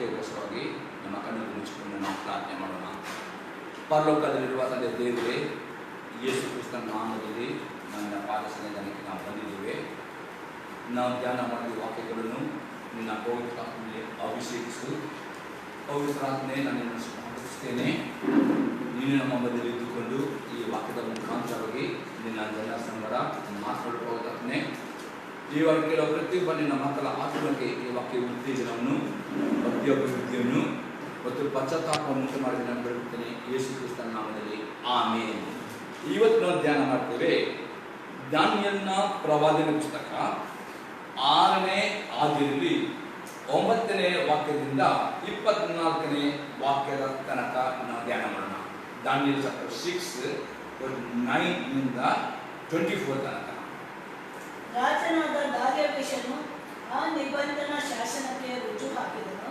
ವಾಕ್ಯಕ್ಕೋಸ್ಕರವಾಗಿ ನಮ್ಮ ಕಣ್ಣನ್ನು ಮುಚ್ಚಿಕೊಂಡು ನಾವು ಪ್ರಾರ್ಥನೆ ಮಾಡೋಣ. ಪರಲೋಕದಲ್ಲಿರುವ ತಂದೆ ದೇವರೇ, ಯೇಸು ಕ್ರಿಸ್ತನ ನಾಮದಲ್ಲಿ ನನ್ನ ಪಾದಸನ್ನಿಧಾನಕ್ಕೆ ನಾವು ಬಂದಿದ್ದೇವೆ. ನಾವು ಧ್ಯಾನ ಮಾಡಿದ ವಾಕ್ಯಗಳನ್ನು ನಿನ್ನ ಪವಿತ್ರಾತ್ಮನಲ್ಲಿ ಅಭಿಷೇಕಿಸು. ಪವಿತ್ರಾತ್ಮೆ ನನ್ನನ್ನು ಸ್ವಾಗತಿಸುತ್ತೇನೆ. ನೀನು ನಮ್ಮ ಮಧ್ಯದಲ್ಲಿ ಇದ್ದುಕೊಂಡು ಈ ವಾಕ್ಯದ ಮುಖಾಂತರವಾಗಿ ನಿನ್ನ ಜನ ಸಂಗಡ ಮಾತನಾಡುವುದಾಗ್ತೇನೆ. ಈ ವಾಕ್ಯದ ಪ್ರತಿಯೊಬ್ಬ ನಿನ್ನ ಮಕ್ಕಳ ಆತ್ಮಕ್ಕೆ ಈ ವಾಕ್ಯ ಉತ್ತೇಜನವನ್ನು, ಭಕ್ತಿಯಭಿವೃದ್ಧಿಯನ್ನು ಮತ್ತು ಪಶ್ಚಾತ್ತಾಪವನ್ನು ಉಂಟು ಮಾಡಿ ನಾನು ಬೇಡುತ್ತೇನೆ ಯೇಸು ಕ್ರಿಸ್ತನ ನಾಮದಲ್ಲಿ, ಆಮೇನ್. ಇವತ್ತು ನಾವು ಧ್ಯಾನ ಮಾಡ್ತೇವೆ ದಾನಿಯೇಲನ ಪ್ರವಾದನೆ ಪುಸ್ತಕ 6ನೇ ಅಧ್ಯಾಯದಲ್ಲಿ 9ನೇ ವಾಕ್ಯದಿಂದ 24ನೇ ವಾಕ್ಯದ ತನಕ ನಾವು ಧ್ಯಾನ ಮಾಡೋಣ. ದಾನಿಯೇಲ್ ಚಾಪ್ಟರ್ 6 9 24 ತನಕ. ರಾಜನಾದ ದಾರ್ಯಾವೆಷನು ಆ ನಿಬಂಧನ ಶಾಸನಕ್ಕೆ ರುಜು ಹಾಕಿದನು.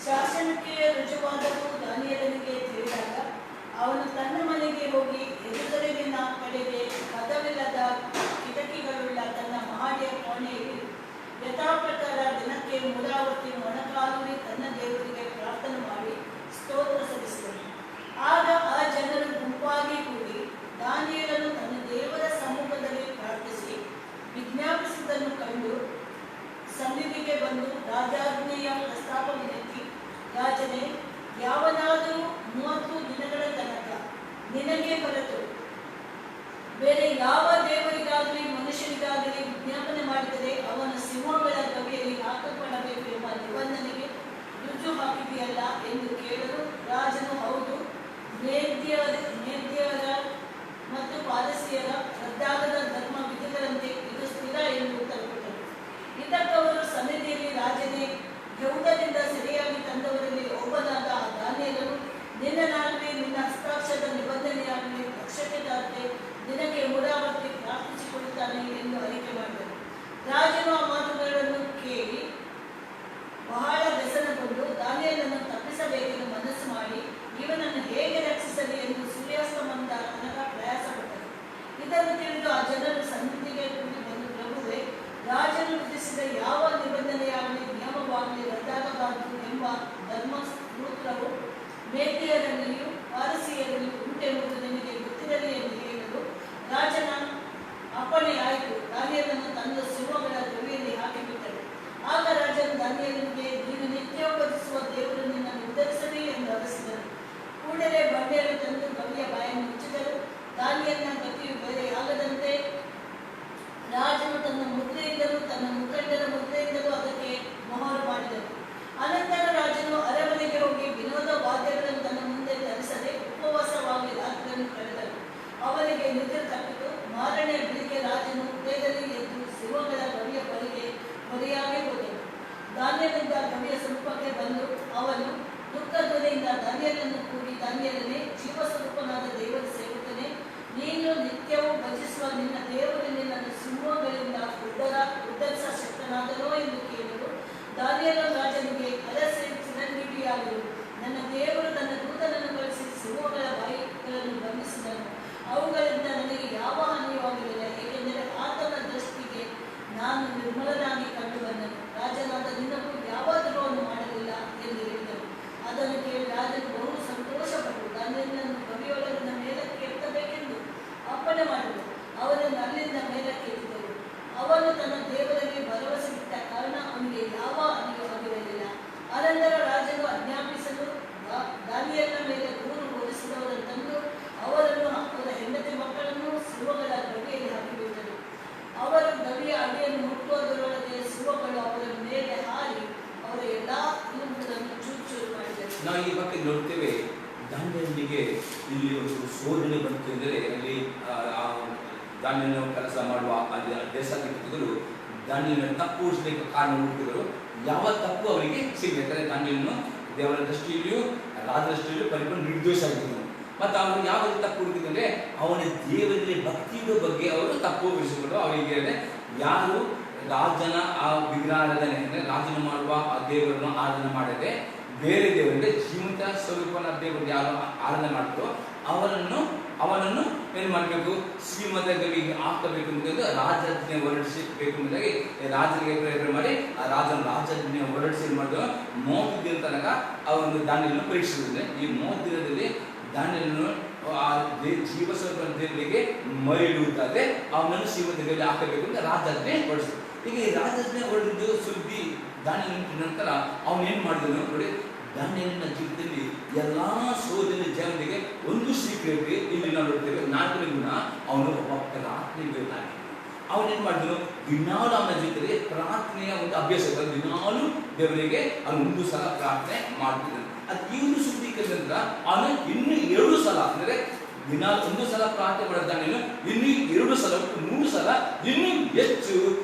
ಶಾಸನಕ್ಕೆ ರುಜುವಾದರೂ ದಾನಿಯೇಲನಿಗೆ ತಿಳಿದಾಗ ಅವನು ತನ್ನ ಮನೆಗೆ ಹೋಗಿ ಯೆರೂಸಲೇಮಿನ ಕಡೆಗೆ ಕದವಿಲ್ಲದ ಕಿಟಕಿಗಳುಳ್ಳ ತನ್ನ ಮಹಡಿಯ ಕೋಣೆಯಲ್ಲಿ ಯಥಾಪ್ರಕಾರ ದಿನಕ್ಕೆ 3 ಆವರ್ತಿ ಮೊಣಕಾಲೂರಿ ತನ್ನ ದೇವರಿಗೆ ಪ್ರಾರ್ಥನೆ ಮಾಡಿ ಸ್ತೋತ್ರ ಸಲ್ಲಿಸಿದನು. ಆಗ ಆ ಜನರು ಗುಂಪಾಗಿ ಕೂಡಿ ದಾನಿಯೇಲನು ತನ್ನ ದೇವರ ಸಮ್ಮುಖದಲ್ಲಿ ಪ್ರಾರ್ಥಿಸಿ ವಿಜ್ಞಾಪಿಸುವುದನ್ನು ಕಂಡು ಸನ್ನಿಧಿಗೆ ಬಂದು ರಾಜಾಜ್ಞೆಯ ಪ್ರಸ್ತಾಪವಿನಂತೆ, ರಾಜನೇ, ಯಾವನಾದರೂ 30 ದಿನಗಳ ತನಕ ನಿನಗೆ ಹೊರತು ಬೇರೆ ಯಾವ ದೇವರಿಗಾಗಲಿ ಮನುಷ್ಯನಿಗಾಗಲಿ ವಿಜ್ಞಾಪನೆ ಮಾಡಿದರೆ ಅವನ ಸಿಂಹಗಳ ಗವಿಯಲ್ಲಿ ಹಾಕಲ್ಪಡಬೇಕು ಎಂಬ ನಿಬಂಧನೆಗೆ ರುಜು ಹಾಕಿದೆಯಲ್ಲ ಎಂದು ಕೇಳಲು, ರಾಜನು ಹೌದು, ಮೇದ್ಯರ ಮತ್ತು ಪಾರಸಿಯರ ರದ್ದಾಗದ ಧರ್ಮ ವಿಧಿಗಳಂತೆ ಇದು ಸ್ಥಿರ ಎಂದು ಉತ್ತರ ಕೊಟ್ಟರು. ಇದಕ್ಕವರು ಸನ್ನಿಧಿಯಲ್ಲಿ, ರಾಜನೇ, ಯೆಹೂದದಿಂದ ಸೆರೆಯಾಗಿ ತಂದವರಲ್ಲಿ ಒಬ್ಬನಾದ ದಾನಿಯೇಲನು ನಿನ್ನನಾಗಲಿ ನಿನ್ನ ಹಸ್ತಾಕ್ಷರದ ನಿಬಂಧನೆಯಾಗಲಿ ಪಕ್ಷಕ್ಕೆ ತರದೆ ದಿನಕ್ಕೆ 3 ಆವರ್ತಿ ಪ್ರಾರ್ಥಿಸಿಕೊಳ್ಳುತ್ತಾನೆ ಎಂದು ಅರಿಕೆ ಮಾಡಿದರು. ರಾಜನು ಆ ಮಾತುಗಳನ್ನು ಕೇಳಿ ಬಹಳ ವ್ಯಸನಗೊಂಡು ದಾನಿಯೇಲನನ್ನು ತಪ್ಪಿಸಬೇಕೆಂದು ಮನಸ್ಸು ಮಾಡಿ ಇವನನ್ನು ಹೇಗೆ ರಕ್ಷಿಸಲಿ ಎಂದು ಸೂರ್ಯಾಸ್ತಮದ ತನಕ ಪ್ರಯಾಸಪಟ್ಟರು. ಇದನ್ನು ತಿಳಿದು ಆ ಜನರು ಸನ್ನಿಧಿಗೆ ಕೂಡಿ ಬಂದು, ಪ್ರಭುವೇ, ರಾಜನು ವಿಧಿಸಿದ ಯಾವ ನಿಬಂಧನೆಯಾಗಲಿ ನಿಯಮವಾಗಲಿ ರದ್ದಾಗಬಾರದು ಎಂಬ ಧರ್ಮಸೂತ್ರವು ಮೇದ್ಯರಲ್ಲಿಯೂ ಪಾರಸಿಯರಲ್ಲಿಯೂ ಉಂಟೆಂಬುದು ನಿನಗೆ ಗೊತ್ತಿರಲಿ ಎಂದು ಹೇಳಲು, ರಾಜನ ಅಪ್ಪಣೆ ಆಯಿತು. ದಾನಿಯೇಲನನ್ನು ತಂದು ಸಿಂಹಗಳ ಗವಿಯಲ್ಲಿ ಹಾಕಿಬಿಟ್ಟರು. ಆಗ ರಾಜನು ದಾನಿಯೇಲನಿಗೆ, ನೀನು ನಿತ್ಯವೂ ಭಜಿಸುವ ದೇವರು ನಿನ್ನನ್ನು ಉದ್ಧರಿಸಲಿ ಎಂದು ಅರಸಿದನು. ಕೂಡಲೇ ಬಂಡೆಯನ್ನು ತಂದು ಗವಿಯ ಬಾಯನ್ನು ಮುಚ್ಚಿದರು. ದಾನಿಯೇಲನ ಗತಿಯು ಬೇರೆಯಾಗದಂತೆ ರಾಜನು ತನ್ನ ಮುದ್ರೆಯಿಂದಲೂ ತನ್ನ ಮುಖಂಡರ ಮುದ್ರೆಯಿಂದಲೂ ಅದಕ್ಕೆ ಮೊಹರು ಮಾಡಿದನು. ಅನಂತರ ರಾಜನು ಅರಮನೆಗೆ ಹೋಗಿ ವಿನೋದ ವಾದ್ಯಗಳನ್ನು ತನ್ನ ಮುಂದೆ ತರಿಸದೆ ಉಪವಾಸವಾಗಿ ರಾತ್ರಿಯನ್ನು ಕಳೆದನು. ಅವನಿಗೆ ನಿದ್ರೆ ತಪ್ಪಿತು. ಮಾರನೇ ಬೆಳಿಗ್ಗೆ ರಾಜನು ಉದಯದಲ್ಲಿ ಎದ್ದು ಸಿಂಹಗಳ ಗವಿಯ ಬರಿಯಾಗಿ ಹೋದನು. ದಾನಿಯೇಲನಿಂದ ಗವಿಯ ಸಮೀಪಕ್ಕೆ ಬಂದು ಅವನು ದುಃಖ ಧ್ವನಿಯಿಂದ ದಾನಿಯೇಲನನ್ನು ಕೂಗಿ, ದಾನಿಯೇಲನೇ, ಜೀವಸ್ವರೂಪನಾದ ದೇವರ ಸೇವಕನೇ, ನೀನು ನಿತ್ಯವೂ ಭಜಿಸುವ ನಿನ್ನ ದೇವರು ನಿನ್ನನ್ನು ಸಿಂಹಗಳಿಂದ ಉದ್ಧರಿಸ ಶಕ್ತನಾದನೋ ಎಂದು ಕೇಳಲು, ದಾನಿಯೇಲನು ರಾಜನಿಗೆ, ಅರಸೇ, ಚಿರಂಜೀವಿಯಾಗಲು ನನ್ನ ದೇವರು ತನ್ನ ದೂತನನ್ನು ಕಳಿಸಿ ಸಿಂಹಗಳ ಬಾಯಿಗಳನ್ನು ಬಂಧಿಸಿದನು. ಅವುಗಳಿಂದ ನನಗೆ ಯಾವ ಹಾನಿಯೂ ಆಗಲಿಲ್ಲ, ಏಕೆಂದರೆ ಆತನ ದೃಷ್ಟಿಗೆ ನಾನು ನಿರ್ಮಲನಾಗಿ ಕಂಡು ಬಂದನು. ರಾಜನಾದ ನಿನಗೂ ಯಾವ ದ್ರೋಹವನ್ನು ಮಾಡಲಿಲ್ಲ ಎಂದು ಹೇಳಿದನು. ಅದನ್ನು ಕೇಳಿ ರಾಜನು ಬಹು ಸಂತೋಷಪಟ್ಟು ದಾನಿಯೇಲನನ್ನು ಗವಿಯೊಳಗಿನ ಮೇಲಕ್ಕೆ ಎತ್ತಬೇಕೆಂದು ಅಪ್ಪಣೆ ಮಾಡಿದರು. ಅವರನ್ನು ಅಲ್ಲಿಂದ ಮೇಲಕ್ಕೆ ಎತ್ತಿದರು. ಅವನು ತನ್ನ ದೇವರಲ್ಲಿ ಭರವಸೆ ಇಟ್ಟ ಕಾರಣ ಅವನಿಗೆ ಯಾವ ಹಾನಿಯೂ ಆಗಿರಲಿಲ್ಲ. ಅನಂತರ ರಾಜನು ಆಜ್ಞಾಪಿಸಲು ದಾನಿಯೇಲನ ಮೇಲೆ ದೂರು ಹೊರಿಸಿದವರನ್ನು ತಂದು ಅವರನ್ನು ಅವರ ಹೆಂಡತಿ ಮಕ್ಕಳನ್ನು ಸಿಂಹಗಳ ಗವಿಯಲ್ಲಿ ಹಾಕಿಬಿಟ್ಟರು. ಅವರು ಗವಿಯ ಅಡಿಯನ್ನು ಮುಟ್ಟುವುದರೊಳಗೆ ಸಿಂಹಗಳು ಅವರ ಮೇಲೆ ಹಾರಿ ಅವರ ಎಲ್ಲಾ ಎಲುಬುಗಳನ್ನು ಚೂರು ಚೂರು ಮಾಡಿದರು. ನಾವು ಈ ಬಗ್ಗೆ ನೋಡ್ತೇವೆ, ದಾನಿಯೇಲನಿಗೆ ಇಲ್ಲಿ ಒಂದು ಶೋಧನೆ ಬಂತು ಎಂದರೆ, ಅಲ್ಲಿ ದಾನಿಯೇಲನ ಕೆಲಸ ಮಾಡುವ ಅಲ್ಲಿ ದೇಶಾಧಿಪತಿಗಳು ದಾನಿಯೇಲನನ್ನು ತಪ್ಪು ಉಳಿಸಲಿಕ್ಕೆ ಕಾರಣ ಹುಡುಕಿದರು. ಯಾವ ತಪ್ಪು ಅವರಿಗೆ ಸಿಗಬೇಕಾದ್ರೆ ದಾನಿಯೇಲನು ದೇವರ ದೃಷ್ಟಿಯಲ್ಲಿಯೂ ರಾಜ ದೃಷ್ಟಿಯಲ್ಲಿಯೂ ಪರಿಪೂರ್ಣ ನಿರ್ದೋಷ ಆಗಿದ್ದನು. ಮತ್ತು ಅವರು ಯಾವ ತಪ್ಪು ಹುಡುಕಿದ್ರೆ, ಅವನ ದೇವರಲ್ಲಿ ಭಕ್ತಿಯ ಬಗ್ಗೆ ಅವರು ತಪ್ಪು ಉಳಿಸಿಕೊಂಡು ಅವರಿಗೆ ಯಾರು ರಾಜನ ಆ ವಿಗ್ರಹಾರಾಧನೆ ಅಂದರೆ ರಾಜನು ಮಾಡುವ ಆ ದೇವರನ್ನು ಆರಾಧನೆ ಮಾಡದೆ ಬೇರೆ ದೇವರಿಗೆ ಜೀವಂತ ಸ್ವರೂಪನ ದೇವರು ಯಾರು ಆರಾಧನೆ ಮಾಡ್ತಾರೋ ಅವನನ್ನು ಏನು ಮಾಡಬೇಕು, ಶ್ರೀಮಂತ ಗವಿಗೆ ಹಾಕಬೇಕು ಅಂತ ರಾಜಜ್ಞೆ ಹೊರಡಿಸಬೇಕು ಎಂಬುದಾಗಿ ರಾಜನಿಗೆ ಪ್ರೇರಣೆ ಮಾಡಿ ಆ ರಾಜಜ್ಞೆ ಹೊರಡಿಸಿ ಹೊರಡಿಸಿ ಏನು ಮಾಡಿದ್ರು 30 ದಿನ ತನಕ ಅವನು ದಾನಿಯನ್ನು ಪರೀಕ್ಷಿಸಿದ್ರೆ ಈ 30 ದಿನದಲ್ಲಿ ದಾನಿಯನ್ನು ಆ ಜೀವಸ್ವರೂಪ ದೇವರಿಗೆ ಮರೆಯುತ್ತದೆ ಅವನನ್ನು ಶಿವದಲ್ಲಿ ಹಾಕಬೇಕು ಅಂತ ರಾಜಾಜ್ಞೆ ಹೊರಡಿಸಿದ್ರು. ಈಗ ಈ ರಾಜಾಜ್ಞೆ ಹೊರಡಿದ್ದು ಸುದ್ದಿ ದಾನಿಯನ ನಂತರ ಅವನು ಏನು ಮಾಡಿದನು ನೋಡಿ, ದಾನಿಯನ ಜೀವಿತದಲ್ಲಿ ಎಲ್ಲಾ ಸೋದರ ಜನರಿಗೆ ಒಂದು ಸೀಕ್ರೆಟ್ ಇಲ್ಲಿ ನಾವು ನೋಡ್ತೇವೆ. 4ನೇ ಗುಣ, ಅವನು ಒಬ್ಬ ಪ್ರಾರ್ಥನೆಗಾರನಾಗಿದ್ದ. ಅವನೇನ್ ಮಾಡಿದನು, ದಿನಾಲು ಅವನ ಜೊತೆಗೆ ಪ್ರಾರ್ಥನೆಯ ಒಂದು ಅಭ್ಯಾಸ ಇತ್ತು. ದಿನಾಲು ದೇವರಿಗೆ ಅವನು ಒಂದು ಸಲ ಪ್ರಾರ್ಥನೆ ಮಾಡ್ತಿದ್ದನು. ಅದು ಈ ಒಂದು ಸುದ್ದಿ ಕೇಳಿದ ಅವನು ಇನ್ನು 2 ಸಲ ಅಂದ್ರೆ ದಿನಾಲು 1 ಸಲ ಪ್ರಾರ್ಥನೆ ಮಾಡಿದ್ದಾನೆ, ಇನ್ನು 2 ಸಲ 3 ಸಲ ಇನ್ನೂ ಹೆಚ್ಚು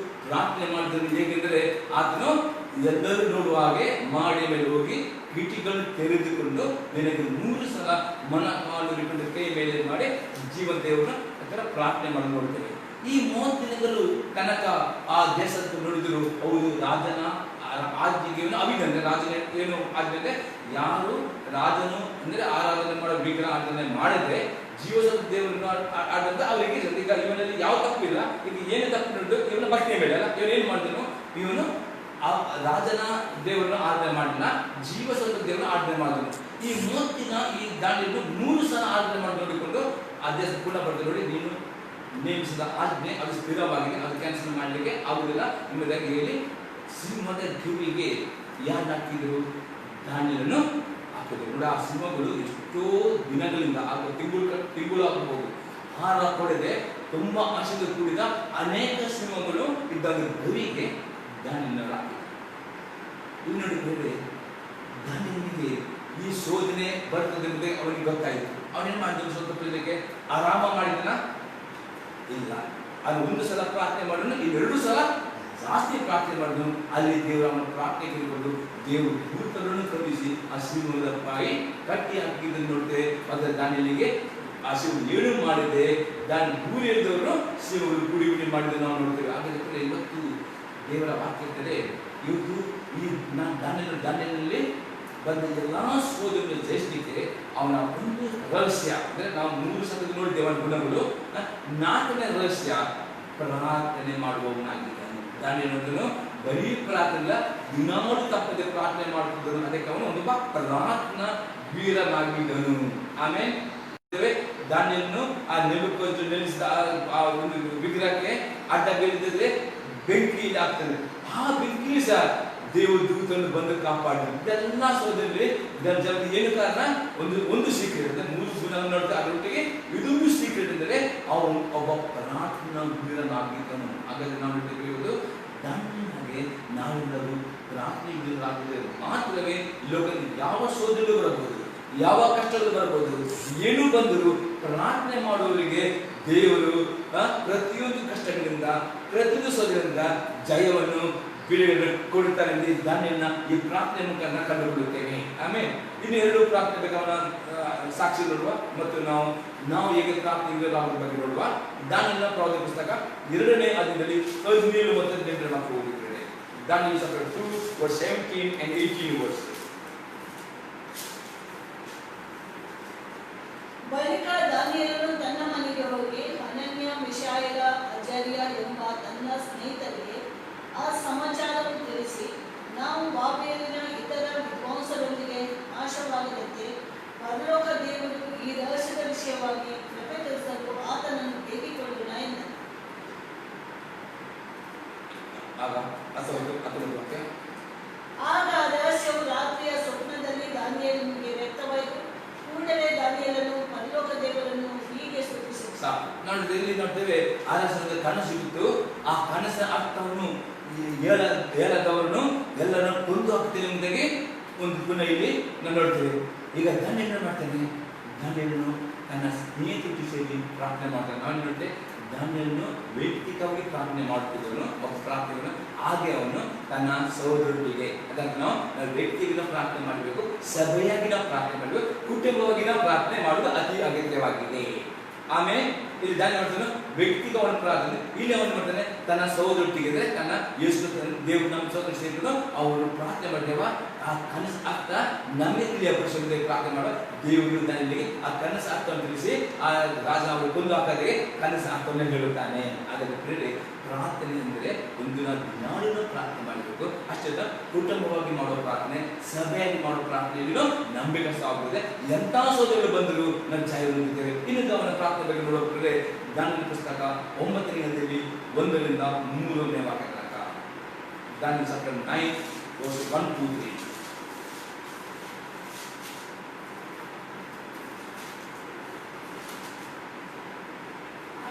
ಪ್ರಾರ್ಥನೆ ಮಾಡಿದನು. ಹೇಗೆಂದರೆ ಆತನು ಎಲ್ಲರೂ ನೋಡುವ ಹಾಗೆ ಮಾಡಿ ಮೇಲೆ ಹೋಗಿ ಕಿಟಿಗಳನ್ನು ತೆರೆದುಕೊಂಡು ನಿನಗೆ 3 ಸಲ ಕಾಲು ಹಿಡಿಕೊಂಡು ಕೈ ಮೇಲೆ ಮಾಡಿ ಜೀವನ ದೇವರನ್ನ ಪ್ರಾರ್ಥನೆ ಮಾಡಿ ನೋಡ್ತೇವೆ. ಈ 30 ದಿನಗಳು ತನಕ ಆ ದೇಶದ ನೋಡಿದ್ರು ಅವರು ರಾಜನ ಆಜ್ಞೆಗೆ ಅವಿದಂತೆ ರಾಜನ ಏನು ಆಜ್ಞೆ, ಯಾರು ರಾಜನು ಅಂದ್ರೆ ಆರಾಧನೆ ಮಾಡೋ ವಿಗ್ರಹ ಆರಾಧನೆ ಮಾಡಿದ್ರೆ ಜೀವದ ದೇವರನ್ನು ಆಡಂತ ಅವರಿಗೆ ಈಗ ಇವನಲ್ಲಿ ಯಾವ ತಪ್ಪಿಲ್ಲ. ಈಗ ಏನು ತಪ್ಪು ನೋಡಿದ್ರು ಇವನ ಭಕ್ತಿಯ ಮೇಲೆ ಅಲ್ಲ, ಇವನು ಏನು ಮಾಡಿದನು, ಇವನು ಆ ರಾಜನ ದೇವರನ್ನು ಆರಾಧನೆ ಮಾಡಲಿಲ್ಲ, ಜೀವಸ್ವರೂಪ ದೇವರನ್ನು ಆರಾಧನೆ ಮಾಡಿದನು. ಈ 30 ದಿನ ಈ ದಾಳಿಯನ್ನು 3 ಸಲ ಆರಾಧನೆ ಮಾಡಿ ನೋಡಿಕೊಂಡು ಆ ದೇಶ ಪೂರ್ಣ ಬರ್ತದೆ. ನೋಡಿ, ನೀನು ನೇಮಿಸಿದ ಆಜ್ಞೆ ಅದು ಸ್ಥಿರವಾಗಿದೆ, ಅದು ಕ್ಯಾನ್ಸಲ್ ಮಾಡಲಿಕ್ಕೆ ಆಗುವುದಿಲ್ಲ ಎಂಬುದಾಗಿ ಹೇಳಿ ಸಿಂಹದ ಕಿವಿಗೆ ಯಾರು ಹಾಕಿದ್ರು, ದಾನಿಯನ್ನು ಹಾಕಿದ್ರು. ನೋಡಿ, ಆ ಸಿಂಹಗಳು ಎಷ್ಟೋ ದಿನಗಳಿಂದ ತಿಂಗಳು ಆಗಬಹುದು ಆಹಾರ ಕೊಡದೆ ತುಂಬಾ ಆಶೆಯಿಂದ ಕೂಡಿದ ಅನೇಕ ಸಿಂಹಗಳು ಇದ್ದಾಗ ಗವಿಗೆ ದಾನಿಯನ್ನು ಹಾಕಿದ್ರು. ಇಲ್ಲಿ ನೋಡಿ ಬೇರೆ ದಾನಿಯನಿಗೆ ಈ ಶೋಧನೆ ಬರ್ತದೆ ಎಂಬುದೇ ಅವನಿಗೆ ಗೊತ್ತಾಯಿತು. ಅವನೇನ್ ಮಾಡಿದ್ರು, ಸ್ವಲ್ಪ ಪೀಳಿಗೆ ಆರಾಮ ಮಾಡಿದನ ಇಲ್ಲ, ಅದು 1 ಸಲ ಪ್ರಾರ್ಥನೆ ಮಾಡಿದ್ರು, ಈ 2 ಸಲ ಜಾಸ್ತಿ ಪ್ರಾರ್ಥನೆ ಮಾಡಿದ್ರು. ಅಲ್ಲಿ ದೇವರು ಅವನ ಪ್ರಾರ್ಥನೆ ಕೇಳಿಕೊಂಡು ದೇವರು ದೂತರನ್ನು ಕಳುಹಿಸಿ ಆ ಸಿಂಹದ ಬಾಯಿ ಕಟ್ಟಿ ಹಾಕಿದ್ದನ್ನು ನೋಡಿದೆ. ಮತ್ತೆ ದಾನಿಯನಿಗೆ ಆ ಸಿಂಹ ಏನು ಮಾಡಿದೆ, ದಾನಿ ದೂರ ಇದ್ದವರು ಸಿಂಹಗಳು ಕುಡಿ ಮಾಡಿದ್ದು ನಾವು ನೋಡ್ತೇವೆ. ಹಾಗಾದ್ರೆ ಇವತ್ತು ದೇವರ ವಾಕ್ಯ ಇದ್ದರೆ ಇವತ್ತು ಈ ದಾನಿಯಲ್ಲಿ ಬಂದ ಎಲ್ಲಾ ಸೋದರನ್ನು ಜಯಿಸಲಿಕ್ಕೆ ಅವನ ಒಂದು ರಹಸ್ಯ ಅಂದ್ರೆ ನಾವು 3 ಸಲ ನೋಡಿದ್ದೇವೆ ಅವನ ಗುಣಗಳು. 4ನೇ ರಹಸ್ಯ ಪ್ರಾರ್ಥನೆ ಮಾಡುವವನಾಗಿದ್ದಾನೆ. ದಾನಿಯೇಲನು ಬರೀ ಪ್ರಾರ್ಥನೆ ದಿನಾಲು ತಪ್ಪದೆ ಪ್ರಾರ್ಥನೆ ಮಾಡುತ್ತಿದ್ದನು. ಅದಕ್ಕೆ ಅವನು ಒಂದು ಪ್ರಾರ್ಥನಾ ವೀರನಾಗಿದ್ದನು. ಆಮೇಲೆ ದಾನಿಯೇಲನು ಆ ನೆಲುಕೊಂಡು ನೆಲೆಸಿದ ಆ ಒಂದು ವಿಗ್ರಹಕ್ಕೆ ಅಡ್ಡ ಬೀಳಿದ್ರೆ ಬೆಂಕಿ ಆಗ್ತದೆ. ಆ ಬೆಂಕಿ ಸಹ ದೇವ ದೂತನ್ನು ಬಂದು ಕಾಪಾಡಿದ್ರು. ಇದೆಲ್ಲ ಸೋದರರಲ್ಲಿ ಏನು ಕಾರಣ, ಒಂದು ಸೀಕ್ರೆಟ್ ಅಂದ್ರೆ 3 ಗುಣ ನೋಡ್ತಾ ಅದರೊಟ್ಟಿಗೆ ಇದೊಂದು ಸೀಕ್ರೆಟ್ ಅಂದರೆ ಅವನು ಒಬ್ಬ ಪ್ರಾರ್ಥನಾ ವೀರನಾಗಿದ್ದನು. ಹಾಗಾದ್ರೆ ನಾವು ತಿಳಿಯುವುದು ದಾನಿಯೇಲನಿಗೆ ನಾವೆಲ್ಲರೂ ಪ್ರಾರ್ಥನೆ ವೀರರಾಗುವುದೇ ಮಾತ್ರವೇ ಲೋಕದಲ್ಲಿ ಯಾವ ಸೋದರಗಳು ಬರಬಹುದು, ಯಾವ ಕಷ್ಟಗಳು ಬರಬಹುದು, ಏನು ಬಂದರೂ ಪ್ರಾರ್ಥನೆ ಮಾಡುವವರಿಗೆ ದೇವರು ಪ್ರತಿಯೊಂದು ಕಷ್ಟಗಳಿಂದ ಪ್ರತಿಯೊಂದು ಸೋದರರಿಂದ ಜಯವನ್ನು ಬಿಡುಗಡೆ ಕೊಡುತ್ತಾರೆ ಎಂದು ದಾನಿಯೇಲನ ಈ ಪ್ರಾರ್ಥನೆ ಮುಖಾಂತರ ಕಂಡುಕೊಳ್ಳುತ್ತೇವೆ. ಆಮೇಲೆ ಇನ್ನು 2 ಪ್ರಾರ್ಥನೆ ಬೇಕಾದ ಸಾಕ್ಷಿ ನೋಡುವ ಮತ್ತು ನಾವು ಹೇಗೆ ಪ್ರಾರ್ಥನೆ ಬಗ್ಗೆ ನೋಡುವ. ದಾನಿಯೇಲನ ಪ್ರವಾದನೆ ಪುಸ್ತಕ 2ನೇ ಅಧ್ಯಾಯದಲ್ಲಿ 17 ಮತ್ತು 18 ನಾವು ಓದಿದ್ದೇವೆ. ದಾನಿಯೇಲ chapter 2 verse 17 and 18 verse. ಬಳಿಕ ದಾನಿಯೇಲನು ತನ್ನ ಮನೆಗೆ ಹೋಗಿ ಅನನ್ಯ, ಮಿಶಾಯೇಲ, ಅಜರ್ಯ ಎಂಬ ತನ್ನ ಸ್ನೇಹಿತರಿಗೆ ಆ ಸಮಾಚಾರವನ್ನು ತಿಳಿಸಿ, ನಾವು ಬಾಬೆಲಿನ ಇತರ ವಿದ್ವಾಂಸರೊಂದಿಗೆ ನಾಶವಾಗದಂತೆ ಪರಲೋಕ ದೇವರು ಈ ರಹಸ್ಯದ ವಿಷಯವಾಗಿ ಪ್ರಕಟಿಸಲು ಆತನನ್ನು ಬೇಡಿಕೊಳ್ಳೋಣ ಎಂದನು. ಆಗ ಆ ರಹಸ್ಯವು ರಾತ್ರಿಯ ಸ್ವಪ್ನದಲ್ಲಿ ದಾನಿಯೇಲನಿಗೆ ವ್ಯಕ್ತವಾಯಿತು. ಕೂಡಲೇ ದಾನಿಯೇಲನು ಪರಲೋಕ ದೇವರನ್ನು ಹೀಗೆ ಸ್ತುತಿಸಿದನು. ನೋಡ್ತೇವೆ ಆಲೋಚನೆ ಕನಸು ಇತ್ತು. ಆ ಕನಸಿನ ಅರ್ಥವನ್ನು ಹೇಳದವರನ್ನು ಎಲ್ಲರನ್ನು ಕೊಂದು ಹಾಕ್ತೇನೆ ಎಂಬುದಾಗಿ ಒಂದು ಗುಣ ಇಲ್ಲಿ ನಾವು ನೋಡ್ತೇವೆ. ಈಗ ದಾನಿಯೇಲನು ಮಾಡ್ತಾನೆ, ದಾನಿಯೇಲನು ತನ್ನ ಸ್ನೇಹಿತರ ಸೇರಿ ಪ್ರಾರ್ಥನೆ ಮಾಡ್ತಾನೆ. ನಾವು ನೋಡ್ತೇವೆ ದಾನಿಯೇಲನು ವೈಯಕ್ತಿಕವಾಗಿ ಪ್ರಾರ್ಥನೆ ಮಾಡುತ್ತಿದ್ದವನು ಒಬ್ಬ ಪ್ರಾರ್ಥನೆಯನ್ನು. ಹಾಗೆ ಅವನು ತನ್ನ ಸಹೋದರರಿಗೆ, ಅದಕ್ಕೆ ನಾವು ವ್ಯಕ್ತಿಗಿನ ಪ್ರಾರ್ಥನೆ ಮಾಡಬೇಕು, ಸಭೆಯಾಗಿನ ಪ್ರಾರ್ಥನೆ ಮಾಡಬೇಕು, ಕುಟುಂಬವಾಗಿನ ಪ್ರಾರ್ಥನೆ ಮಾಡುವುದು ಅತಿ ಅಗತ್ಯವಾಗಿದೆ. ಆಮೇಲೆ ಇಲ್ಲಿ ದಾನಿ ಮಾಡ್ತಾನೆ ವ್ಯಕ್ತಿಗತ ಪ್ರಾರ್ಥನೆ. ಇಲ್ಲಿ ಅವನು ಮಾಡ್ತಾನೆ ತನ್ನ ಸಹೋದರೊಟ್ಟಿಗೆ ಅಂದ್ರೆ ತನ್ನ ಯೇಸು ದೇವರು ನಮ್ಮ ಸಹೋದರ ಸೇರಿದ್ರು ಅವರು ಪ್ರಾರ್ಥನೆ ಮಾಡ್ತೇವ. ಆ ಕನಸು ಅರ್ಥ ನಮಗೆ ತಿಳಿಯ ಪ್ರಶ್ನೆ ಪ್ರಾರ್ಥನೆ ಮಾಡೋ ದೇವರು ದಾನಿಯಲ್ಲಿ ಆ ಕನಸು ಅರ್ಥವನ್ನು ತಿಳಿಸಿ ಆ ರಾಜ ಅವರು ಕೊಂದು ಹಾಕದೆ ಕನಸು ಅರ್ಥವನ್ನು ಹೇಳುತ್ತಾನೆ. ಅದಕ್ಕೆ ಪ್ರೇರೆ ಪ್ರಾರ್ಥನೆ ಅಂದರೆ ಒಂದು ದಿನಾಲೂ ಪ್ರಾರ್ಥನೆ ಮಾಡಬೇಕು. ಅಷ್ಟೇ ಅಲ್ಲ, ಕುಟುಂಬವಾಗಿ ಮಾಡೋ ಪ್ರಾರ್ಥನೆ, ಸಭೆಯಾಗಿ ಮಾಡೋ ಪ್ರಾರ್ಥನೆಯಲ್ಲೂ ನಂಬಿಕಸ್ಥವಾಗುತ್ತದೆ. ಎಂಥ ಸೋದರರು ಬಂದರೂ ನನ್ನ ಛಾಯೆ ಹೊಂದಿದ್ದೇವೆ. ಇನ್ನೊಂದು ಅವನ ಪ್ರಾರ್ಥನೆ ಬಗ್ಗೆ ನೋಡೋದ್ರೆ ದಾನಿಯೇಲ ಪುಸ್ತಕ 9ನೇ ಅಧ್ಯಾಯದಲ್ಲಿ 1ರಿಂದ 3ನೇ ವಾಕ್ಯ ತನಕ. ದಾನಿಯೇಲ ಚಾಪ್ಟರ್ 9 verse 1 to 3.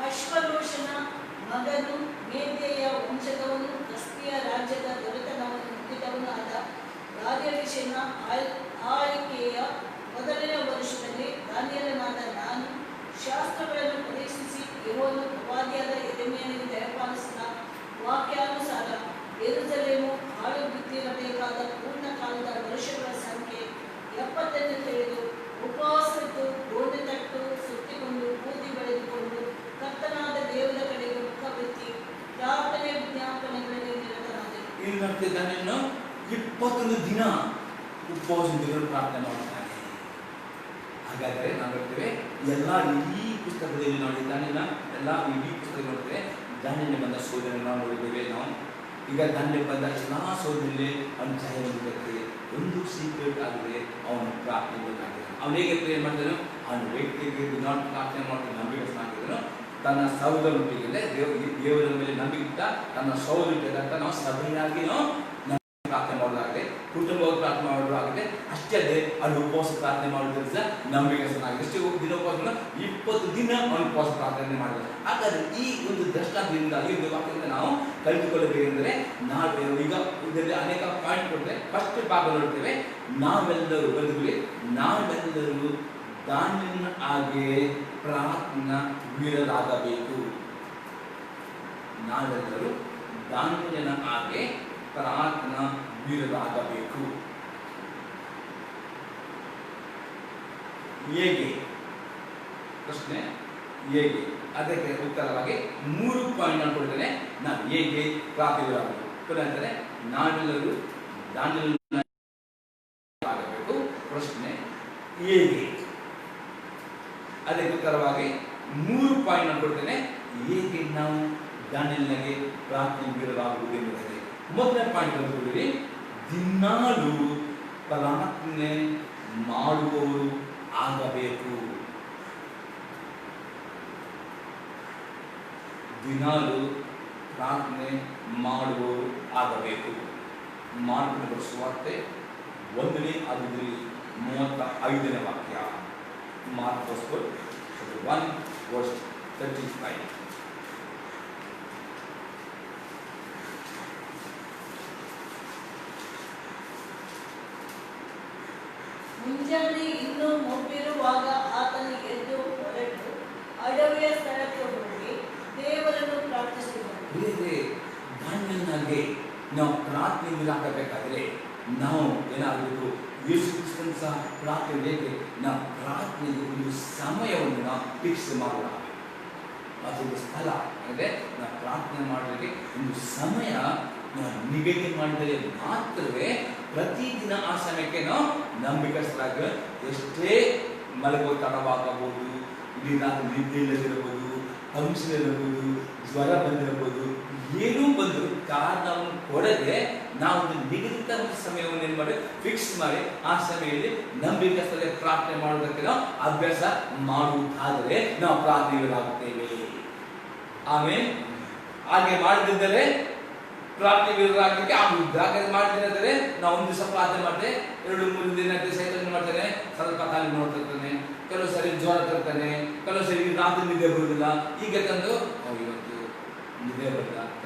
ಅಶ್ವರೋಷನ ಮಗನು ಮೇದ್ಯೆಯ ವಂಶದವನು ಕಸ್ಪಿಯ ರಾಜ್ಯದ ದೊರೆತನವನ್ನು ಹೊಂದಿದವನು ಆದ ದಾರ್ಯಾವೆಷನ ಆಳ್ವಿಕೆಯ ಮೊದಲನೇ ವರ್ಷದಲ್ಲಿ ದಾನಿಯೇಲನಾದ ನಾನು ಶಾಸ್ತ್ರಗಳನ್ನು ಪರೀಕ್ಷಿಸಿ ಯೆಹೋವನು ಪ್ರವಾದಿಯಾದ ಯೆರೆಮೀಯನಿಗೆ ದಯಪಾಲಿಸಿದ ವಾಕ್ಯಾನುಸಾರ ಯೆರೂಸಲೇಮು ಹಾಳು ಬಿದ್ದಿರಬೇಕಾದ ಪೂರ್ಣ ಕಾಲದ ವರ್ಷಗಳ ಸಂಖ್ಯೆ 70 ತಿಳಿದು ಉಪವಾಸವಿದ್ದು ಗೋಧಿ ತಟ್ಟು ಸುತ್ತಿಕೊಂಡು ಬೂದಿ ಬೆಳೆದುಕೊಂಡು ಕರ್ತನಾದ ದೇವರ ಕಡೆಗೆ ಮುಖವೆತ್ತಿ ಪ್ರಾರ್ಥನೆ ವಿಜ್ಞಾಪನೆಗಳಲ್ಲಿ ನಿರತನಾದನು. ಇಲ್ಲಿ ನೋಡ್ತಿದ್ದಾನೆ, 21 ದಿನ ಉಪವಾಸದಿಂದ ಪ್ರಾರ್ಥನೆ ಮಾಡ್ತಾನೆ. ಹಾಗಾದರೆ ನಾವು ನೋಡ್ತೇವೆ ಎಲ್ಲ ಇಡೀ ಪುಸ್ತಕದಲ್ಲಿ ನೋಡಿದ್ದಾನೆ, ಎಲ್ಲ ಇಡೀ ಪುಸ್ತಕ ನೋಡ್ತೇವೆ. ದಾನಿಯೇಲನಿಗೆ ಬಂದ ಸೋದರನ್ನು ನಾವು ನೋಡಿದ್ದೇವೆ. ನಾವು ಈಗ ದಾನಿಯೇಲನಿಗೆ ಬಂದ ಎಲ್ಲ ಸೋದರಲ್ಲಿ ಅವನ ಛಾಯೆ ಹೊಂದಿದ್ದಕ್ಕೆ ಒಂದು ಸೀಕ್ರೆಟ್ ಆಗಿದೆ, ಅವನು ಪ್ರಾರ್ಥನೆ ಬೇಕಾಗಿದೆ. ಅವನು ಹೇಗೆ ಪ್ರೇರ್ ಮಾಡಿದನು? ಅವನು ವ್ಯಕ್ತಿಗೆ ದಿನಾಲು ಪ್ರಾರ್ಥನೆ ಮಾಡಿ ನಂಬಿಕೆಸ್ತಾಗಿದ್ದನು. ತನ್ನ ಸಹೋದರೊಟ್ಟಿಗೆ ದೇವರ ಮೇಲೆ ನಂಬಿಕೆ ಇಟ್ಟ ತನ್ನ ಸಹೋದರೊಟ್ಟಿಗೆ ನಾವು ಸಭೆಯಾಗಿ ಪ್ರಾರ್ಥನೆ ಮಾಡೋದಾಗಿದೆ, ಕುಟುಂಬವಾಗಿ ಪ್ರಾರ್ಥನೆ ಮಾಡೋದಾಗಿದೆ. ಅಷ್ಟೇ ಅಲ್ಲದೆ ಅಲ್ಲಿ ಉಪವಾಸ ಪ್ರಾರ್ಥನೆ ಮಾಡೋದ್ರಿಂದ ನಂಬಿಕೆಸ್ತನಾಗಿದೆ. ಎಷ್ಟು ದಿನ ಉಪವಾಸ? 20 ದಿನ ಅವನು ಉಪವಾಸ ಪ್ರಾರ್ಥನೆ ಮಾಡಿದ. ಹಾಗಾದ್ರೆ ಈ ಒಂದು ದೃಷ್ಟಾಂತದಿಂದ ಈ ಒಂದು ವಾಕ್ಯದಿಂದ ನಾವು ಕಲಿತುಕೊಳ್ಳಬೇಕೆಂದರೆ ನಾವು ಈಗ ಇದರಲ್ಲಿ ಅನೇಕ ಪಾಯಿಂಟ್ ಕೊಟ್ಟರೆ ಫಸ್ಟ್ ಭಾಗ ನೋಡ್ತೇವೆ. ನಾವೆಲ್ಲರೂ ಬಂಧುಗಳೇ, ನಾವೆಲ್ಲರೂ ದಾನಿಯೇಲನ ಹಾಗೆ ಪ್ರಾರ್ಥನಾ ವೀರರಾಗಬೇಕು. ನಾವೆಲ್ಲರೂ ದಾನಿಯೇಲನ ಹಾಗೆ ಪ್ರಾರ್ಥನಾ ವೀರರಾಗಬೇಕು. ಹೇಗೆ? ಪ್ರಶ್ನೆ ಹೇಗೆ? ಅದಕ್ಕೆ ಉತ್ತರವಾಗಿ 3 ಪಾಯಿಂಟ್ ನಾನು ಕೊಡ್ತೇನೆ. ನಾವು ಹೇಗೆ ಪ್ರಾರ್ಥನೆಯಾಗಬೇಕು ಅಂದರೆ ನಾವೆಲ್ಲರೂ ದಾನಿಯೇಲನ ಆಗಬೇಕು. ಪ್ರಶ್ನೆ ಹೇಗೆ? ಅದಕ್ಕೆ ಉತ್ತರವಾಗಿ 3 ಪಾಯಿಂಟ್ ನಾನು ಕೊಡ್ತೇನೆ. ಹೇಗೆ ನಾವು ದಾನಿಯೇಲನಿಗೆ ಪ್ರಾರ್ಥನೆ ವೀರರಾಗುವುದು ಎಂಬುದೇ. ಮೊದಲನೇ ಪಾಯಿಂಟ್ ನೋಡಿರಿ, ದಿನಾಲು ಪ್ರಾರ್ಥನೆ ಮಾಡುವವರು ಆಗಬೇಕು. ದಿನಾಲು ಪ್ರಾರ್ಥನೆ ಮಾಡುವವರು ಆಗಬೇಕು. ಮಾರ್ಕನ ಸುವಾರ್ತೆ 1ನೇ ಅಧ್ಯಾಯದಲ್ಲಿ 35ನೇ ವಾಕ್ಯ. Mark gospel 1 verse 35. ಮುಂಜಾನೆ ಇನ್ನೂ ಮೊಬ್ಬಿರುವಾಗ ಆತನು ಎದ್ದು ಹೊರಟು ಅಡವಿಯ ಸ್ಥಳಕ್ಕೆ ಹೋಗಿ ದೇವರನ್ನು ಪ್ರಾರ್ಥಿಸಿದನು. ದಾನಿಯೇಲನಿಗೆ ನಾವು ಪ್ರಾರ್ಥನೆ ಹಾಕಬೇಕಾದ್ರೆ ನಾವು ಏನಾಗಬೇಕು? ಯೇಸು ಕ್ರಿಸ್ತನ ಸಹ ಪ್ರಾರ್ಥನೆ ಹೇಗೆ? ನಾವು ಪ್ರಾರ್ಥನೆಗೆ ಒಂದು ಸಮಯವನ್ನು ನಾವು ಫಿಕ್ಸ್ ಮಾಡೋಣ. ಅದೊಂದು ಸ್ಥಳ ಅಂದರೆ ನಾವು ಪ್ರಾರ್ಥನೆ ಮಾಡೋದಕ್ಕೆ ಒಂದು ಸಮಯ ನಾವು ನಿಗದಿ ಮಾಡಿದರೆ ಮಾತ್ರವೇ ಪ್ರತಿದಿನ ಆ ಸಮಯಕ್ಕೆ ನಾವು ನಂಬಿಕಸ್ಥರಾಗ. ಎಷ್ಟೇ ಮಲಗೋ ತಡವಾಗಬಹುದು, ಇಡೀ ರಾತ್ರಿ ನಿದ್ದೆ ಇಲ್ಲದಿರಬಹುದು, ಫಂಕ್ಷನ್ ಇರಬಹುದು, ಜ್ವರ ಬಂದಿರಬಹುದು, ಏನೂ ಬಂದರೂ ಕಾರಣವನ್ನು ಕೊಡದೆ ನಾವು ಒಂದು ನಿಗದಿತ ಒಂದು ಸಮಯವನ್ನು ಏನು ಮಾಡಿ ಫಿಕ್ಸ್ ಮಾಡಿ ಆ ಸಮಯದಲ್ಲಿ ನಂಬಿಕಸ್ಥರಾಗಿ ಪ್ರಾರ್ಥನೆ ಮಾಡೋದಕ್ಕೆ ನಾವು ಅಭ್ಯಾಸ ಮಾಡುವುದಾದರೆ ನಾವು ಪ್ರಾರ್ಥನೆಗಳಾಗುತ್ತೇವೆ. ಆಮೇಲೆ ಹಾಗೆ ಮಾಡದಿದ್ದರೆ ಪ್ರಾರ್ಥನೆ ವೀರರಾಗಲಿಕ್ಕೆ ಆಗುವುದಿಲ್ಲ. ಹಾಗೆ ಮಾಡ್ತಿದ್ರೆ ನಾವು ಒಂದು ದಿವಸ ಪ್ರಾರ್ಥನೆ ಮಾಡಿದ್ರೆ 2-3 ದಿನ ಸೈಕಲ್ ಮಾಡ್ತಾನೆ, ಸ್ವಲ್ಪ ಕಾಲಿ ನೋಡ್ತಿರ್ತಾನೆ, ಕೆಲವು ಸರಿ ಜ್ವರ ತರ್ತಾನೆ, ಕೆಲವು ಸರಿ ರಾತ್ರಿ ನಿದ್ದೆ ಬರುವುದಿಲ್ಲ. ಈಗ ತಂದು ಇವತ್ತು ನಿದ್ದೆ ಬರಲ್ಲ,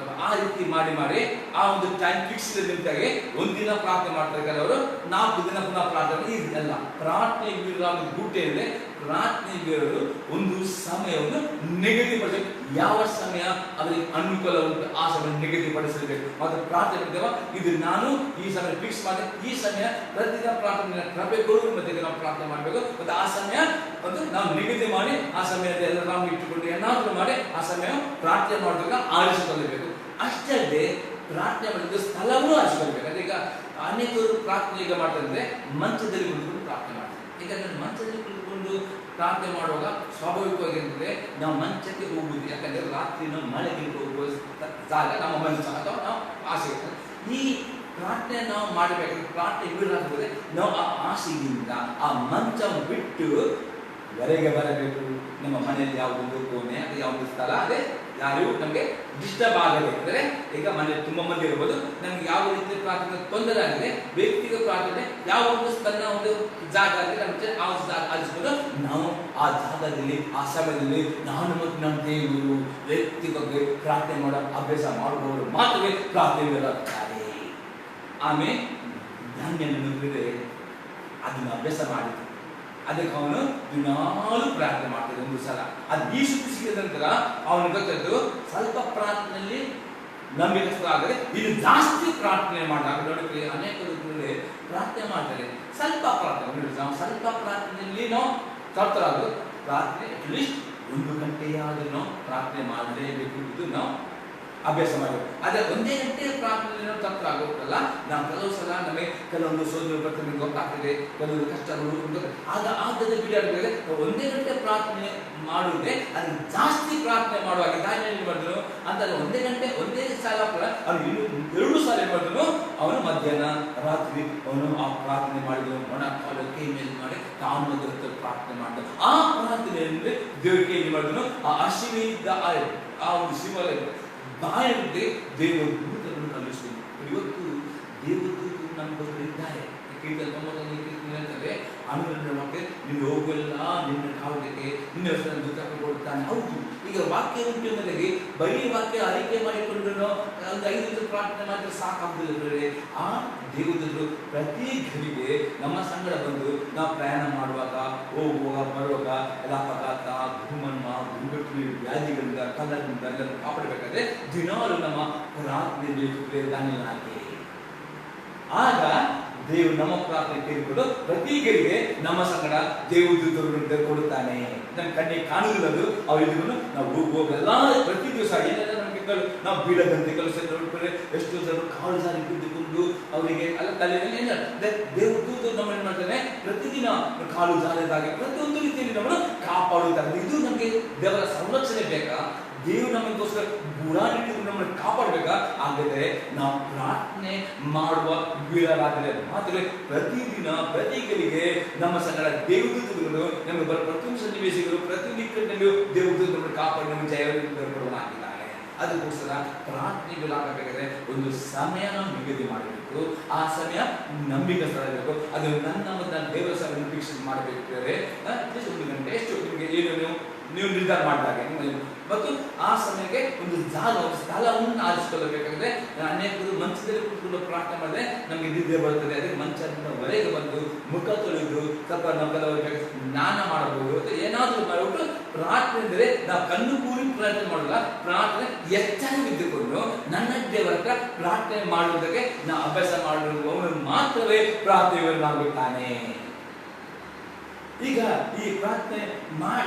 ಆ ರೀತಿ ಮಾಡಿ ಮಾಡಿ ಆ ಒಂದು ಟೈಮ್ ಫಿಕ್ಸ್ ನಿಂತಾಗೆ ಒಂದಿನ ಪ್ರಾರ್ಥನೆ ಮಾಡ್ತಾರೆ ಕೆಲವರು, 4 ದಿನ ಪುನಃ ಪ್ರಾರ್ಥನೆ. ಇದೆಲ್ಲ ಪ್ರಾರ್ಥನೆ ವೀರರಾಗ ಗುಟ್ಟೆ ಇದೆ. ಪ್ರಾರ್ಥನೆ ವೀರರು ಒಂದು ಸಮಯವನ್ನು ನಿಗದಿಪಡಿಸಬೇಕು. ಯಾವ ಸಮಯ ಅವರಿಗೆ ಅನುಕೂಲ ಉಂಟು ಆ ಸಮಯ ನಿಗದಿಪಡಿಸಬೇಕು. ಮತ್ತು ಪ್ರಾರ್ಥನೆ ಇದ್ದೇವ, ಇದು ನಾನು ಈ ಸಮಯ ಫಿಕ್ಸ್ ಮಾಡಿ ಈ ಸಮಯ ಪ್ರತಿದಿನ ಪ್ರಾರ್ಥನೆ ಕೃಪೆಗಳು ಮತ್ತೆ ನಾವು ಪ್ರಾರ್ಥನೆ ಮಾಡಬೇಕು. ಮತ್ತು ಆ ಸಮಯ ಒಂದು ನಾವು ನಿಗದಿ ಮಾಡಿ ಆ ಸಮಯದಲ್ಲಿ ಎಲ್ಲ ನಾವು ಇಟ್ಟುಕೊಂಡು ಏನಾದರೂ ಮಾಡಿ ಆ ಸಮಯ ಪ್ರಾರ್ಥನೆ ಮಾಡೋದಕ್ಕೆ ಆರಿಸಿಕೊಳ್ಳಬೇಕು. ಅಷ್ಟೇ ಅಲ್ಲದೆ ಪ್ರಾರ್ಥನೆ ಮಾಡಿದ ಸ್ಥಳವೂ ಆರಿಸಿಕೊಳ್ಬೇಕು. ಅಂದ್ರೆ ಈಗ ಅನೇಕರು ಪ್ರಾರ್ಥನೆ ಈಗ ಮಾಡ್ತಾರೆ ಮಂಚದಲ್ಲಿ ಕುಳಿತುಕೊಂಡು ಪ್ರಾರ್ಥನೆ ಮಾಡ್ತಾರೆ. ಈಗ ನಾನು ಮಂಚದಲ್ಲಿ ಕುಳಿತುಕೊಂಡು ಪ್ರಾರ್ಥನೆ ಮಾಡುವಾಗ ಸ್ವಾಭಾವಿಕವಾಗಿರ್ತದೆ ನಾವು ಮಂಚಕ್ಕೆ ಹೋಗುವುದು, ಯಾಕಂದ್ರೆ ರಾತ್ರಿ ನಾವು ಮಳೆಗೆ ಹೋಗುವ ಜಾಗ ನಮ್ಮ ಮಂಚ ಅಥವಾ ನಾವು ಆಸೆ. ಈ ಪ್ರಾರ್ಥನೆ ನಾವು ಮಾಡಬೇಕಾದ್ರೆ ಪ್ರಾರ್ಥನೆ ಬೀಳಾಗ್ತದೆ ನಾವು ಆ ಆಸೆಯಿಂದ ಆ ಮಂಚ ಬಿಟ್ಟು ಹೊರಗೆ ಬರಬೇಕು. ನಮ್ಮ ಮನೆಯಲ್ಲಿ ಯಾವುದೊಂದು ಕೋಣೆ ಅದು ಯಾವುದೊಂದು ಸ್ಥಳ ಅದೇ ಯಾರು ನಮಗೆ ಡಿಸ್ಟರ್ಬ್ ಆಗದೆ. ಅಂದರೆ ಈಗ ಮನೆಯಲ್ಲಿ ತುಂಬ ಮಂದಿ ಇರ್ಬೋದು, ನಮ್ಗೆ ಯಾವ ರೀತಿಯ ಪ್ರಾರ್ಥನೆ ತೊಂದರೆ ಆಗಿದೆ, ವ್ಯಕ್ತಿಗತ ಪ್ರಾರ್ಥನೆ ಯಾವ ಒಂದು ತನ್ನ ಒಂದು ಜಾಗ ಅಂದರೆ ನಮಗೆ ಆ ಜಾಗ ಆಲಿಸ್ಬೋದು. ನಾವು ಆ ಜಾಗದಲ್ಲಿ ಆ ಸಮಯದಲ್ಲಿ ನಾನು ಮತ್ತು ನಮ್ಮ ದೇವರು ವ್ಯಕ್ತಿ ಬಗ್ಗೆ ಪ್ರಾರ್ಥನೆ ಮಾಡೋ ಅಭ್ಯಾಸ ಮಾಡುವವರು ಮಾತ್ರವೇ ಪ್ರಾರ್ಥನೆಗಳಾಗ್ತಾರೆ. ಆಮೇಲೆ ಧಾನ್ಯನಿದ್ರೆ ಅದನ್ನು ಅಭ್ಯಾಸ ಮಾಡಿ ಅದಕ್ಕೆ ಅವನು ದಿನಾಲು ಪ್ರಾರ್ಥನೆ ಮಾಡ್ತಾನೆ. ಒಂದು ಸಲ ಅದು ಈ ಸುದ್ದಿ ಸಿಕ್ಕಿದ ನಂತರ ಅವನು ಗೊತ್ತದ್ದು ಸ್ವಲ್ಪ ಪ್ರಾರ್ಥನೆಯಲ್ಲಿ ನಂಬಿಕಸ್ಥರಾದರೆ ಇದು ಜಾಸ್ತಿ ಪ್ರಾರ್ಥನೆ ಮಾಡಿದಾಗ ನೋಡಿ ಅನೇಕ ಪ್ರಾರ್ಥನೆ ಮಾಡ್ತಾರೆ. ಸ್ವಲ್ಪ ಪ್ರಾರ್ಥನೆ ನಾವು ಸ್ವಲ್ಪ ಪ್ರಾರ್ಥನೆಯಲ್ಲಿ ನಾವು ತರ್ತರಾದ್ರು ಪ್ರಾರ್ಥನೆ ಅಟ್ಲೀಸ್ಟ್ 1 ಗಂಟೆಯಾದರೂ ನಾವು ಪ್ರಾರ್ಥನೆ ಮಾಡಲೇಬೇಕು. ಇದು ನಾವು ಅಭ್ಯಾಸ ಮಾಡಬೇಕು. ಆದರೆ 1 ಗಂಟೆ ಪ್ರಾರ್ಥನೆ ನಾವು ತಪ್ಪು ಆಗೋಲ್ಲ. ನಾವು ಕೆಲವು ಸಲ ನಮಗೆ ಕೆಲವೊಂದು ಸೋದರ ಪ್ರತಿಮೆ ಗೊತ್ತಾಗ್ತದೆ, ಕೆಲವೊಂದು ಕಷ್ಟಗಳು ಆಗ ಆಗದ ಬಿಡಾಡಿದ್ರೆ 1 ಗಂಟೆ ಪ್ರಾರ್ಥನೆ ಮಾಡುವುದೇ ಅದು ಜಾಸ್ತಿ ಪ್ರಾರ್ಥನೆ ಮಾಡುವಾಗ ದಾರಿಯಲ್ಲಿ ಮಾಡಿದ್ರು ಅಂತ 1 ಗಂಟೆ ಒಂದೇ ಸಾಲ ಅವನು ಇನ್ನು 2 ಸಾಲ ಮಾಡಿದ್ರು. ಅವನು ಮಧ್ಯಾಹ್ನ ರಾತ್ರಿ ಅವನು ಆ ಪ್ರಾರ್ಥನೆ ಮಾಡಿದ್ರು, ಒಣ ಕಾಲಕ್ಕೆ ಮೇಲೆ ಮಾಡಿ ತಾನು ಮೊದಲು ಪ್ರಾರ್ಥನೆ ಮಾಡಿದ. ಆ ಪ್ರಾರ್ಥನೆಯಲ್ಲಿ ದೇವರಿಗೆ ಏನು ಮಾಡಿದ್ರು, ಆ ಹಸಿವಿದ್ದ ಆ ಒಂದು ಶಿವಲ ಬಾಯಲ್ಲಿ ದೇವದೂತರನ್ನು ಕಲಿಸ್ತೀನಿ. ಇವತ್ತು ದೇವದೂತರು ನಮಗೋಸ್ಕರ ಇದ್ದಾರೆ. ಕೀರ್ತನೆ 91 ಹೇಳ್ತಾರೆ, ಆಮೇಲೆ ಮತ್ತೆ ನೀನು ಹೋಗಲ್ಲ ನಿನ್ನ ಕಾವಲಿಗೆ ನಿನ್ನ ಹೆಸರನ್ನು ದೂತ ಕೊಡ್ತಾನೆ. ಹೌದು, ಈಗ ವಾಕ್ಯ ಉಂಟು ಅನ್ನೋದಾಗಿ ಬರೀ ವಾಕ್ಯ ಅರಿಕೆ ಮಾಡಿಕೊಂಡು ಒಂದು 5 ದಿವಸ ಪ್ರಾರ್ಥನೆ ಮಾಡಿದ್ರೆ ಸಾಕಾಗುವುದಿಲ್ಲ. ಆ ದೇವದೂತರು ಪ್ರತಿ ಘಳಿಗೆ ನಮ್ಮ ಸಂಗಡ ಬಂದು ನಾವು ಪ್ರಯಾಣ ಮಾಡುವಾಗ ಹೋಗುವಾಗ ಬರುವಾಗ ಎಲ್ಲ ಅಪಘಾತ ಭೂಮಣ್ಣ ಭೂಗಟ್ಟು ವ್ಯಾಧಿಗಳಿಂದ ಕಲ್ಲರಿಂದ ಎಲ್ಲ ಕಾಪಾಡಬೇಕಾದ್ರೆ ದಿನಾಲು ನಮ್ಮ ಪ್ರಾರ್ಥನೆ ದಾನಿಯಾಗಿ ಆಗ ದೇವರು ನಮ್ಮ ಪ್ರಾರ್ಥನೆ ಕೇಳಿಕೊಂಡು ಪ್ರತಿ ಗೆರಿಗೆ ನಮ್ಮ ಸಂಗಡ ದೇವದೂತರು ಕೊಡುತ್ತಾನೆ. ನಮ್ಮ ಕಣ್ಣಿಗೆ ಕಾಣುವುದಿಲ್ಲದು ಅವರಿಗೂ ನಾವು ಹೋಗುವಾಗೆಲ್ಲ ಪ್ರತಿ ದಿವಸ ಏನೆಲ್ಲ ನಮಗೆ ನಾವು ಬೀಳದಂತೆ ಕೆಲಸ ಎಷ್ಟು ಜನರು ಕಾಲು ಜಾರಿ ಬಿದ್ದುಕೊಂಡು ಅವರಿಗೆ ಅಲ್ಲ ತಲೆಯಲ್ಲಿ ದೇವದೂತರು ನಮ್ಮನ್ನು ಮಾಡ್ತಾನೆ. ಪ್ರತಿದಿನ ಕಾಲು ಜಾರಿದಾಗೆ ಪ್ರತಿಯೊಂದು ರೀತಿಯಲ್ಲಿ ನಮ್ಮನ್ನು ಕಾಪಾಡುತ್ತಾರೆ. ಇದು ನಮಗೆ ದೇವರ ಸಂರಕ್ಷಣೆ ಬೇಕಾ? ದೇವರು ನಮಗೋಸ್ಕರ ಗುರಾಣಿಟ್ಟು ನಮ್ಮನ್ನು ಕಾಪಾಡಬೇಕಾ? ಹಾಗಾದರೆ ನಾವು ಪ್ರಾರ್ಥನೆ ಮಾಡುವ ವೀರರಾದರೆ ಮಾತ್ರ ಪ್ರತಿದಿನ ಪ್ರತಿ ಗಳಿಗೆ ನಮ್ಮ ಸಂಗಡ ದೇವದೂತರು ನಮಗೆ ಬರೋ ಪ್ರತಿಯೊಂದು ಸನ್ನಿವೇಶಗಳು ಪ್ರತಿ ನಿಟ್ಟಿನಲ್ಲೂ ದೇವದೂತರು ನಮ್ಮನ್ನು ಕಾಪಾಡಿ ನಮಗೆ ಜಯವನ್ನು ಹಾಕಿದ್ದಾರೆ. ಅದಕ್ಕೋಸ್ಕರ ಪ್ರಾರ್ಥನೆಗಳಾಗಬೇಕಾದ್ರೆ ಒಂದು ಸಮಯ ನಾವು ನಿಗದಿ ಮಾಡಬೇಕು. ಆ ಸಮಯ ನಂಬಿಕಸ್ಥರಾಗಬೇಕು. ಅದು ನನ್ನ ಮತ್ತು ದೇವರ ಸಭೆ ನಿರೀಕ್ಷೆ ಮಾಡಬೇಕಾದ್ರೆ 1 ಗಂಟೆ ಎಷ್ಟು ನಿಮಗೆ ಏನು ನೀವು ನಿರ್ಧಾರ ಮಾಡಿದಾಗ ಮತ್ತು ಆ ಸಮಯಕ್ಕೆ ಒಂದು ಜಾಗ ಸ್ಥಳವನ್ನು ಆರಿಸಿಕೊಳ್ಳಬೇಕಾದ್ರೆ ಅನೇಕರು ಮಂಚದಲ್ಲಿ ಕೂತ್ಕೊಂಡು ಪ್ರಾರ್ಥನೆ ಮಾಡಿದ್ರೆ ನಮಗೆ ನಿದ್ದೆ ಬರುತ್ತದೆ. ಅದಕ್ಕೆ ಮಂಚದಿಂದ ಹೊರಗೆ ಬಂದು ಮುಖ ತೊಳೆದು ಸ್ವಲ್ಪ ನಾವು ಕೆಲವರಿಗೆ ಸ್ನಾನ ಮಾಡಬಹುದು. ಏನಾದರೂ ಮಾಡಿಬಿಟ್ಟು ಪ್ರಾರ್ಥನೆ ಅಂದರೆ ನಾವು ಕಣ್ಣು ಕೂರಿ ಪ್ರಾರ್ಥನೆ ಮಾಡಲ್ಲ, ಪ್ರಾರ್ಥನೆ ಎಚ್ಚರವಿದ್ದುಕೊಂಡು ನನ್ನ ದೇವರ ಹತ್ರ ಪ್ರಾರ್ಥನೆ ಮಾಡುವುದಕ್ಕೆ ನಾವು ಅಭ್ಯಾಸ ಮಾಡುವವನು ಮಾತ್ರವೇ ಪ್ರಾರ್ಥನೆಯನ್ನಾಗುತ್ತಾನೆ. ಈಗ ಈ ಪ್ರಾರ್ಥನೆ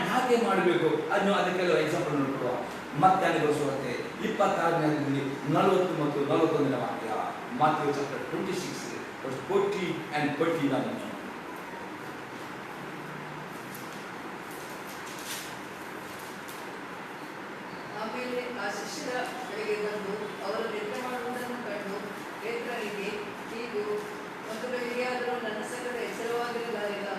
ಯಾಕೆ ಮಾಡಬೇಕು ಅನ್ನೋ ಅದಕ್ಕೆ ಕೆಲವು ಎಕ್ಸಾಂಪಲ್ ನೋಡ್ಕೊಳ್ಳುವ. ಮತ್ತೆ ಅನುಭವಿಸುವಂತೆ 26ನೇ 40 ಮತ್ತು 41ನೇ ವಾಕ್ಯ, ಮಾಥ್ಯೂ ಚಾಪ್ಟರ್ 26 verse 40 and 41. ಆಮೇಲೆ ಆ ಶಿಷ್ಯರ ಬಳಿಗೆ ಬಂದು ಅವರು ನಿದ್ರೆ ಮಾಡುವುದನ್ನು ಕಂಡು ಪೇತ್ರನಿಗೆ, ಹೀಗೂ 1 ಗಳಿಗೆಯಾದರೂ ನನ್ನ ಸಂಗಡ ಎಚ್ಚರವಾಗಿರಲಾರಿಲ್ಲ.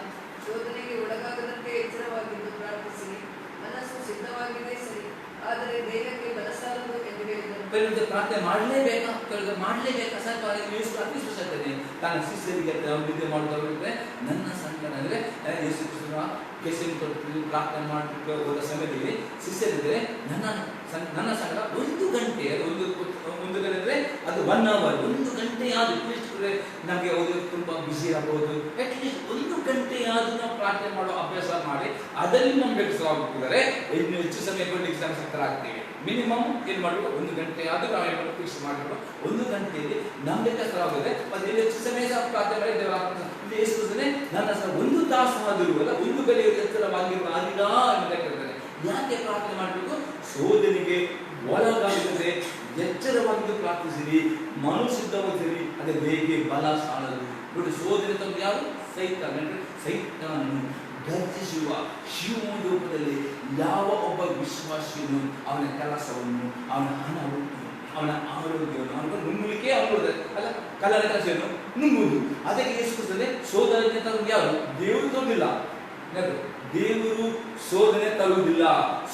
ಶೋಧನೆಗೆ ಒಳಗಾಗದಂತೆ ಎಚ್ಚರವಾಗಿದ್ದು ಪ್ರಾರ್ಥಿಸಿರಿ. ಮನಸ್ಸು ಸಿದ್ಧವಾಗಿದೆ ಸರಿ, ಆದರೆ ದೇಹಕ್ಕೆ ಬಲ ಸಾಲದು ಎಂದು ಹೇಳಿದರು. ಪ್ರಾರ್ಥನೆ ಮಾಡಲೇಬೇಕಾ? ಮಾಡಲೇಬೇಕಾ? ಸ್ವಲ್ಪ ಪ್ರಾರ್ಥಿಸಲ್ತೇನೆ ತಾನು ಶಿಷ್ಯರಿಗೆ ನಿದ್ದೆ ಮಾಡಿದ್ರೆ ನನ್ನ ಸಂಗಡ ಅಂದರೆ ಯೇಸು ಕ್ರಿಸ್ತನ ಕೇಸರಿ ತೊಟ್ಟು ಪ್ರಾರ್ಥನೆ ಮಾಡಲಿಕ್ಕೆ ಹೋದ ಸಮಯದಲ್ಲಿ ಶಿಷ್ಯರಿದ್ರೆ ನನ್ನ ಸಂಗಡ 1 ಗಂಟೆ, ಅದು ಒಂದು ಗಂಟೆ ಅಂದರೆ ಅದು 1 hour, 1 ಗಂಟೆ ಆದರೂ ಅಟ್ಲೀಸ್ಟ್ ನಮಗೆ ಓದೋದು ತುಂಬ ಬ್ಯುಸಿ ಆಗ್ಬೋದು. ಅಟ್ಲೀಸ್ಟ್ 1 ಗಂಟೆ ಆದರೂ ನಾವು ಪ್ರಾರ್ಥನೆ ಮಾಡೋ ಅಭ್ಯಾಸ ಮಾಡಿ ಅದರಲ್ಲಿ ನಮ್ಮ ಬೆಳೆಸಲಾಗುತ್ತಿದ್ದಾರೆ. ಇನ್ನು ಹೆಚ್ಚು ಸಮಯ ಕೊಡಲಿಕ್ಕೆ ನಾವು ಶಕ್ತರಾಗ್ತೇವೆ. ಮಿನಿಮಮ್ ಏನು ಮಾಡಬೇಕು, 1 ಗಂಟೆ ಆದರೂ ನಾವು ಏನು ಮಾಡಬೇಕು ಫಿಕ್ಸ್ ಮಾಡಬೇಕು. 1 ಗಂಟೆಯಲ್ಲಿ ನಮ್ಮ ಕಷ್ಟವಾಗಿದೆ ಮತ್ತು ಹೆಚ್ಚು ಸಮಯ ಸಹ ಪ್ರಾರ್ಥನೆ ಮಾಡಿ ದೇವರ ಇಲ್ಲಿ ಎಷ್ಟುತ್ತದೆ ನನ್ನ ಸಹ 1 ತಾಸು ಆದರೂ ಅಲ್ಲ 1 ಗಂಟೆ ಎಚ್ಚರವಾಗಿರುವ ಆಗಿಲ್ಲ ಅನ್ನೋದಕ್ಕೆ. ಯಾಕೆ ಪ್ರಾರ್ಥನೆ ಮಾಡಬೇಕು? ಶೋಧನೆಗೆ ಒಳಗಾಗುತ್ತದೆ ಎಚ್ಚರವಾಗಿದ್ದು ಪ್ರಾರ್ಥಿಸಿರಿ, ಮನೋಸಿದ್ಧವಾಗಿರಿ, ಅದೇ ಬೇಗ ಬಲ ಸಾಲದು. ನೋಡಿ, ಸೋದನೆ ತಂದು ಯಾರು? ಸೈತಾನನು ಗರ್ಜಿಸುವ ಶಿವನ ರೂಪದಲ್ಲಿ ಯಾವ ಒಬ್ಬ ವಿಶ್ವಾಸಿಯನ್ನು ಅವನ ಕೆಲಸವನ್ನು, ಅವನ ಹಣವನ್ನು, ಅವನ ಆರೋಗ್ಯವನ್ನು ಅವನು ನುಂಗಲಿಕ್ಕೆ ಅಲ್ಲ ಕಲ್ಲರ ಕೆಲಸವನ್ನು ನುಂಗುವುದು. ಅದಕ್ಕೆ ಯೇಸುಕ್ರಿಸ್ತನೇ ಸೋದನೆ ತರುವುದು ಯಾರು? ದೇವರು ತರುವುದಿಲ್ಲ. ದೇವರು ಸೋದನೆ ತರುವುದಿಲ್ಲ,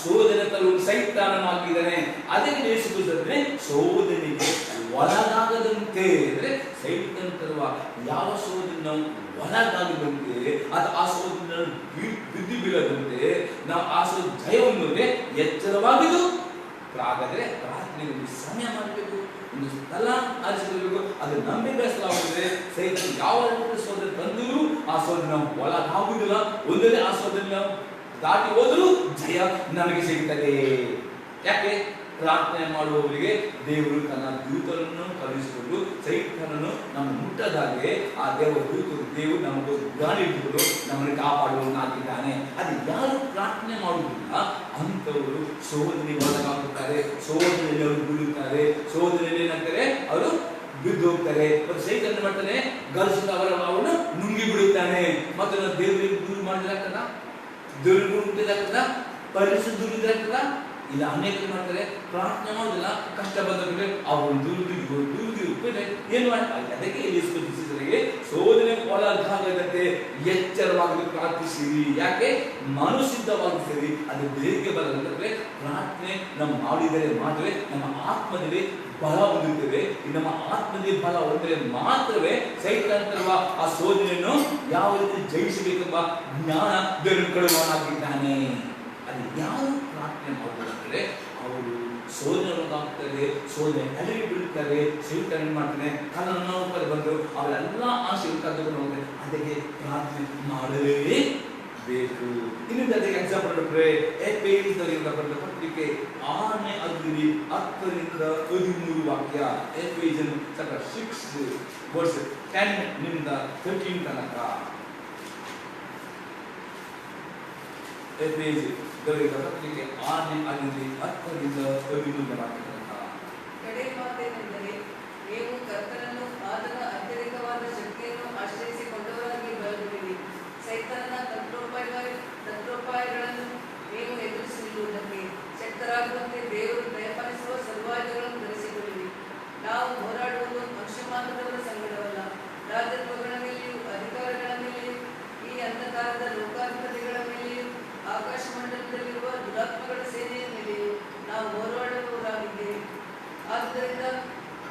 ಸೋದನೆ ತರುವುದು ಸೈತಾನನಾಗಿದ್ದಾನೆ. ಅದಕ್ಕೆ ಯೇಸುಕ್ರಿಸ್ತನೇ ಸೋದನೆಗೆ ಒಳಗಾಗದಂತೆ, ಅಂದ್ರೆ ಸೈತಾನ ತರುವ ಯಾವ ಸೋದನೆ ಒಳಗಾಗದಂತೆ ಅಥವಾ ಆ ಸೋದನೆ ಬಿದ್ದು ಬೀಳದಂತೆ ನಾವು ಆ ಸೋದ ಜಯವನ್ನು ಎಚ್ಚರವಾಗಿದ್ದು ಹಾಗಾದ್ರೆ ಪ್ರಾರ್ಥನೆಗೆ ಸಮಯ ಮಾಡಬೇಕು, ಒಂದು ಸ್ಥಳ ಆರಿಸಿಕೊಳ್ಳಬೇಕು. ಅದು ನಂಬಿಕೆ ಸ್ಥಳವಾಗಿದೆ. ಸೈತಾನ ಯಾವ ಸೋದನೆ ತಂದರೂ ಆ ಸೋದನೆ ಒಳಗಾಗುವುದಿಲ್ಲ. ಒಂದೇ ಆ ಸೋದನೆ ದಾಟಿ ಹೋದರೂ ಜಯ ನಮಗೆ ಸಿಗುತ್ತದೆ. ಯಾಕೆ? ಪ್ರಾರ್ಥನೆ ಮಾಡುವವರಿಗೆ ದೇವರು ತನ್ನ ದೂತರನ್ನು ಕಳುಹಿಸಿಕೊಂಡು ಸೈತಾನನು ನಮ್ಮ ಮುಟ್ಟದಾಗೆ ಆ ದೇವರು ನಮಗೂ ಗಾಳಿ ಇಟ್ಟುಕೊಂಡು ನಮ್ಮನ್ನು ಕಾಪಾಡುವವನಾಗಿದ್ದಾನೆ. ಅದು ಯಾರು ಪ್ರಾರ್ಥನೆ ಮಾಡುವುದಿಲ್ಲ ಅಂತವರು ಸೋದನೆಗೆ ಒಳಗಾಗುತ್ತಾರೆ, ಸೋದನೆಯಲ್ಲಿ ಅವರು ಬೀಳುತ್ತಾರೆ, ಸೋದನೆಯಲ್ಲಿ ಏನಾಗ್ತಾರೆ? ಅವರು ಬಿದ್ದು ಹೋಗ್ತಾರೆ. ಮತ್ತು ಸೈತಾನ ಮಾಡ್ತಾನೆ, ಗರ್ಜಿಸಿದ ಅವರನ್ನು ನುಂಗಿ ಬಿಡುತ್ತಾನೆ. ಮತ್ತು ನಾವು ದೇವರಿಗೆ ದೂರ ಮಾಡಿದಾಗ್ತದ, ದೇವರಿಗೆ ಹುಟ್ಟಿದಾಗ್ತದ, ಪರಿಶುದ್ಧ ಇಲ್ಲ. ಅನೇಕರು ಮಾಡ್ತಾರೆ, ಪ್ರಾರ್ಥನೆ ಮಾಡೋದಿಲ್ಲ, ಕಷ್ಟ ಬಂದರೆ ಅವರು ದುರ್ಗಿ ಏನು ಮಾಡ್ತಾರೆ? ಅದಕ್ಕೆ ಯೇಸುಕ್ರಿಸ್ತನಿಗೆ ಸೋದನೆ ಒಳಗಾಗದಂತೆ ಎಚ್ಚರವಾಗಿ ಪ್ರಾರ್ಥಿಸಿರಿ. ಯಾಕೆ? ಮನೋಸಿದ್ಧವಾಗಿಸಿರಿ. ಅದು ದೇಹಕ್ಕೆ ಬರದಂದ್ರೆ ಪ್ರಾರ್ಥನೆ ನಾವು ಮಾಡಿದರೆ ಮಾತ್ರವೇ ನಮ್ಮ ಆತ್ಮದಲ್ಲಿ ಬಲ ಹೊಂದುತ್ತೇವೆ. ನಮ್ಮ ಆತ್ಮದಲ್ಲಿ ಬಲ ಹೊಂದರೆ ಮಾತ್ರವೇ ಸೈತಾನ ತರುವ ಆ ಸೋದನೆಯನ್ನು ಯಾವ ರೀತಿ ಜಯಿಸಬೇಕೆಂಬ ಜ್ಞಾನ ದೇವರು ಕೊಡುವವನಾಗಿದ್ದಾನೆ. ಅದು ಯಾರು ಪ್ರಾರ್ಥನೆ ಮಾಡಬೇಕಂದ್ರೆ ಅವರು ಸೋದನೆ ಒಳಗಾಗ್ತಾರೆ, ಸೋದನೆ ಅಲ್ಲಿಗೆ ಬೀಳುತ್ತಾರೆ. ಸೈತಾನ ಮಾಡ್ತಾನೆ, ಕಲ್ಲನ್ನು ಬಂದು ಅವರೆಲ್ಲ ಆಶೆಗಳು ಕದ್ದುಕೊಂಡು ಹೋಗ್ತಾರೆ. ಅದಕ್ಕೆ ಪ್ರಾರ್ಥನೆ ಮಾಡಲೇಬೇಕು. ಇನ್ನೊಂದು ಅದಕ್ಕೆ ಎಕ್ಸಾಂಪಲ್ ನೋಡ್ರೆ ಎಫೆಸದವರಿಂದ ಬರೆದ ಪತ್ರಿಕೆ 6ನೇ ಅಧ್ಯಾಯ 10ರಿಂದ 13 ವಾಕ್ಯ. ಎಫೆಸಿಯನ್ ಚಾಪ್ಟರ್ 6 ವರ್ಸ್ 10 ನಿಂದ 13 ತನಕ. ಎಫೆಸದವರಿಂದ ಪತ್ರಿಕೆ 6ನೇ ಅಧ್ಯಾಯ 10ರಿಂದ 13 ವಾಕ್ಯ. ಕಡೆ ಮಾತೇನೆಂದರೆ, ನೀವು ಕರ್ತನನ್ನು ಆತನ ಅತ್ಯಧಿಕವಾದ ಶಕ್ತಿಯನ್ನು ಆಶ್ರಯಿಸಿಕೊಂಡವರಾಗಿ ಬರಲಿರಿ. ಸೈತಾನನ ತಂತ್ರೋಪಾಯಗಳನ್ನು ನೀವು ಎದುರಿಸಿ ನಿಲ್ಲುವುದಕ್ಕೆ ಶಕ್ತರಾಗುವಂತೆ ದೇವರು ದಯಪಾಲಿಸುವ ಸರ್ವಾಯುಧಗಳನ್ನು ಧರಿಸಿಕೊಳ್ಳಿರಿ. ನಾವು ಹೋರಾಡುವುದು ಮನುಷ್ಯ ಮಾತ್ರದವರ ಸಂಗಡವಲ್ಲ, ರಾಜತ್ವಗಳ ಮೇಲೆಯೂ ಅಧಿಕಾರಗಳ ಮೇಲೆಯೂ ಈ ಅಂಧಕಾರದ ಲೋಕಾಧಿಪತಿಗಳ ಮೇಲೆಯೂ ಆಕಾಶ ಮಂಡಲದಲ್ಲಿರುವ ದುರಾತ್ಮಗಳ ಸೇನೆಯ ಮೇಲೆಯೂ ನಾವು ಹೋರಾಡುವವರಾಗಿದ್ದೇವೆ. ಆದ್ದರಿಂದ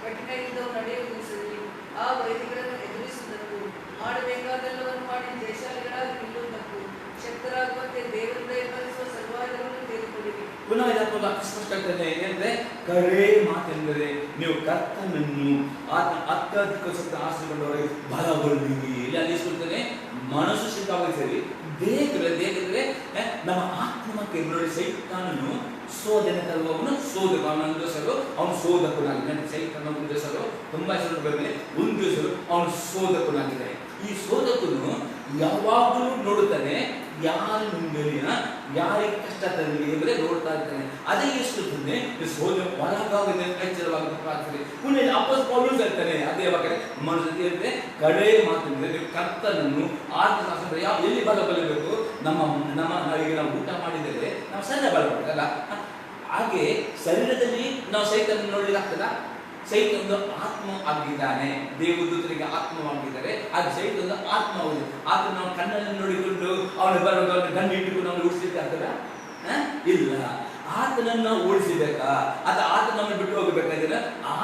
ಕಠಿಣ ಯುದ್ಧವು ನಡೆಯುವುದಿಸಲಿ. ಆ ವೈರಿಗಳನ್ನು ಎದುರಿಸುವುದಕ್ಕೂ ಮಾಡಬೇಕಾದೆಲ್ಲವನ್ನು ಮಾಡಿ ಜಯಶಾಲಿಗಳಾಗಿ ನಿಲ್ಲುವುದಕ್ಕೂ ಶಕ್ತರಾಗುವಂತೆ ದೇವರು ದಯಪಾಲಿಸುವ ಸರ್ವಾಯುಧಗಳನ್ನು ತೆಗೆದುಕೊಳ್ಳಿರಿ. ಪುನಃ ಸ್ಪಷ್ಟ ಆಗ್ತದೆ. ಏನಂದ್ರೆ ಕರೆ ಮಾತೆಂದರೆ ನೀವು ಕರ್ತನನ್ನು ಅತ್ಯಧಿಕ ಶಕ್ತಿ ಆಶ್ರಯಿಸಿಕೊಂಡವರಿಗೆ ಬಲಗೊಳ್ಳಿರಿ. ಇಲ್ಲಿ ಅಲ್ಲಿಸ್ಕೊಳ್ತಾನೆ, ಮನಸ್ಸು ಸಿದ್ಧವಾಗಿಸಲಿ. ದೇಹದಲ್ಲಿ ನಮ್ಮ ಆತ್ಮಕ್ಕೆ ನೋಡಿ ಸೈತಾನನು ಸೋದನೆ ತರುವವನು ಸೋದಕ. ಅವನೊಂದು ಹೆಸರು ಅವನು ಸೋದಕನಾಗಿದ್ದಾನೆ. ಸೈತಾನ ಒಂದು ಹೆಸರು, ತುಂಬಾ ಹೆಸರು ಬಂದಿದೆ. ಒಂದು ಹೆಸರು ಅವನು ಸೋದಕನಾಗಿದ್ದಾನೆ. ಈ ಸೋದಕನು ಯಾವಾಗಲೂ ನೋಡುತ್ತಾನೆ, ಯಾರು ನುಂಗಲಿನ ಯಾರಿಗೆ ಕಷ್ಟ ತರಲಿ ಎಂದರೆ ನೋಡ್ತಾ ಇರ್ತಾನೆ. ಅದೇ ಎಷ್ಟು ಸೋದನೆ ಒಳಗಾಗದೆ ಎಚ್ಚರವಾಗಿ ಪ್ರಾರ್ಥನೆ. ಪುನಃ ವಾಪಸ್ ಪೌಲುಸ್ ಹೇಳ್ತಾನೆ ಅದೇ ಬಗ್ಗೆ ಮನಸ್ಸು ಇರುತ್ತೆ. ಕಡೆ ಮಾತಿದ್ರೆ ನೀವು ಕರ್ತನನ್ನು ಆತ್ಮಶಾಸ್ತ್ರ ಎಲ್ಲಿ ಬಲ ಬರಬೇಕು? ಈಗ ನಾವು ಊಟ ಮಾಡಿದರೆ ನಾವು ಶರೀರ ಬಲ ಬರ್ತಲ್ಲ, ಹಾಗೆ ಶರೀರದಲ್ಲಿ ನಾವು ಸೈತಾನ ನೋಡ್ಲಿಕ್ಕಾಗ್ತದ? ಸೈತ ಒಂದು ಆತ್ಮ ಆಗಿದ್ದಾನೆ. ದೇವದೂತರಿಗೆ ಆತ್ಮವಾಗಿದ್ದಾರೆ. ಅದು ಸೈತ ಒಂದು ಆತ್ಮವಾಗಿದೆ. ಆತ್ಮ ನಾವು ಕಣ್ಣಲ್ಲಿ ನೋಡಿಕೊಂಡು ಅವನು ಬರೋದು ಗಂಡು ಇಟ್ಟುಕೊಂಡು ನಾವು ಉಳಿಸ್ಲಿಕ್ಕೆ ಆಗ್ತದ? ಇಲ್ಲ. ಆತನನ್ನು ಓಡಿಸಬೇಕಾ ಅಥವಾ ಆತನನ್ನು ಬಿಟ್ಟು ಹೋಗಬೇಕಾದ್ರೆ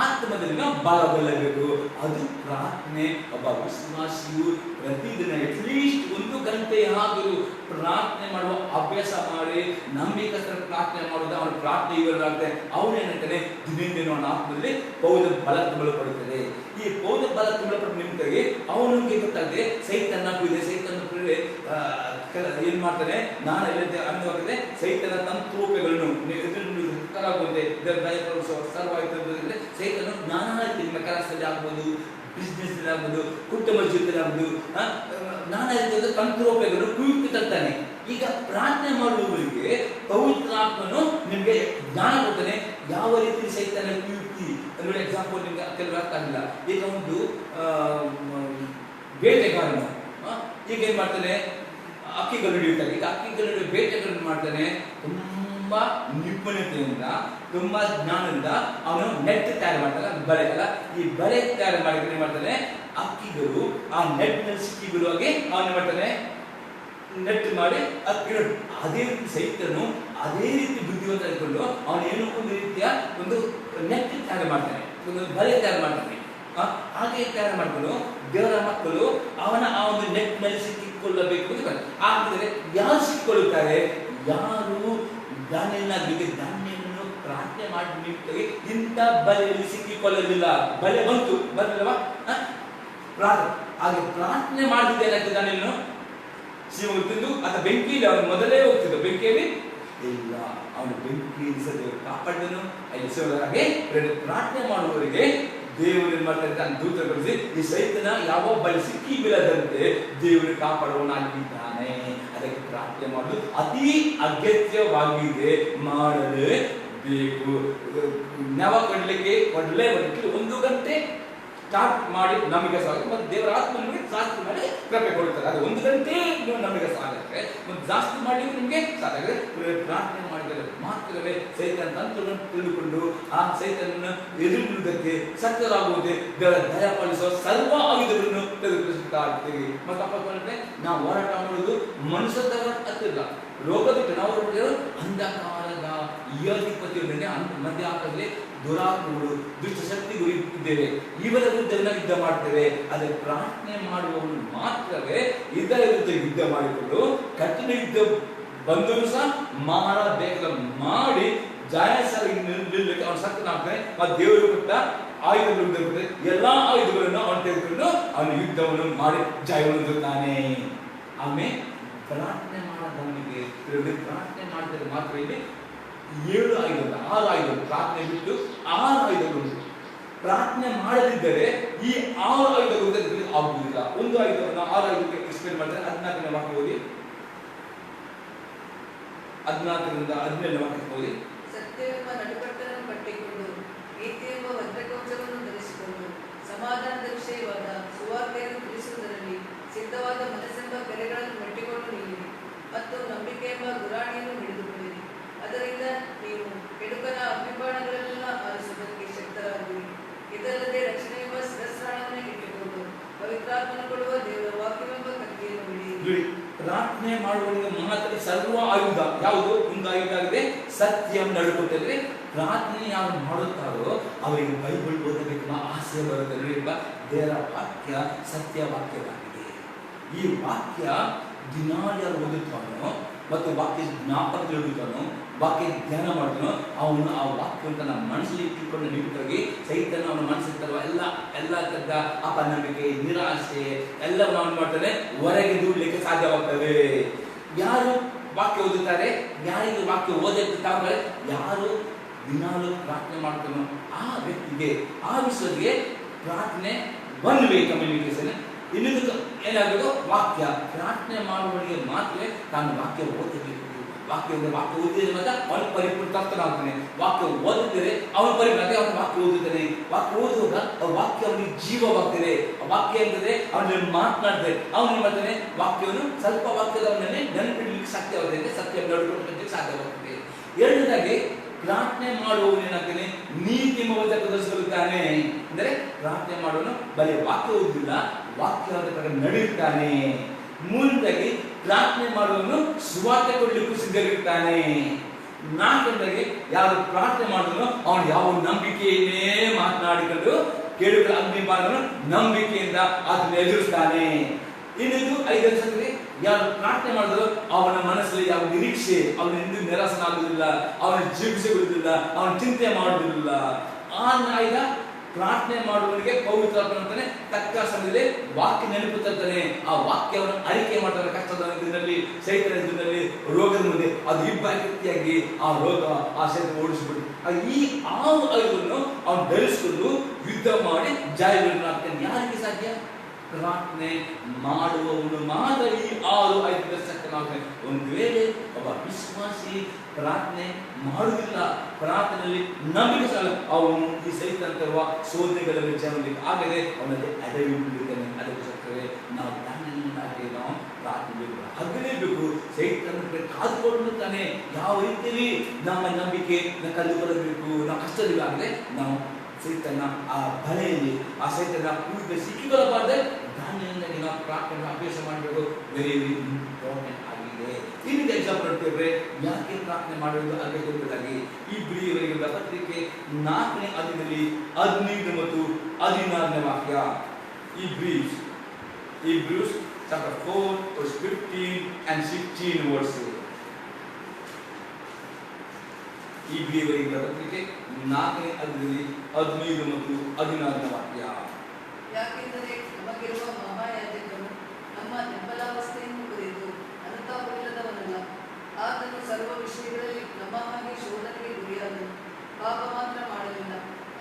ಆತ್ಮದಲ್ಲಿ ನಾವು ಬಲಗೊಳ್ಳಬೇಕು. ಅದು ಪ್ರಾರ್ಥನೆ. ಒಬ್ಬ ವಿಶ್ವಾಸಿಯು ಪ್ರತಿದಿನ ಅಟ್ಲೀಸ್ಟ್ 1 ಗಂಟೆ ಆದರೂ ಪ್ರಾರ್ಥನೆ ಮಾಡುವ ಅಭ್ಯಾಸ ಮಾಡಿ ನಂಬಿಕಸ್ತರ ಪ್ರಾರ್ಥನೆ ಮಾಡುವುದು ಅವನ ಪ್ರಾರ್ಥನೆ ಇವರಾಗ್ತದೆ. ಅವನೇನಂತಾನೆ ದಿನ ಅವನ ಆತ್ಮದಲ್ಲಿ ಪೌದ ಬಲ ತುಂಬಲ್ಪಡುತ್ತದೆ. ಈ ಪೌದ ಬಲ ತುಂಬಲ್ಪಟ್ಟ ನಿಮಿತ್ತವಾಗಿ ಅವನಿಗೆ ಗೊತ್ತಾಗದೆ ಸೈತನ್ನ ಇದೆ, ಸೈತನ್ನ ಏನ್ ಮಾಡ್ತಾನೆ? ನಾನು ಎಲ್ಲ ಅನುವಾಗಿದೆ ಸೈತನ ತಂತ್ರೋಪಗಳನ್ನು ಸರ್ವಾಯುಧಗಳಿಂದ ಸೈತನು ನಾನಾ ರೀತಿ ನಿಮ್ಮ ಕೆಲಸದಲ್ಲಿ ಆಗ್ಬೋದು, ಬಿಸ್ನೆಸ್ ಆಗ್ಬೋದು, ಕುಟುಂಬ ಜೀವಿತದಲ್ಲಿ ಆಗ್ಬೋದು, ನಾನಾ ರೀತಿಯಾದ ತಂತ್ರೋಪಗಳನ್ನು ಕುಯುಕ್ತಿ ತರ್ತಾನೆ. ಈಗ ಪ್ರಾರ್ಥನೆ ಮಾಡುವವರಿಗೆ ಪವಿತ್ರಾತ್ಮನು ನಿಮಗೆ ಜ್ಞಾನ ಕೊಡ್ತಾನೆ, ಯಾವ ರೀತಿ ಸೈತಾನ ಯುಕ್ತಿ ಅಂದ್ರೆ ಎಕ್ಸಾಂಪಲ್ ನಿಮ್ಗೆ ಕೆಲವು ಅರ್ಥ ಆಗಿಲ್ಲ. ಈಗ ಒಂದು ಬೇಟೆಗಾರನ ಈಗ ಏನ್ ಮಾಡ್ತಾನೆ, ಅಕ್ಕಿಗಳು ಹಿಡಿಯುತ್ತಾರೆ. ಈಗ ಅಕ್ಕಿಗಳು ಹಿಡಿಯುವ ಬೇಟೆಗಳನ್ನು ಮಾಡ್ತಾನೆ, ತುಂಬಾ ನಿಪುಣತೆಯಿಂದ ತುಂಬಾ ಜ್ಞಾನದಿಂದ ಅವನು ನೆಟ್ ತಯಾರು ಮಾಡ್ತಾನೆ, ಬಲೆ ಅಲ್ಲ, ಈ ಬಲೆ ತಯಾರು ಮಾಡಿ ಏನ್ ಮಾಡ್ತಾನೆ, ಅಕ್ಕಿಗಳು ಆ ನೆಟ್ ನಲ್ಲಿ ಸಿಕ್ಕಿ ಬಿಡುವಾಗೆ ಅವನು ಮಾಡ್ತಾನೆ ನೆಟ್ ಮಾಡಿ ಅಕ್ಕಿಗಳು. ಅದೇ ರೀತಿ ಸೈತನು ಅದೇ ರೀತಿ ಬುದ್ಧಿವಂತ ಇಟ್ಕೊಂಡು ಅವನೇನು ಒಂದು ರೀತಿಯ ಒಂದು ನೆಟ್ ತಯಾರು ಮಾಡ್ತಾನೆ, ಒಂದು ಬಲೆ ತಯಾರು ಮಾಡ್ತಾನೆ. ಹಾಗೆ ತಯಾರು ಮಾಡ್ಕೊಂಡು ದೇವರ ಮಕ್ಕಳು ಅವನ ಆ ಒಂದು ನೆಟ್ ನಲ್ಲಿ ಸಿಕ್ಕಿಕೊಳ್ಳಬೇಕು ಅಂತ. ಆದರೆ ಯಾರು ಸಿಕ್ಕಿಕೊಳ್ಳುತ್ತಾರೆ, ಯಾರು ದಾನಿಯನ್ನಾಗಲಿಕ್ಕೆ ದಾನಿಯನ್ನು ಪ್ರಾರ್ಥನೆ ಮಾಡಿ ಇಂಥ ಬಲೆಯಲ್ಲಿ ಸಿಕ್ಕಿಕೊಳ್ಳಲಿಲ್ಲ. ಬಲೆ ಬಂತು ಬರಲಿಲ್ಲವಾ, ಹಾಗೆ ಪ್ರಾರ್ಥನೆ ಮಾಡಿದ್ದೇನೆ ದಾನಿಯನ್ನು ಶಿವ ತಿಂದು ಅಥವಾ ಬೆಂಕಿಯಲ್ಲಿ ಅವನು ಮೊದಲೇ ಹೋಗ್ತಿದ್ದ, ಬೆಂಕಿಯಲ್ಲಿ ಇಲ್ಲ ಅವನು ಬೆಂಕಿ ದೇವರು ಕಾಪಾಡಿದನು. ಅಲ್ಲಿ ಶಿವರಾಗೆ ಪ್ರಾರ್ಥನೆ ಮಾಡುವವರಿಗೆ ದೇವರು ಏನ್ ಮಾಡ್ತಾರೆ, ತನ್ನ ದೂತ ಕಳಿಸಿ ಈ ಸೈತನ ಯಾವ ಬಳಿ ಸಿಕ್ಕಿ ಬೀಳದಂತೆ ದೇವರು ಕಾಪಾಡುವವನಾಗಿದ್ದಾನೆ. ಅದಕ್ಕೆ ಪ್ರಾರ್ಥನೆ ಮಾಡುವುದು ಅತಿ ಅಗತ್ಯವಾಗಿದೆ, ಮಾಡಲೇಬೇಕು. ನವ ಕೊಡ್ಲಿಕ್ಕೆ ಒಂದು ಗಂಟೆ ಸ್ಟಾರ್ಟ್ ಮಾಡಿ ನಮಗೆ ಸಾಗುತ್ತೆ, ಮತ್ತೆ ದೇವರ ಆತ್ಮ ನಿಮಗೆ ಜಾಸ್ತಿ ಮಾಡಿ ಕೃಪೆ ಕೊಡ್ತಾರೆ. ಅದು ಒಂದು ಗಂಟೆ ನಮಗೆ ಸಾಗುತ್ತೆ, ಮತ್ತೆ ಜಾಸ್ತಿ ಮಾಡಿ ನಿಮಗೆ ಸಾಕಾಗುತ್ತೆ. ಪ್ರಾರ್ಥನೆ ಮಾಡಿದರೆ ಮಾತ್ರವೇ ಸೈತನ ತಂತ್ರವನ್ನು ತಿಳಿದುಕೊಂಡು ಆ ಸೈತನನ್ನು ಎದುರಿಸುವುದಕ್ಕೆ ಸತ್ಯರಾಗುವುದೇ ದೇವರ ದಯಪಾಲಿಸುವ ಸರ್ವ ಆಯುಧಗಳನ್ನು ತೆಗೆದುಕೊಳ್ಳುತ್ತಾ ಇರ್ತೀವಿ. ಮತ್ತೆ ನಾವು ಹೋರಾಟ ಮಾಡುವುದು ಮನುಷ್ಯದವರ ಹತ್ತಿರ ರೋಗದ ನಾವು ಅಂಧಕಾರದ ಈ ಅಧಿಪತಿಯೊಡನೆ ಮಧ್ಯ ಆಕಾಶದಲ್ಲಿ ದುರಾತ್ಮಗಳು ದುಷ್ಟ ಶಕ್ತಿಗಳು ಇದ್ದೇವೆ, ಇವರ ವಿರುದ್ಧ ಯುದ್ಧ ಮಾಡ್ತೇವೆ. ಅದೇ ಪ್ರಾರ್ಥನೆ ಮಾಡುವವನು ಮಾತ್ರವೇ ಇದರ ವಿರುದ್ಧ ಯುದ್ಧ ಮಾಡಿಕೊಂಡು ಕಠಿಣ ಯುದ್ಧ ಬಂದರೂ ಸಹ ಮಾಡಬೇಕಾದ ಮಾಡಿ ಜಾಯಸಾಗಿ ನಿಲ್ಲಲಿಕ್ಕೆ ಅವನು ಸತ್ತನಾಗ್ತಾನೆ. ಮತ್ತು ದೇವರು ಕೊಟ್ಟ ಆಯುಧಗಳು ಎಲ್ಲಾ ಆಯುಧಗಳನ್ನು ಅವನು ತೆಗೆದುಕೊಂಡು ಅವನು ಯುದ್ಧವನ್ನು ಮಾಡಿ ಜಯವನ್ನು ಆಮೇಲೆ ಪ್ರಾರ್ಥನೆ ಮಾಡೋದವನಿಗೆ ಪ್ರಾರ್ಥನೆ ಮಾಡಿದರೆ ಮಾತ್ರ ಇಲ್ಲಿ 7 ಆಯುಧಗಳು 6 ಆಯುಧಗಳು ಪ್ರಾರ್ಥನೆ ಬಿಟ್ಟು 6 ಆಯುಧಗಳು. ಪ್ರಾರ್ಥನೆ ಮಾಡದಿದ್ದರೆ ಈ 6 ಆಯುಧಗಳು ಆಗುವುದಿಲ್ಲ. ಒಂದು ಆಯುಧವನ್ನು 6 ಆಯುಧಕ್ಕೆ ಎಕ್ಸ್ಪ್ಲೇನ್ ಮಾಡಿದ್ರೆ 14ನೇ ವಾಕ್ಯ ಓದಿ, 14ರಿಂದ 17ನೇ ವಾಕ್ಯ ಓದಿ. ಸತ್ಯವೆಂಬ ನಡುಕಟ್ಟನ್ನು ಕಟ್ಟಿಕೊಂಡು ನೀತಿಯೆಂಬ ವಜ್ರಕವಚವನ್ನು ಧರಿಸಿಕೊಂಡು ಸಮಾಧಾನದ ವಿಷಯವಾದ ಸುವಾರ್ತೆಯನ್ನು ತಿಳಿಸುವುದರಲ್ಲಿ ಸಿದ್ಧವಾದ ಮನಸ್ಸೆಂಬ ಕೆರೆಗಳನ್ನು ಮೆಟ್ಟಿಕೊಂಡು ನಿಲ್ಲಿರಿ ಮತ್ತು ನಂಬಿಕೆಯೆಂಬ ಗುರಾಣಿಯನ್ನು ಹಿಡಿದುಕೊಳ್ಳಿರಿ. ಅದರಿಂದ ನೀವು ಕೆಡುಕನ ಅಭಿಮಾನಗಳೆಲ್ಲ ಆರಿಸುವುದಕ್ಕೆ ಶಕ್ತರಾಗಿರಿ. ಇದಲ್ಲದೆ ರಕ್ಷಣೆಯೆಂಬ ಶಿರಸ್ತ್ರಾಣವನ್ನು ಇಟ್ಟುಕೊಂಡು ಪವಿತ್ರಾತ್ಮನ ಕೊಡುವ ದೇವರ ವಾಕ್ಯವೆಂಬ ಕತ್ತಿಯನ್ನು ಹಿಡಿಯಿರಿ. ಪ್ರಾರ್ಥನೆ ಮಾಡುವವನಿಗೆ ಮಾತ್ರ ಸರ್ವ ಆಯುಧ ಯಾವುದು? ಒಂದು ಆಯುಧ ಆಗಿದೆ ಸತ್ಯಂ ನಡುಕೊಟ್ಟಿದ್ರೆ ಪ್ರಾರ್ಥನೆ ಯಾರು ಮಾಡುತ್ತಾರೋ ಅವರಿಗೆ ಬೈಬಲ್ ಓದಬೇಕು ಆಸೆ ಬರುತ್ತದೆ. ದೇವರ ವಾಕ್ಯ ಸತ್ಯ ವಾಕ್ಯವಾಗಿದೆ. ಈ ವಾಕ್ಯ ದಿನಾಲು ಯಾರು ಓದುತ್ತಾನೋ ಮತ್ತು ವಾಕ್ಯ ಜ್ಞಾಪಕದಲ್ಲಿಡುತ್ತಾನೋ ವಾಕ್ಯ ಧ್ಯಾನ ಮಾಡ್ತಾನೋ ಅವನು ಆ ವಾಕ್ಯವನ್ನು ತನ್ನ ಮನಸ್ಸಲ್ಲಿ ಇಟ್ಟುಕೊಂಡು ನಿಂತಾಗಿ ಸಹಿತನ ಅವನ ಮನಸ್ಸಿರ್ತಲ್ವ ಎಲ್ಲ ತರದ ಅಪನಂಬಿಕೆ ನಿರಾಶೆ ಎಲ್ಲವನ್ನು ಅವನು ಮಾಡ್ತಾನೆ ಹೊರಗೆ ದೂಡಲಿಕ್ಕೆ ಸಾಧ್ಯವಾಗ್ತದೆ. ಯಾರು ವಾಕ್ಯ ಓದುತ್ತಾರೆ, ಯಾರಿಗೆ ವಾಕ್ಯ ಓದುತ್ತಾರೆ, ಯಾರು ದಿನಾಲು ಪ್ರಾರ್ಥನೆ ಮಾಡ್ತಾನೋ ಆ ವ್ಯಕ್ತಿಗೆ ಆ ವಿಶ್ವಕ್ಕೆ ಪ್ರಾರ್ಥನೆ ಒನ್ ವೇ ಕಮ್ಯುನಿಕೇಶನ್. ಇನ್ನೊಂದು ಏನಾಗಬೇಕು, ವಾಕ್ಯ ಪ್ರಾರ್ಥನೆ ಮಾಡುವವರಿಗೆ ಮಾತ್ರ ತಾನು ವಾಕ್ಯ ಓದಬೇಕು. ವಾಕ್ಯ ಓದಿದ್ರೆ ಮಾತ್ರ ಅವನು ಪರಿಪೂರ್ಣನಾಗ್ತಾನೆ. ವಾಕ್ಯ ಓದಿದರೆ ಅವನು ಪರಿಪೂರ್ಣ, ಅವನು ವಾಕ್ಯ ಓದುತ್ತಾನೆ. ವಾಕ್ಯ ಓದುವಾಗ ಆ ವಾಕ್ಯ ಅವನಿಗೆ ಜೀವವಾಗ್ತದೆ. ಆ ವಾಕ್ಯ ಎಂದರೆ ಅವನಲ್ಲಿ ಮಾತನಾಡ್ತಾರೆ. ಅವನು ಮಾಡ್ತಾನೆ ವಾಕ್ಯವನ್ನು ಸ್ವಲ್ಪ ವಾಕ್ಯದ ಅವನನ್ನೇ ನೆನಪಿಡಲಿಕ್ಕೆ ಸಾಧ್ಯವಾಗಿದೆ, ಸತ್ಯ ನಡ್ಕೊಳ್ಳಲಿಕ್ಕೆ ಸಾಧ್ಯವಾಗ್ತದೆ. ಎರಡನೇದಾಗಿ ಪ್ರಾರ್ಥನೆ ಮಾಡುವವನೇನಾಗ್ತಾನೆ ನೀತಿ ಮೊದಲುತ್ತಾನೆ. ಅಂದರೆ ಪ್ರಾರ್ಥನೆ ಮಾಡುವನು ಬರೀ ವಾಕ್ಯ ಓದುವುದಿಲ್ಲ, ವಾಕ್ಯವಾದ ಪ್ರಕಾರ ನಡೆಯುತ್ತಾನೆ. ಮೂರನೇದಾಗಿ ಪ್ರಾರ್ಥನೆ ಮಾಡುವವನು ಸುವಾರ್ತೆ ಕೊಡಲಿಕ್ಕೂ ಸಿದ್ಧರಿರ್ತಾನೆ. ನಾಲ್ಕನೇದಾಗಿ ಯಾರು ಪ್ರಾರ್ಥನೆ ಮಾಡಿದ್ರು ಅವನು ಯಾವ ನಂಬಿಕೆಯನ್ನೇ ಮಾತನಾಡಿಕೊಂಡು ಕೇಳುಗಳ ಅಗ್ನಿಪಾನವನ್ನು ನಂಬಿಕೆಯಿಂದ ಅದನ್ನು ಎದುರಿಸ್ತಾನೆ. ಇನ್ನೊಂದು ಐದನೇ ಸಂಗತಿ, ಯಾರು ಪ್ರಾರ್ಥನೆ ಮಾಡಿದ್ರು ಅವನ ಮನಸ್ಸಲ್ಲಿ ಯಾವ ನಿರೀಕ್ಷೆ, ಅವನ ಎಂದು ನಿರಾಸನಾಗುವುದಿಲ್ಲ, ಅವನ ಜೀವಿಸಿಕೊಳ್ಳುವುದಿಲ್ಲ, ಅವನ ಚಿಂತೆ ಮಾಡುವುದಿಲ್ಲ. ಆ ಆಯ್ದ ಪ್ರಾರ್ಥನೆ ಮಾಡುವವನಿಗೆ ಪವಿತ್ರಾತ್ಮ ಅಂತಾನೆ ತಕ್ಕ ಸಮಯದಲ್ಲಿ ವಾಕ್ಯ ನೆನಪು ತರ್ತಾನೆ. ಆ ವಾಕ್ಯವನ್ನು ಅರಿಕೆ ಮಾಡ್ತಾರೆ. ಕಷ್ಟದ ದಿನದಲ್ಲಿ, ಸೈತನ ದಿನದಲ್ಲಿ, ರೋಗದ ಮುಂದೆ ಅದು ಇಬ್ಬಾಕಿಯಾಗಿ ಆ ರೋಗ ಆ ಸೈತ ಓಡಿಸ್ಬಿಟ್ಟು ಈ 6 ಆಯುಧಗಳನ್ನು ಅವನು ಧರಿಸಿಕೊಂಡು ಯುದ್ಧ ಮಾಡಿ ಜಯಗಳನ್ನು ಆಗ್ತಾನೆ. ಯಾರಿಗೆ ಸಾಧ್ಯ? ಪ್ರಾರ್ಥನೆ ಮಾಡುವವನು ಮಾತ್ರ ಈ 6-5 ಶಕ್ತನಾಗ್ತಾನೆ. ಒಂದು ವೇಳೆ ಒಬ್ಬ ವಿಶ್ವಾಸಿ ಪ್ರಾರ್ಥನೆ ಮಾಡುವುದಿಲ್ಲ, ಪ್ರಾರ್ಥನೆಯಲ್ಲಿ ನಂಬಿಕೆ ಸಾಲ, ಅವನು ಈ ಸೈತಾನ ತರುವ ಸೋದನೆಗಳಲ್ಲಿ ಜನರಿಗೆ ಆಗದೆ ಅವನಲ್ಲಿ ಅಡವಿ ಬಿಡುತ್ತಾನೆ. ಅದಕ್ಕೋಸ್ಕರವೇ ನಾವು ದಾನಿಯೇಲನಾಗಿ ನಾವು ಪ್ರಾರ್ಥನೆ ಆಗಲೇಬೇಕು. ಸೈತಾನ ಕಾದುಕೊಳ್ಳುತ್ತಾನೆ. ಯಾವ ರೀತಿಯಲ್ಲಿ ನಮ್ಮ ನಂಬಿಕೆ ಕಳೆದುಕೊಳ್ಳಬೇಕು, ನಾವು ಕಷ್ಟದಲ್ಲಾಗದೆ ನಾವು ಸೈತಾನ ಆ ಬಲೆಯಲ್ಲಿ ಆ ಸೈತಾನ ಕೂಡಿದ ಸಿಕ್ಕಿಕೊಳ್ಳಬಾರದೆ ದಾನಿಯೇಲನಾಗಿ ನಾವು ಪ್ರಾರ್ಥನೆ ಅಭ್ಯಾಸ ಮಾಡಬೇಕು. ವೆರಿ ವೆರಿ ಇಂಪಾರ್ಟೆಂಟ್ ಆಗಿದೆ. ಇನ್ನೊಂದು ಎಕ್ಸಾಂಪಲ್ ನೋಡ್ತೇವೆ, ಯಾಕೆ ಪ್ರಾರ್ಥನೆ ಮಾಡುವುದು ಹಾಗೆ ಗೊತ್ತಾಗಿ ಇಬ್ರಿಯವರಿಗೆ ಪತ್ರಿಕೆ 4ನೇ ಅಧ್ಯಾಯದಲ್ಲಿ 15 ಮತ್ತು 16ನೇ ವಾಕ್ಯ. Hebrews chapter 4 verse 15 and 16 verses. ಇಬ್ರಿಯವರಿಗೆ ಪತ್ರಿಕೆ 4ನೇ ಅಧ್ಯಾಯದಲ್ಲಿ 15 ಮತ್ತು 16ನೇ ವಾಕ್ಯ. ಯಾಕೆಂದರೆ ನಮಗಿರುವ ಮಹಾಯಾಜಕನು ನಮ್ಮ ದುರ್ಬಲಾವಸ್ಥೆಯನ್ನು ಕುರಿತು ಅನುತಾಪವಿಲ್ಲದವನಲ್ಲ. ಆತನು ಸರ್ವ ವಿಷಯಗಳಲ್ಲಿ ನಮ್ಮ ಹಾಗೆ ಶೋಧನೆಗೆ ಗುರಿಯಾದನು, ಪಾಪ ಮಾತ್ರ ಮಾಡಲಿಲ್ಲ.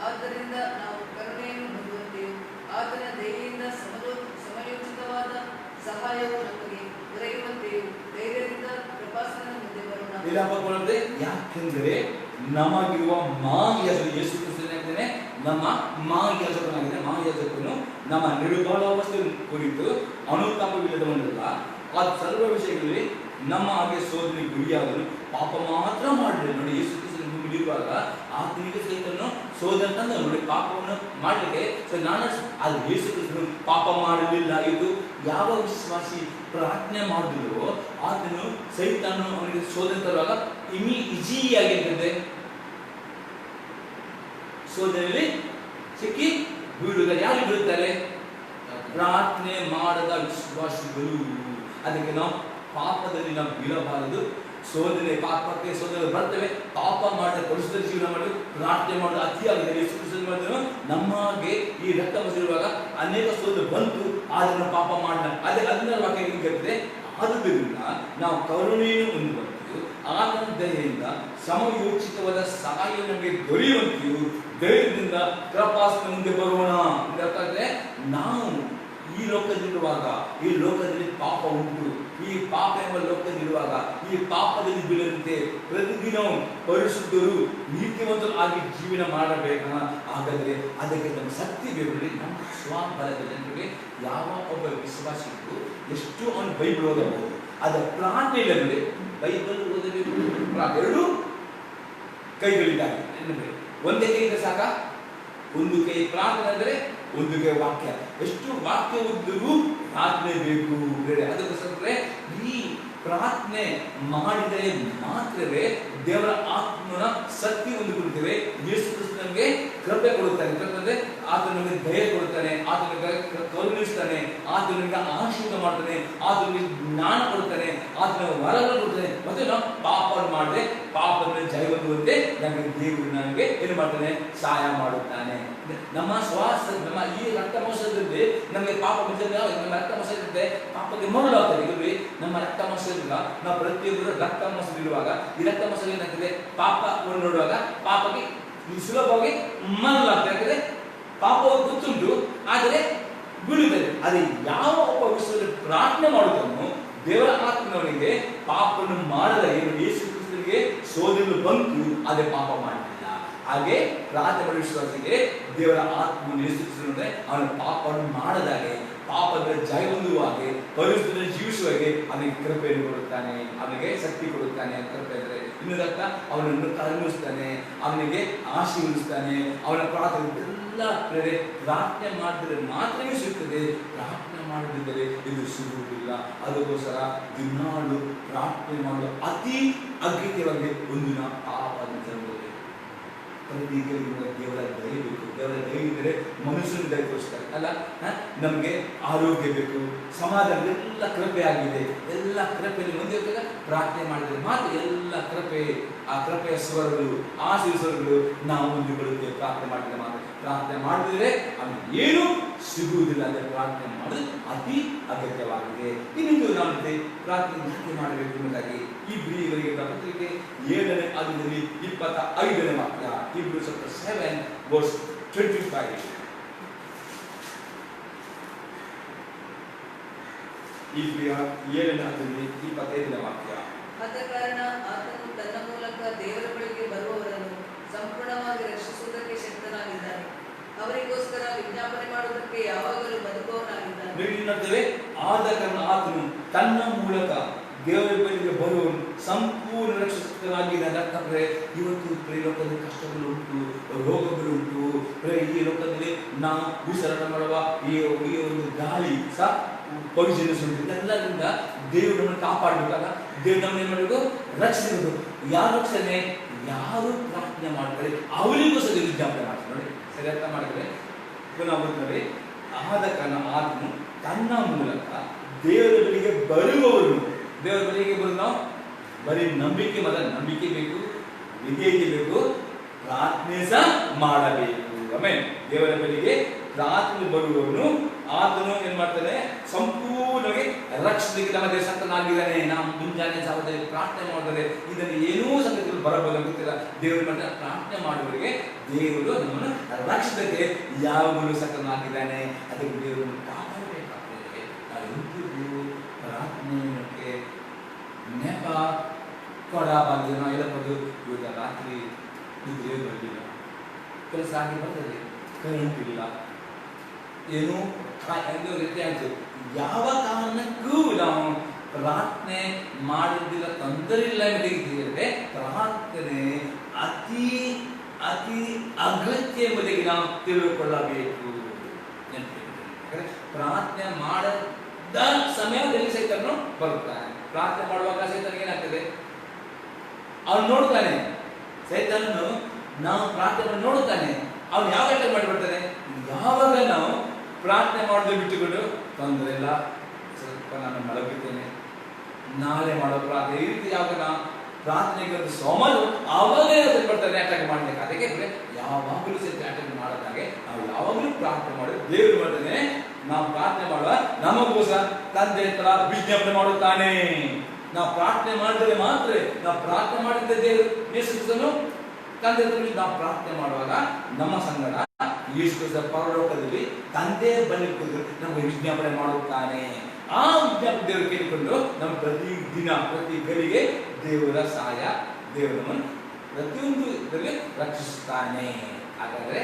ಆದ್ದರಿಂದ ನಾವು ಕರುಣೆಯನ್ನು ಹೊಂದುವಂತೆಯೂ ಆತನ ದಯೆಯಿಂದ ಸಮಯೋಚಿತವಾದ ಸಹಾಯವು ನಮಗೆ ದೊರೆಯುವಂತೆಯೂ ಧೈರ್ಯದಿಂದ ಕೃಪಾಸನದ ಮುಂದೆ ಬರೋಣ. ಯಾಕೆಂದರೆ ನಮಗಿರುವ ಮಹಾಯಾಜಕ ಯೇಸು ಕ್ರಿಸ್ತನಾಗಿದ್ದಾನೆ. ನಮ್ಮ ಮಹಾಯಾಜಕನಾಗಿದೆ. ಮಹಾಯಾಜಕನು ನಮ್ಮ ನಿರ್ಬಲಾವಸ್ಥೆ ಕುರಿತು ಅನುತಾಪವಿಲ್ಲದವನಲ್ಲ. ಆ ಸರ್ವ ವಿಷಯಗಳಲ್ಲಿ ನಮ್ಮ ಹಾಗೆ ಸೋದನೆ ಗುರಿಯಾದನು, ಪಾಪ ಮಾತ್ರ ಮಾಡಲಿಲ್ಲ. ನೋಡಿ, ಯೇಸು ಕ್ರಿಸ್ತನ ಭೂಮಿಲಿರುವಾಗ ಆತನಿಗೆ ಸೈತನು ಸೋದನೆ ತಂದ ನೋಡಿ ಪಾಪವನ್ನು ಮಾಡಲಿಕ್ಕೆ ನಾನು ಅದು ಯೇಸು ಕ್ರಿಸ್ತನು ಪಾಪ ಮಾಡಲಿಲ್ಲ. ಇದು ಯಾವ ವಿಶ್ವಾಸಿ ಪ್ರಾರ್ಥನೆ ಮಾಡಿದ್ರು ಆತನು ಸೈತಾನು ಅವನಿಗೆ ಸೋದನೆ ತರುವಾಗ ಈಜಿಯಾಗಿ ಸೋದನೆಯಲ್ಲಿ ಸಿಕ್ಕಿ ಬೀಳುತ್ತಾರೆ. ಯಾರು ಬೀಳುತ್ತಾರೆ? ಪ್ರಾರ್ಥನೆ ಮಾಡದ ವಿಶ್ವಾಸಿಗಳು. ಅದಕ್ಕೆ ನಾವು ಪಾಪದಲ್ಲಿ ನಾವು ಬೀಳಬಾರದು. ಸೋದನೆ ಪಾಪಕ್ಕೆ ಸೋದನೆ ಬರ್ತವೆ. ಪಾಪ ಮಾಡಿದ ಪರಿಶುದ್ಧ ಜೀವನ ಮಾಡಿ ಪ್ರಾರ್ಥನೆ ಮಾಡೋದು ಅತಿಯಾಗಿದೆ. ಯೇಸು ಕ್ರಿಸ್ತನು ಮಾಡಿದ್ರು ನಮಗೆ ಈ ರಕ್ತ ಮಸಿರುವಾಗ ಅನೇಕ ಸೋದನೆ ಬಂತು, ಆದ್ರೆ ಪಾಪ ಮಾಡಿದ ಅದನ್ನ ವಾಕ್ಯ ಹೇಗಿರ್ತದೆ. ಆದುದರಿಂದ ನಾವು ಕರುಣೆಯನ್ನು ಹೊಂದುವಂತೆಯೂ ಆತನ ದಯೆಯಿಂದ ಸಮಯೋಚಿತವಾದ ಸಹಾಯ ನಮಗೆ ದೊರೆಯುವಂತೆಯೂ ಧೈರ್ಯದಿಂದ ಕೃಪಾಸನದ ಮುಂದೆ ಬರೋಣ. ನಾವು ಈ ಲೋಕದಲ್ಲಿರುವಾಗ ಈ ಲೋಕದಲ್ಲಿ ಪಾಪ ಉಂಟು. ಈ ಪಾಪ ಎಂಬ ಲೋಕದಲ್ಲಿರುವಾಗ ಈ ಪಾಪದಲ್ಲಿ ಬೀಳದಂತೆ ಪ್ರತಿದಿನ ಪರಿಶುದ್ಧರು ನೀತಿವಂತರು ಆಗಿ ಜೀವನ ಮಾಡಬೇಕ. ಹಾಗಾದ್ರೆ ಅದಕ್ಕೆ ನಮ್ಗೆ ಶಕ್ತಿ ಬೇಕು. ನಮ್ಮ ಸ್ವಬಲದಲ್ಲಿ ಯಾವ ಒಬ್ಬ ವಿಶ್ವಾಸಿಗೂ ಎಷ್ಟು ಅವನು ಬೈಬಲ್ ಓದಬಹುದು, ಅದರ ಪ್ರಾರ್ಥನೆ ಇಲ್ಲದೆ ಬೈಬಲ್ ಓದಬೇಕು. ಎರಡು ಕೈಗಳಿದ್ದಾವೆ. ಒಂದೇ ಕೈಗೆ ಸಾಕ? ಒಂದು ಕೈ ಪ್ರಾರ್ಥನೆ ಅಂದರೆ ಒಂದು ಕೈ ವಾಕ್ಯ. ಎಷ್ಟು ವಾಕ್ಯ ಓದಿದರೂ ಪ್ರಾರ್ಥನೆ ಬೇಕು. ಅದಕ್ಕೋಸ್ಕರ ಈ ಪ್ರಾರ್ಥನೆ ಮಾಡಿದರೆ ಮಾತ್ರವೇ ದೇವರ ಆತ್ಮನ ಶಕ್ತಿ ಹೊಂದಿಕೊಳ್ಳುತ್ತೇವೆ. ಯೇಸು ಕ್ರಿಸ್ತ ನಮಗೆ ಕೃಪೆ ಕೊಡುತ್ತಾನೆ. ಯಾಕಂದ್ರೆ ಆತ ನಮಗೆ ದಯ ಕೊಡುತ್ತಾನೆ, ಆತ ನಮಗೆ ಕರುಣಿಸ್ತಾನೆ, ಆತ ನಮಗೆ ಆಶೀರ್ವಾದ ಮಾಡ್ತಾನೆ, ಆತ ನಮಗೆ ಜ್ಞಾನ ಕೊಡುತ್ತಾನೆ, ಆತ ನಮಗೆ ವರಗಳನ್ನು ಕೊಡ್ತಾನೆ. ಮತ್ತೆ ನಾವು ಪಾಪವನ್ನು ಮಾಡಿದ್ರೆ ಪಾಪವನ್ನು ಜಯ ಹೊಂದುವಂತೆ ನಮಗೆ ದೇವರು ನಮಗೆ ಏನು ಮಾಡ್ತಾನೆ? ಸಹಾಯ ಮಾಡುತ್ತಾನೆ. ನಮ್ಮ ನಮ್ಮ ಈ ರಕ್ತ ಮಾಂಸದಲ್ಲಿ ನಮಗೆ ಪಾಪ ನಮ್ಮ ರಕ್ತ ಮಾಂಸ ಇರುತ್ತೆ, ಪಾಪಕ್ಕೆ ಮರಳಾಗ್ತದೆ. ನಮ್ಮ ರಕ್ತ ಮಾಂಸದಿಂದ ನಾವು ಪ್ರತಿಯೊಬ್ಬರು ರಕ್ತ ಮಾಂಸದಲ್ಲಿರುವಾಗ ಈ ರಕ್ತ ಮಾಂಸ ಏನಾಗ್ತದೆ? ಪಾಪವನ್ನು ನೋಡುವಾಗ ಪಾಪಕ್ಕೆ ಸುಲಭವಾಗಿ ಮರಳಾಗ್ತದೆ. ಯಾಕಂದ್ರೆ ಪಾಪ ಗೊತ್ತುಂಟು, ಆದರೆ ಬೀಳುತ್ತದೆ. ಅದೇ ಯಾವ ಒಬ್ಬ ವಿಶ್ವದಲ್ಲಿ ಪ್ರಾರ್ಥನೆ ಮಾಡುವುದನ್ನು ದೇವರ ಆತ್ಮನವನಿಗೆ ಪಾಪವನ್ನು ಮಾಡದ ಯೇಸು ಕ್ರಿಸ್ತನಿಗೆ ಸೋದನೆ ಬಂತು, ಅದೇ ಪಾಪ ಮಾಡಲಿಲ್ಲ. ಹಾಗೆ ಪ್ರಾರ್ಥನೆ ಮಾಡುವ ವಿಶ್ವಾಸಿಗೆ ದೇವರ ಆತ್ಮವನ್ನು ಯೇಸು ಕ್ರಿಸ್ತನಿಗೆ ಅವನ ಪಾಪವನ್ನು ಮಾಡದಾಗೆ, ಪಾಪದ ಜಯ ಹೊಂದುವ ಹಾಗೆ, ಪರಿಸ್ಥಿತಿಯನ್ನು ಜೀವಿಸುವ ಹಾಗೆ ಅವನಿಗೆ ಕೃಪೆಯನ್ನು ಕೊಡುತ್ತಾನೆ, ಅವನಿಗೆ ಶಕ್ತಿ ಕೊಡುತ್ತಾನೆ. ಕೃಪೆ ಅಂದರೆ ಇನ್ನೊಂದರ್ಥ ಅವನನ್ನು ಕರುಣಿಸ್ತಾನೆ, ಅವನಿಗೆ ಆಶೀರ್ವದಿಸ್ತಾನೆ. ಅವನ ಪ್ರಾರ್ಥನೆ ಎಲ್ಲ ಪ್ರಾರ್ಥನೆ ಮಾಡಿದರೆ ಮಾತ್ರವೇ ಸಿಗ್ತದೆ. ಪ್ರಾರ್ಥನೆ ಮಾಡದಿದ್ದರೆ ಇದು ಸಿಗುವುದಿಲ್ಲ. ಅದಕ್ಕೋಸ್ಕರ ದಿನಾಳು ಪ್ರಾರ್ಥನೆ ಮಾಡಲು ಅತಿ ಅಗತ್ಯವಾಗಿ ಒಂದಿನ ಪಾಪದ ದೇವರ ದಯ ಬೇಕು. ದೇವರ ದಯ ಇದ್ದರೆ ಮನುಷ್ಯನ ದಯ ತೋರಿಸ್ತಾರೆ ಅಲ್ಲ. ನಮಗೆ ಆರೋಗ್ಯ ಬೇಕು, ಸಮಾಧಾನ, ಎಲ್ಲ ಕೃಪೆ ಆಗಿದೆ. ಎಲ್ಲ ಕೃಪೆಯಲ್ಲಿ ಮುಂದೆ ಪ್ರಾರ್ಥನೆ ಮಾಡಿದರೆ ಮಾತ್ರ ಎಲ್ಲ ಕೃಪೆ, ಆ ಕೃಪೆಯ ಸ್ವರಗಳು, ಆಶೀರ್ವಾದಗಳು ನಾವು ಹೊಂದಿಕೊಳ್ಳುತ್ತೇವೆ. ಪ್ರಾರ್ಥನೆ ಮಾಡಿದರೆ ಮಾತ್ರ. ಪ್ರಾರ್ಥನೆ ಮಾಡಿದರೆ ಅವನಿಗೆ ಏನೂ ಸಿಗುವುದಿಲ್ಲ. ಅಂದರೆ ಪ್ರಾರ್ಥನೆ ಮಾಡೋದು ಅತಿ ಅಗತ್ಯವಾಗಿದೆ. ಇನ್ನೊಂದು ನಾವು ಪ್ರಾರ್ಥನೆ ಯಾಕೆ ಮಾಡಬೇಕು ಎಂಬುದಾಗಿ ಇಬ್ರಿಯವರಿಗೆ ಪತ್ರಿಕೆ 7ನೇ ಅಧ್ಯಾಯದಲ್ಲಿ 25ನೇ ವಾಕ್ಯ. Hebrews chapter 7 verse 25. ಇಬ್ರಿಯ 7:25 ವಾಕ್ಯ. ಆದ ಕಾರಣ ಆತನು ತನ್ನ ಮೂಲಕ ದೇವರ ಬಳಿಗೆ ಬರುವವರನ್ನು ಸಂಪೂರ್ಣವಾಗಿ ರಕ್ಷಿಸುವುದಕ್ಕೆ ಶಕ್ತನಾಗಿದ್ದಾನೆ. ಅವರಿಗೋಸ್ಕರ ವಿಜ್ಞಾಪನೆ ಮಾಡುವುದಕ್ಕೆ ಯಾವಾಗಲೂ ಬದುಕುವವನಾಗಿದ್ದಾನೆ. ನೋಡ್ತೇವೆ, ಆದ ಕಾರಣ ಆತನು ತನ್ನ ಮೂಲಕ ದೇವರ ಬಳಿಗೆ ಬರುವವನು ಸಂಪೂರ್ಣ ರಕ್ಷಿತನಾಗಿದ್ದಾನೆ. ಯಾಕಂದ್ರೆ ಇವತ್ತು ಲೋಕದಲ್ಲಿ ಕಷ್ಟಗಳು ಉಂಟು, ರೋಗಗಳು ಉಂಟು. ಈ ಲೋಕದಲ್ಲಿ ನಾವು ಉಸಿರಾಟ ಮಾಡುವ ಈ ಒಂದು ಗಾಳಿ ಸಹ ಪಾಯ್ಸನಸ್ ಉಂಟು. ಇದೆಲ್ಲರಿಂದ ದೇವರು ನಮ್ಮನ್ನು ಕಾಪಾಡಬೇಕಾಗ ದೇವರು ನಮ್ಮನ್ನು ಮಾಡಬೇಕು, ರಕ್ಷಿಸಬೇಕು. ಯಾರು ರಕ್ಷಣೆ? ಯಾರು ಪ್ರಾರ್ಥನೆ ಮಾಡ್ತಾರೆ ಅವರಿಗೋಸ್ಕರ ವಿಜ್ಞಾಪನೆ ಮಾಡ್ತಾರೆ. ನೋಡಿ, ಸರಿ ಅರ್ಥ ಮಾಡಿದ್ರೆ ಪುನಃ ನೋಡಿ, ಆದ ಕಾರಣ ಆತನು ತನ್ನ ಮೂಲಕ ದೇವರ ಬಳಿಗೆ ಬರುವವರು. ದೇವರ ಬಳಿಗೆ ಬರೋದು ನಾವು ಬರೀ ನಂಬಿಕೆ, ನಂಬಿಕೆ ಬೇಕು, ವಿಧೇಯತೆ ಬೇಕು, ಪ್ರಾರ್ಥನೆ ಸಹ ಮಾಡಬೇಕು. ಆಮೇಲೆ ದೇವರ ಬಳಿಗೆ ಪ್ರಾರ್ಥನೆ ಬರುವವನು ಆತನು ಏನ್ ಮಾಡ್ತಾನೆ? ಸಂಪೂರ್ಣವಾಗಿ ರಕ್ಷಿಸಲಿಕ್ಕೆ ನಮ್ಮ ದೇಶ ಶಕ್ತನಾಗಿದ್ದಾನೆ. ನಾವು ಮುಂಜಾನೆ ಜಾವದಲ್ಲಿ ಪ್ರಾರ್ಥನೆ ಮಾಡಿದರೆ ಇದನ್ನು ಏನೂ ಸಂಗತಿಗಳು ಬರಬಹುದು ಗೊತ್ತಿಲ್ಲ. ದೇವರು ಮಾಡ್ತಾರೆ, ಪ್ರಾರ್ಥನೆ ಮಾಡುವವರಿಗೆ ದೇವರು ನಮ್ಮನ್ನು ರಕ್ಷಿಸಲಿಕ್ಕೆ ಯಾವಾಗಲೂ ಶಕ್ತನಾಗಿದ್ದಾನೆ. ಅದಕ್ಕೆ ದೇವರನ್ನು ಕಾಪಾಡಬೇಕಾಗ್ತದೆ. ನಾವು ಎಂದಿಗೂ ಪ್ರಾರ್ಥನೆಗೆ ನೆಪ ಕೊಡಬಾರದು. ನಾವು ಹೇಳಬಹುದು, ಇವತ್ತು ರಾತ್ರಿ ನಿದ್ರೆ ಬರಲಿಲ್ಲ, ಕೆಲಸ ಆಗಿ ಬರ್ತದೆ, ಕರೆಂಟ್ ಇಲ್ಲ, ಏನು ರೀತಿ ಆಯ್ತು. ಯಾವ ಕಾರಣಕ್ಕೂ ನಾವು ಪ್ರಾರ್ಥನೆ ಮಾಡಿದ್ದಿಲ್ಲ, ತೊಂದರೆ ಇಲ್ಲ ಎಂಬುದಾಗಿ ಪ್ರಾರ್ಥನೆ ಅತಿ ಅತಿ ಅಗತ್ಯ ಎಂಬುದಾಗಿ ನಾವು ತಿಳಿದುಕೊಳ್ಳಬೇಕು. ಪ್ರಾರ್ಥನೆ ಮಾಡದ ಸಮಯದಲ್ಲಿ ಸೈತನು ಬರುತ್ತಾನೆ. ಪ್ರಾರ್ಥನೆ ಮಾಡುವಾಗ ಸೈತನಿಗೆ ಏನಾಗ್ತದೆ? ಅವನು ನೋಡ್ತಾನೆ. ಸೈತನನ್ನು ನಾವು ಪ್ರಾರ್ಥನೆ ನೋಡುತ್ತಾನೆ. ಅವನು ಯಾವ ಗಂಟೆ ಮಾಡಿಬಿಡ್ತಾನೆ? ಯಾವಾಗ ನಾವು ಪ್ರಾರ್ಥನೆ ಮಾಡೋದು ಬಿಟ್ಟುಕೊಂಡು, ತೊಂದರೆ ಇಲ್ಲ, ಸ್ವಲ್ಪ ನಾನು ಮಲಗಿದ್ದೇನೆ, ನಾಳೆ ಮಾಡೋ ಪ್ರಾರ್ಥನೆ, ಈ ರೀತಿ ಯಾವಾಗ ನಾವು ಪ್ರಾರ್ಥನೆಗೆ ಒಂದು ಸೋಮರು ಅವಾಗೇ ಬರ್ತಾರೆ ಅಟ್ಯಾಕ್ ಮಾಡಲಿಕ್ಕೆ. ಅದಕ್ಕೆ ಯಾವಾಗಲೂ ಸಹಿತ ಅಟ್ಯಾಕ್ ಮಾಡೋದಾಗೆ ನಾವು ಯಾವಾಗಲೂ ಪ್ರಾರ್ಥನೆ ಮಾಡೋದು. ದೇವರು ಮಾಡ್ತಾನೆ, ನಾವು ಪ್ರಾರ್ಥನೆ ಮಾಡುವ ನಮಗೋಸ್ಕರ ತಂದೆ ಹತ್ರ ವಿಜ್ಞಾಪನೆ ಮಾಡುತ್ತಾನೆ. ನಾವು ಪ್ರಾರ್ಥನೆ ಮಾಡಿದರೆ ಮಾತ್ರ, ನಾವು ಪ್ರಾರ್ಥನೆ ಮಾಡಿದ್ದ ದೇವರು ಯೇಸುಕ್ರಿಸ್ತನು ತಂದೆ ಹತ್ರ ನಾವು ಪ್ರಾರ್ಥನೆ ಮಾಡುವಾಗ ನಮ್ಮ ಸಂಗಡ ಯೇಸುಕ್ರಿಸ್ತ ಪರಲೋಕದಲ್ಲಿ ತಂದೆ ಬಳಿ ಕೂತು ನಮಗೆ ವಿಜ್ಞಾಪನೆ ಮಾಡುತ್ತಾನೆ. ಆ ವಿಜ್ಞಾಪನೆ ದೇವರು ಕೇಳಿಕೊಂಡು ನಮ್ಮ ಪ್ರತಿ ದಿನ ಪ್ರತಿ ಗಳಿಗೆ ದೇವರ ಸಹಾಯ, ದೇವರನ್ನು ಪ್ರತಿಯೊಂದು ಇದರಲ್ಲಿ ರಕ್ಷಿಸುತ್ತಾನೆ. ಹಾಗಾದರೆ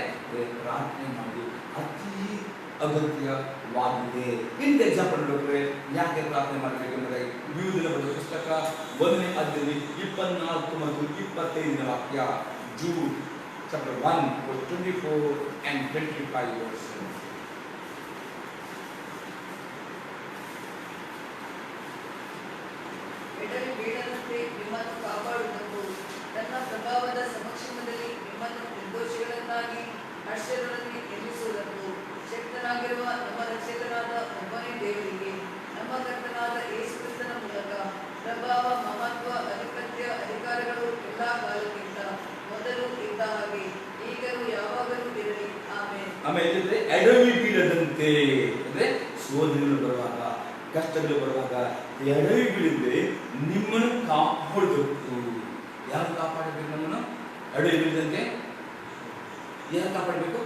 ಪ್ರಾರ್ಥನೆ ಮಾಡಿ ಅತಿ ಅಗತ್ಯವಾಗಿದೆ. ಇಂಥ ಎಕ್ಸಾಂಪಲ್ ನೋಡಿದ್ರೆ ಯಾಕೆ ಪ್ರಾರ್ಥನೆ ಮಾಡಬೇಕು ಎಂಬುದಾಗಿ ವಿವಿಧ ಬರೆದ ಪುಸ್ತಕ 1ನೇ ಅಧ್ಯಾಯದಲ್ಲಿ 24 ಮತ್ತು 25 ವಾಕ್ಯ. Jude chapter 1 verse 24 and 25 verse. ಎಡವಿ ಬೀಳದಂತೆ ನಿಮ್ಮನ್ನು ಕಾಪಾಡುವುದಕ್ಕೂ ತನ್ನ ಪ್ರಭಾವದ ಸಮಕ್ಷಮದಲ್ಲಿ ನಿಮ್ಮನ್ನು ನಿರ್ದೋಷಿಗಳನ್ನಾಗಿ ಹರ್ಷದಲ್ಲಿ ಎನ್ನಿಸುವುದಕ್ಕೂ ಶಕ್ತನಾಗಿರುವ ನಮ್ಮ ರಕ್ಷಕನಾದ ಒಬ್ಬನೇ ದೇವರಿಗೆ ನಮ್ಮ ಕರ್ತನಾದ ಯೇಸು ಕ್ರಿಸ್ತನ ಮೂಲಕ ಪ್ರಭಾವ, ಮಹತ್ವ, ಅಧಿಪತ್ಯ, ಅಧಿಕಾರಗಳು ಎಲ್ಲ ಕಾಲಕ್ಕಿಂತ ಮೊದಲು ಇದ್ದ ಹಾಗೆ ಈಗಲೂ ಯಾವಾಗಲೂ ಇರಲಿ. ಆಮೇಲೆ ಎಡವಿ ಬೀಳದಂತೆ ಅಂದ್ರೆ ಸೋದರಿಗಳು ಬರುವಾಗ, ಕಷ್ಟಗಳು ಬರುವಾಗ ಎಡವಿ ಬೀಳಿದ್ರೆ ನಿಮ್ಮನ್ನು ಕಾಪಾಡಬೇಕು. ಯಾರು ಕಾಪಾಡಬೇಕು? ನಮ್ಮನ್ನು ಎಡವಿ ಬೀಳದಂತೆ ಯಾರು ಕಾಪಾಡಬೇಕು?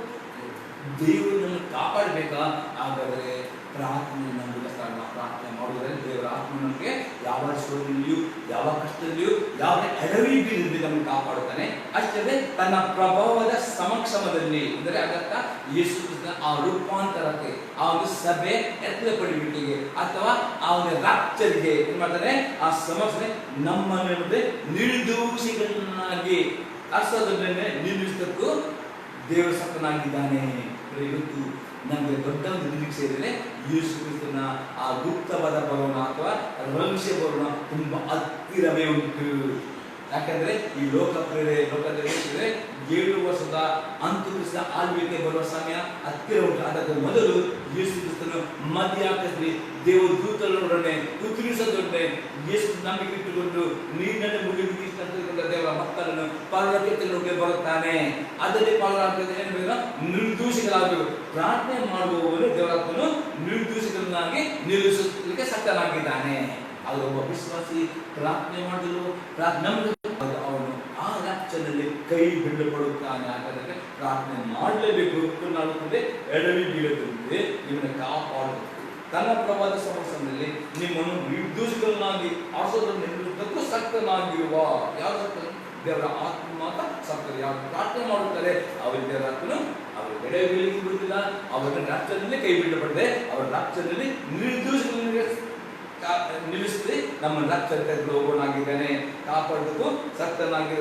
ದೇವರು ನಮ್ಮನ್ನು ಕಾಪಾಡಬೇಕಾ? ಹಾಗಾದರೆ ಪ್ರಾರ್ಥನೆ ನಂಬಿದ ಸ್ಥಳ ಪ್ರಾರ್ಥನೆ ಮಾಡುವುದರಲ್ಲಿ ದೇವರ ಆತ್ಮ ನಮಗೆ ಯಾವ ಸೋದರಿಯೂ ಯಾವ ಕಷ್ಟದಲ್ಲಿಯೂ ಯಾವ ಎಡವಿ ಬೀಳದೆ ನಮ್ಮನ್ನು ಕಾಪಾಡುತ್ತಾನೆ. ಅಷ್ಟೇ ತನ್ನ ಪ್ರಭಾವದ ಸಮಕ್ಷಮದಲ್ಲಿ ಅಂದರೆ ಅದಕ್ಕ ಯೇಸು ಕ್ರಿಸ್ತನ ಆ ರೂಪಾಂತರಕ್ಕೆ, ಆ ಒಂದು ಸಭೆ ಎತ್ತಲ್ಪಡುವಿಕೆಗೆ ಅಥವಾ ಆ ಒಂದು ರಾಪ್ಚರ್ಗೆ ಏನ್ ಮಾಡ್ತಾನೆ? ಆ ಸಮಕ್ಷಮೆ ನಮ್ಮನ್ನು ನಿರ್ದೋಷಿಗಳನ್ನಾಗಿ ಅರ್ಸೋದನ್ನೇ ನಿಲ್ಲಿಸಕ್ಕೂ ದೇವರ ಸತ್ತನಾಗಿದ್ದಾನೆ. ಇವತ್ತು ನಮಗೆ ದೊಡ್ಡ ಒಂದು ನಿರೀಕ್ಷೆ ಇದೆ. ಯೇಸು ಕ್ರಿಸ್ತನ ಆ ಗುಪ್ತವಾದ ಬರೋಣ ಅಥವಾ ರಹಸ್ಯ ಬರೋಣ ತುಂಬಾ ಹತ್ತಿರವೇ ಉಂಟು. ಯಾಕಂದ್ರೆ ಈ ಲೋಕದಲ್ಲಿ 7 ವರ್ಷದ ಅಂತರಿಕ್ಷ ಆಳ್ವಿಕೆ ಬರುವ ಸಮಯ ಹತ್ತಿರ ಉಂಟು. ಅದಕ್ಕೆ ಮೊದಲು ಯೇಸು ಕ್ರಿಸ್ತನು ಮಧ್ಯಾಕಾಶದಲ್ಲಿ ದೇವದೂತರೊಡನೆ ಕುದುರಿಸದೊಡನೆ ಯೇಸು ನಂಬಿಕೆ ಇಟ್ಟುಕೊಂಡು ನೀರಿನಲ್ಲಿ ಮುಳುಗಿ ದೇವರ ಮಕ್ಕಳನ್ನು ಪರಲೋಕಕ್ಕೆ ಬರುತ್ತಾನೆ. ಅದರಲ್ಲಿ ಪಾಲ್ಗೊಳ್ಳಬೇಕು, ನಿರ್ದೋಷಿಗಳಾಗಬೇಕು. ಪ್ರಾರ್ಥನೆ ಮಾಡುವವರು ದೇವರನ್ನು ನಿರ್ದೋಷಿಗಳನ್ನಾಗಿ ನಿಲ್ಲಿಸಲಿಕ್ಕೆ ಶಕ್ತನಾಗಿದ್ದಾನೆ. ಅದು ಒಬ್ಬ ವಿಶ್ವಾಸಿ ಪ್ರಾರ್ಥನೆ ಮಾಡಲು ಅವನು ಆ ರಾಜ್ಯದಲ್ಲಿ ಕೈ ಬಿಡಲ್ಪಡುತ್ತಾನೆ. ಹಾಗಾದರೆ ಪ್ರಾರ್ಥನೆ ಮಾಡಲೇಬೇಕು. ನಾಲ್ಕುಂದೆ ಎಡವಿ ಬೀಳದಂತೆ ನಿಮ್ಮನ್ನು ಕಾಪಾಡಬೇಕು. ತನ್ನ ಪ್ರವಾದ ಸಮಯದಲ್ಲಿ ನಿಮ್ಮನ್ನು ನಿರ್ದೋಷಿಗಳನ್ನಾಗಿ ಆರಿಸೋದನ್ನು ನಿಲ್ಲುವುದಕ್ಕೂ ಸಕ್ತನಾಗಿರುವ ಯಾವ ದೇವರ ಆತ್ಮ ಮಾತ್ರ ಸಕ್ತರು ಯಾರು ಪ್ರಾರ್ಥನೆ ಮಾಡುತ್ತಾರೆ ಅವರಿಗೆ ದೇವರ ಆತ್ಮನು ಅವರು ಎಡೆಗಳಿಗೆ ಬಿಡುತ್ತಿಲ್ಲ, ಅವರ ರಾಜ್ಯದಲ್ಲಿ ಕೈ ಬಿಡಬಾರದೆ, ಅವರ ರಾಜ್ಯದಲ್ಲಿ ನಿರ್ದೋಷಿಗಳಿಗೆ ನಿಲ್ಲಿಸಿ ನಮ್ಮ ರಕ್ಷಕ ಹೋಗೋನಾಗಿದ್ದಾನೆ. ಕಾಪಾಡೋದಕ್ಕೂ ಸಕ್ತನಾಗಿ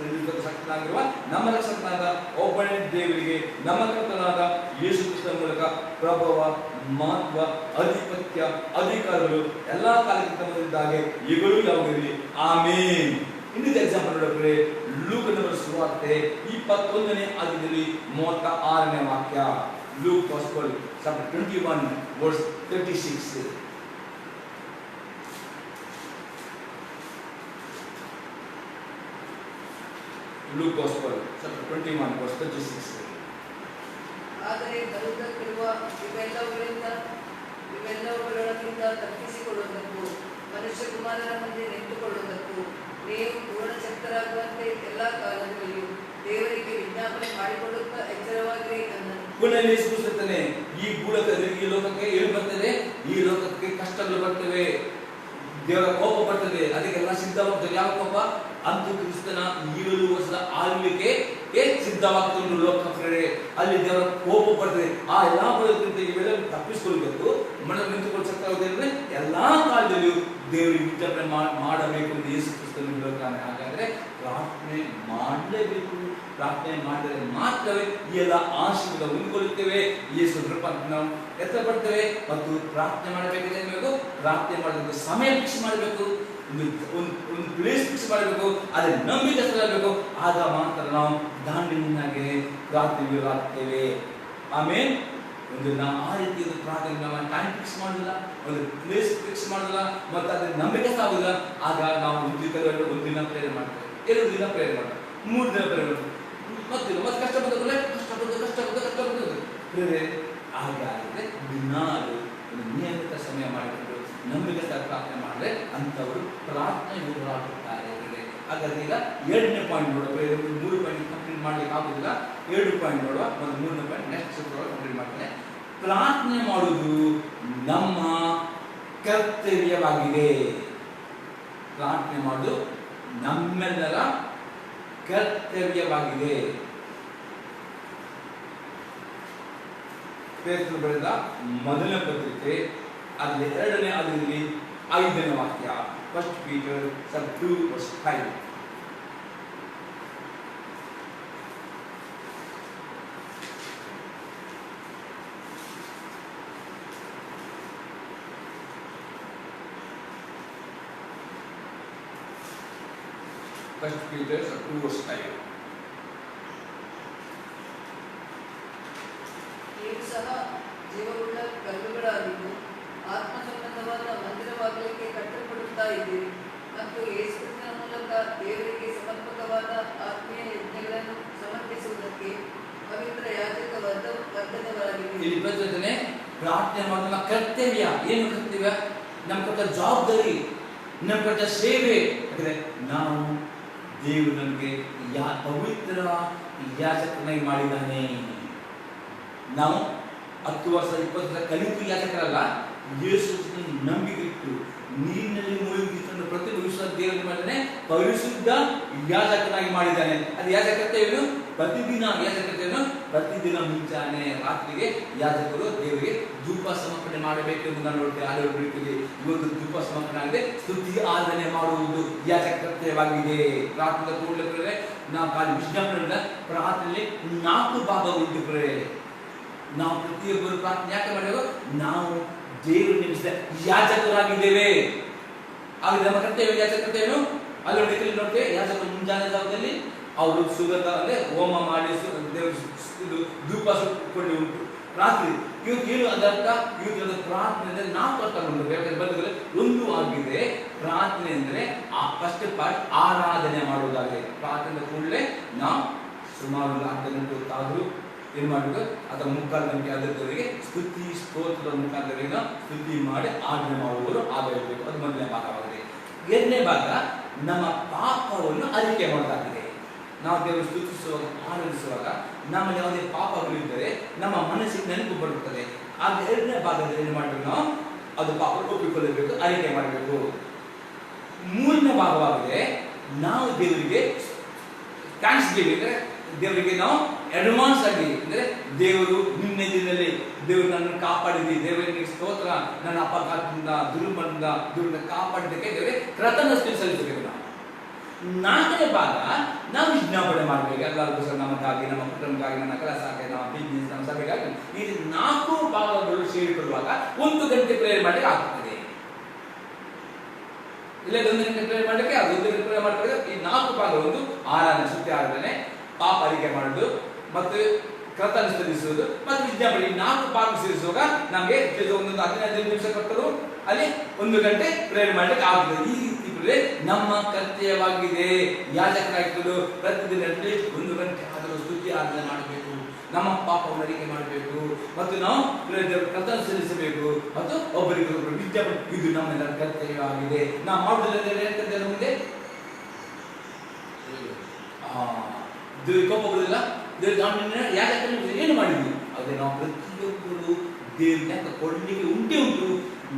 ನಿಲ್ಲಿಸೋದಕ್ಕೂ ಸಕ್ತನಾಗಿರುವ ನಮ್ಮ ರಕ್ಷಕನಾದ ಒಬ್ಬನೇ ದೇವರಿಗೆ ನಮ್ಮ ಕರ್ತನಾದ ಯೇಸು ಕ್ರಿಸ್ತನ ಮೂಲಕ ಪ್ರಭಾವ, ಮಹತ್ವ, ಅಧಿಪತ್ಯ, ಅಧಿಕಾರಗಳು ಎಲ್ಲಾ ಕಾಲಕ್ಕಿಂತ ಮೊದಲಿದ್ದಾಗೆ ಈಗಲೂ ಯಾವಾಗಿರಲಿ. ಆಮೇನ್. ಇನ್ನೊಂದು ಎಕ್ಸಾಂಪಲ್ ನೋಡಿದ್ರೆ ಲೂಕನ ಸುವಾರ್ತೆ 21ನೇ ಅಧ್ಯಾಯದಲ್ಲಿ 36ನೇ ವಾಕ್ಯ. Luke gospel chapter 21 verse 36. Luke Gospel, chapter 21, verse 36. ಆದರೆ ಬರುವುದಕ್ಕಿರುವ ಇವೆಲ್ಲವುಗಳೊಳಗಿಂದ ತಪ್ಪಿಸಿಕೊಳ್ಳುವುದಕ್ಕೂ ಮನುಷ್ಯ ಕುಮಾರನ ಮುಂದೆ ನಿಂತುಕೊಳ್ಳುವುದಕ್ಕೂ ನೀವು ಪೂರ್ಣಶಕ್ತರಾಗುವಂತೆ ಎಲ್ಲಾ ಕಾಲದಲ್ಲಿಯೂ ದೇವರಿಗೆ ವಿಜ್ಞಾಪನೆ ಮಾಡಿಕೊಳ್ಳುತ್ತಾ ಎಚ್ಚರವಾಗಿರಿ ಅನ್ನನು. ಪುನಃ ಈ ಈ ಲೋಕಕ್ಕೆ ಏನು ಬರ್ತದೆ? ಈ ಲೋಕಕ್ಕೆ ಕಷ್ಟಗಳು ಬರ್ತವೆ, ದೇವರ ಕೋಪ ಬರ್ತದೆ, ಅದಕ್ಕೆಲ್ಲ ಸಿದ್ಧವಾಗ್ತದೆ. ಯಾವ ಕೋಪ? ಅಂತು ಕ್ರಿಸ್ತನ 7 ವರ್ಷದ ಆಳ್ವಿಕೆ ಸಿದ್ಧವಾಗ್ತದೆ ಲೋಕಕ್ಕೆ. ಅಲ್ಲಿ ದೇವರ ಕೋಪ ಬರ್ತದೆ. ಆ ಎಲ್ಲಾ ಬರೋದ್ರಿಂದ ಇವೆಲ್ಲ ತಪ್ಪಿಸ್ಕೊಳ್ಬೇಕು, ಮನೆ ನಿಂತುಕೊಂಡು ಸಕ್ತಾಗುತ್ತೆ. ಎಲ್ಲಾ ಕಾಲದಲ್ಲಿಯೂ ದೇವರಿಗೆ ವಿಜ್ಞಾಪನೆ ಮಾಡಬೇಕು ಅಂತ ಯೇಸು ಕ್ರಿಸ್ತನು ಹೇಳ್ತಾನೆ. ಹಾಗಾದ್ರೆ ಪ್ರಾರ್ಥನೆ ಮಾಡಲೇಬೇಕು. ಪ್ರಾರ್ಥನೆ ಮಾಡಿದರೆ ಮಾತ್ರವೇ ಈ ಎಲ್ಲ ಆಶೀರ್ವಾದ ಹೊಂದಿಕೊಳ್ಳುತ್ತೇವೆ. ಯೇಸು ಕೃಪೆ ನಾವು ಎತ್ತಪಡ್ತೇವೆ. ಮತ್ತು ಪ್ರಾರ್ಥನೆ ಮಾಡಬೇಕಾದ್ರೆ ಪ್ರಾರ್ಥನೆ ಮಾಡೋದಕ್ಕೆ ಸಮಯ ಫಿಕ್ಸ್ ಮಾಡಬೇಕು, ಒಂದು ಪ್ಲೇಸ್ ಫಿಕ್ಸ್ ಮಾಡಬೇಕು, ಅದನ್ನ ನಂಬಿಕೆ. ಆಗ ಮಾತ್ರ ನಾವು ದಾಂಡಿನಾಗೆ ಪ್ರಾರ್ಥನೆಗಳಾಗ್ತೇವೆ. ಆಮೇಲೆ ನಾವು ಆ ರೀತಿ ಪ್ರಾರ್ಥನೆ ನಾವು ಟೈಮ್ ಫಿಕ್ಸ್ ಮಾಡೋದಿಲ್ಲ, ಒಂದು ಪ್ಲೇಸ್ ಫಿಕ್ಸ್ ಮಾಡೋದಿಲ್ಲ, ಮತ್ತು ಅದನ್ನ ನಂಬಿಕೆ ಆಗೋದಿಲ್ಲ. ಆಗ ನಾವು ಒಂದು ದಿನ ಪ್ರೇರಣೆ ಮಾಡ್ತೇವೆ, 2 ದಿನ ಪ್ರೇರಣೆ ಮಾಡ್ತೇವೆ, 3 ದಿನ ಪ್ರೇರಣೆ ಮಾಡ್ತೇವೆ, ಮತ್ತೆ ಕಷ್ಟ ಬರ್ತದೆ ಪ್ರೇರಣೆ. ಹಾಗಾದ್ರೆ ದಿನಾಲು ಒಂದು ನಿಯಮಿತ ಸಮಯ ಮಾಡಿಕೊಂಡು ನಂಬಿಕೆ ಪ್ರಾರ್ಥನೆ ಮಾಡಿದ್ರೆ ಅಂಥವರು ಪ್ರಾರ್ಥನೆ ಹೋರಾಡುತ್ತಾರೆ. ಹಾಗಾದ್ರೆ ಈಗ 2ನೇ ಪಾಯಿಂಟ್ ನೋಡುವ. 3 ಪಾಯಿಂಟ್ ಕಂಪ್ಲೀಟ್ ಮಾಡ್ಲಿಕ್ಕೆ ಆಗುದಿಲ್ಲ, 2 ಪಾಯಿಂಟ್ ನೋಡುವ. ಒಂದು 3ನೇ ಪಾಯಿಂಟ್ ನೆಕ್ಸ್ಟ್ ಕಂಪ್ಲೀಟ್ ಮಾಡ್ತೇನೆ. ಪ್ರಾರ್ಥನೆ ಮಾಡುವುದು ನಮ್ಮ ಕರ್ತವ್ಯವಾಗಿದೆ. ಪ್ರಾರ್ಥನೆ ಮಾಡುವುದು ನಮ್ಮೆಲ್ಲರ ಕರ್ತವ್ಯವಾಗಿದೆ. ಪೇತ್ರನು ಬರೆದ ಮೊದಲನೇ ಪತ್ರಿಕೆ ಅಲ್ಲಿ 2ನೇ ಅಧ್ಯಾಯದಲ್ಲಿ 5ನೇ ವಾಕ್ಯ. 1 Peter 2:5. First Peter 2:5. ನೀವು ಸಹ ಜೀವವುಳ್ಳ ಕಲ್ಲುಗಳಾಗಿದ್ದು ಆತ್ಮ ಸಂಬಂಧವಾದ ಮಂದಿರವಾಗಲಿಕ್ಕೆ ಕಟ್ಟಲ್ಪಡುತ್ತಾ ಇದ್ದೀರಿ ಮತ್ತು ಯೇಸು ಕ್ರಿಸ್ತನ ಮೂಲಕ ದೇವರಿಗೆ ಸಮರ್ಪಕವಾದ ಆತ್ಮೀಯ ಯಜ್ಞಗಳನ್ನು ಸಮರ್ಪಿಸುವುದಕ್ಕೆ ಪವಿತ್ರ ಯಾಜಕ ವರ್ಗದವರಾಗಿದ್ದೀರಿ. ಇಲ್ಲಿ ಪ್ರಚೋದನೆ ಪ್ರಾರ್ಥನೆ ಮಾಡುವ ನಮ್ಮ ಕರ್ತವ್ಯ. ಏನು ಕರ್ತವ್ಯ? ನಮ್ಮ ಕೊಟ್ಟ ಜವಾಬ್ದಾರಿ, ನಮ್ಮ ಕೊಟ್ಟ ಸೇವೆ. ಯಾಕಂದ್ರೆ ನಾವು ದೇವರು ನಮಗೆ ಪವಿತ್ರ ಯಾಜಕನಾಗಿ ಮಾಡಿದ್ದಾನೆ. ನಾವು 10 ವರ್ಷ 20 ವರ್ಷ ಕಲಿತು ಯಾಜಕರಲ್ಲ, ಯೇಸು ನಂಬಿಕೆ ಇಟ್ಟು ನೀರಿನಲ್ಲಿ ಮುಳುಗಿಕೊಂಡು ಪ್ರತಿಭಟಿಸುವ ದೇವರು ಮಾಡಿದ್ದಾನೆ, ಪರಿಶುದ್ಧ ಯಾಜಕನಾಗಿ ಮಾಡಿದ್ದಾನೆ. ಅದು ಯಾಜಕರ್ತೇವೇನು? ಪ್ರತಿದಿನ ಮುಂಚಾನೆ ರಾತ್ರಿಗೆ ಯಾಜಕರು ದೇವರಿಗೆ ಧೂಪ ಸಮರ್ಪಣೆ ಮಾಡಬೇಕು ಎಂಬುದನ್ನು ನೋಡ್ತೇವೆ. ಆಲೋಚನೆ ಇವತ್ತು ಧೂಪ ಸಮರ್ಪಣೆ ಆಗಿದೆ, ಸ್ತುತಿ ಆರಾಧನೆ ಮಾಡುವುದು ಯಾಜಕರ್ತೇವಾಗಿದೆ. ಪ್ರಾರ್ಥನೆ ಕೂಡಲೇ ನಾವು ಖಾಲಿ ವಿಜ್ಞಾಪನೆ ಪ್ರಾರ್ಥನೆಯಲ್ಲಿ 4 ಭಾಗ ಉಂಟು. ನಾವು ಪ್ರತಿಯೊಬ್ಬರು ಪ್ರಾರ್ಥನೆ ಯಾಕೆ ಮಾಡಬೇಕು? ನಾವು ದೇವರು ನೇಮಿಸಿದ ಯಾಜಕರಾಗಿದ್ದೇವೆ. ಆಗ ನಮ್ಮ ಕರ್ತವ್ಯ ಯಾಜಕರ್ತೇವೇನು? ಅಲ್ಲಿ ನೋಡ್ತೇವೆ. ಯಾಜಕರು ಮುಂಜಾನೆ ಜಾವದಲ್ಲಿ ಅವರು ಸುಗಂಧ ಅಂದ್ರೆ ಹೋಮ ಮಾಡಿ ಧೂಪ ಸುಟ್ಟುಕೊಂಡು ಉಂಟು. ರಾತ್ರಿ ಇವತ್ತು ಏನು ಅದರ್ಥ? ಇವತ್ತು ಪ್ರಾರ್ಥನೆ ಅಂದ್ರೆ 4 ಅರ್ಥ ಬಂಧುಗಳೇ. ಒಂದು ಆಗಿದೆ ಪ್ರಾರ್ಥನೆ ಅಂದ್ರೆ ಆ ಫಸ್ಟ್ ಪಾರ್ಟ್ ಆರಾಧನೆ ಮಾಡುವುದಾಗಿದೆ. ಪ್ರಾರ್ಥನೆ ಕೂಡಲೇ ನಾವು ಸುಮಾರು 4 ಗಂಟೆ ಹೊತ್ತಾದರೂ ಏನ್ ಮಾಡಬೇಕು? ಅಥವಾ 3/4 ಗಂಟೆ ಆದವರಿಗೆ ಸ್ತುತಿ ಸ್ತೋತ್ರದ ಮುಖಾಂತರ ಸ್ತುತಿ ಮಾಡಿ ಆರಾಧನೆ ಮಾಡುವವರು ಆಗಬೇಕು. ಅದು ಮೊದಲನೇ ಭಾಗವಾಗಿದೆ. 2ನೇ ಭಾಗ ನಮ್ಮ ಪಾಪವನ್ನು ಅರಿಕೆ ಮಾಡೋದಾಗಿದೆ. ನಾವು ದೇವರು ಸ್ತುತಿಸುವಾಗ ಆರಾಧಿಸುವಾಗ ನಮ್ಮ ಯಾವುದೇ ಪಾಪಗಳಿದ್ದರೆ ನಮ್ಮ ಮನಸ್ಸಿಗೆ ನೆನಪು ಬರುತ್ತದೆ. ಆಗ ಎರಡನೇ ಭಾಗದಲ್ಲಿ ಏನು ಮಾಡಬೇಕು ನಾವು? ಅದು ಪಾಪ ಒಪ್ಪಿಕೊಳ್ಳಬೇಕು, ಆಯ್ಕೆ ಮಾಡಬೇಕು. ಮೂರನೇ ಭಾಗವಾಗಿದೆ ನಾವು ದೇವರಿಗೆ ಥ್ಯಾಂಕ್ಸ್ ಗಿವಿಂಗ್, ಅಂದರೆ ದೇವರಿಗೆ ನಾವು ಅಡ್ವಾನ್ಸ್ ಆಗಿ, ಅಂದರೆ ದೇವರು ನಿನ್ನೆ ದಿನದಲ್ಲಿ ದೇವರು ನನ್ನನ್ನು ಕಾಪಾಡಿದ್ವಿ, ದೇವರಿಗೆ ಸ್ತೋತ್ರ, ನನ್ನ ಅಪಘಾತದಿಂದ ದುರ್ಬಲದಿಂದ ಕಾಪಾಡಿದ್ದಕ್ಕೆ ದೇವರಿಗೆ ಕೃತಜ್ಞತೆ ಸಲ್ಲಿಸಬೇಕು. ನಾವು ನಾಲ್ಕನೇ ಭಾಗ ನಾವು ವಿಜ್ಞಾಪನೆ ಮಾಡಬೇಕು ಎಲ್ಲರಿಗೂ ಸಹ, ನಮಗಾಗಿ, ನಮ್ಮ ಕುಟುಂಬಕ್ಕಾಗಿ, ನನ್ನ ಕೆಲಸಕ್ಕೆ, ನಮ್ಮ ಬಿಸ್ನೆಸ್, ನಮ್ಮ ಸಭೆಗಾಗಿ. ಈ 4 ಭಾಗಗಳು ಸೇರಿಕೊಳ್ಳುವಾಗ 1 ಗಂಟೆ ಪ್ರೇಯರ್ ಮಾಡಲಿಕ್ಕೆ ಆಗ್ತದೆ. ಇಲ್ಲ 1 ಗಂಟೆ ಪ್ರೇಯರ್ ಮಾಡಲಿಕ್ಕೆ ಅದು 1 ಗಂಟೆ ಪ್ರೇಯರ್ ಮಾಡಲಿಕ್ಕೆ ಈ 4 ಭಾಗ, ಒಂದು ಆರಾಧನೆ, ಸ್ತುತಿ ಆರಾಧನೆ, ಪಾಪ ಅರಿಕೆ ಮಾಡೋದು ಮತ್ತು ಕೃತಜ್ಞತೆ ಸಲ್ಲಿಸುವುದು ಮತ್ತು ವಿಜ್ಞಾಪನೆ, ಈ 4 ಭಾಗ ಸೇರಿಸುವಾಗ ನಮಗೆ ಒಂದೊಂದು 15 ನಿಮಿಷ ಕೊಟ್ಟರು ಅಲ್ಲಿ 1 ಗಂಟೆ ಪ್ರೇಯರ್ ಮಾಡಲಿಕ್ಕೆ ಆಗ್ತದೆ. ಈ ರೀತಿ ನಮ್ಮ ಕರ್ತವ್ಯವಾಗಿದೆ. ಯಾಜಕರಾಗಿದ್ದು ಪ್ರತಿದಿನ 1 ಗಂಟೆ ಆದರೂ ಸ್ತುತಿ ಆರಾಧನೆ ಮಾಡಬೇಕು, ನಮ್ಮ ಪಾಪವನ್ನು ಅರಿಕೆ ಮಾಡಬೇಕು ಮತ್ತು ನಾವು ಕರ್ತವ್ಯ ಸಲ್ಲಿಸಬೇಕು ಮತ್ತು ಒಬ್ಬರಿಗೊಬ್ಬರು ವಿಜ್ಞಾಪನೆ, ಇದು ನಮ್ಮೆಲ್ಲರ ಕರ್ತವ್ಯವಾಗಿದೆ. ನಾವು ಮಾಡುವುದಿಲ್ಲ ಮುಂದೆ ಕೋಪ ಬರುವುದಿಲ್ಲ. ಯಾಜಕರು ಏನು ಮಾಡಿದ್ವಿ ಅದೇ ನಾವು ಪ್ರತಿಯೊಬ್ಬರು ದೇವರಿಗೆ ಕೊಡಲಿಕ್ಕೆ ಉಂಟು.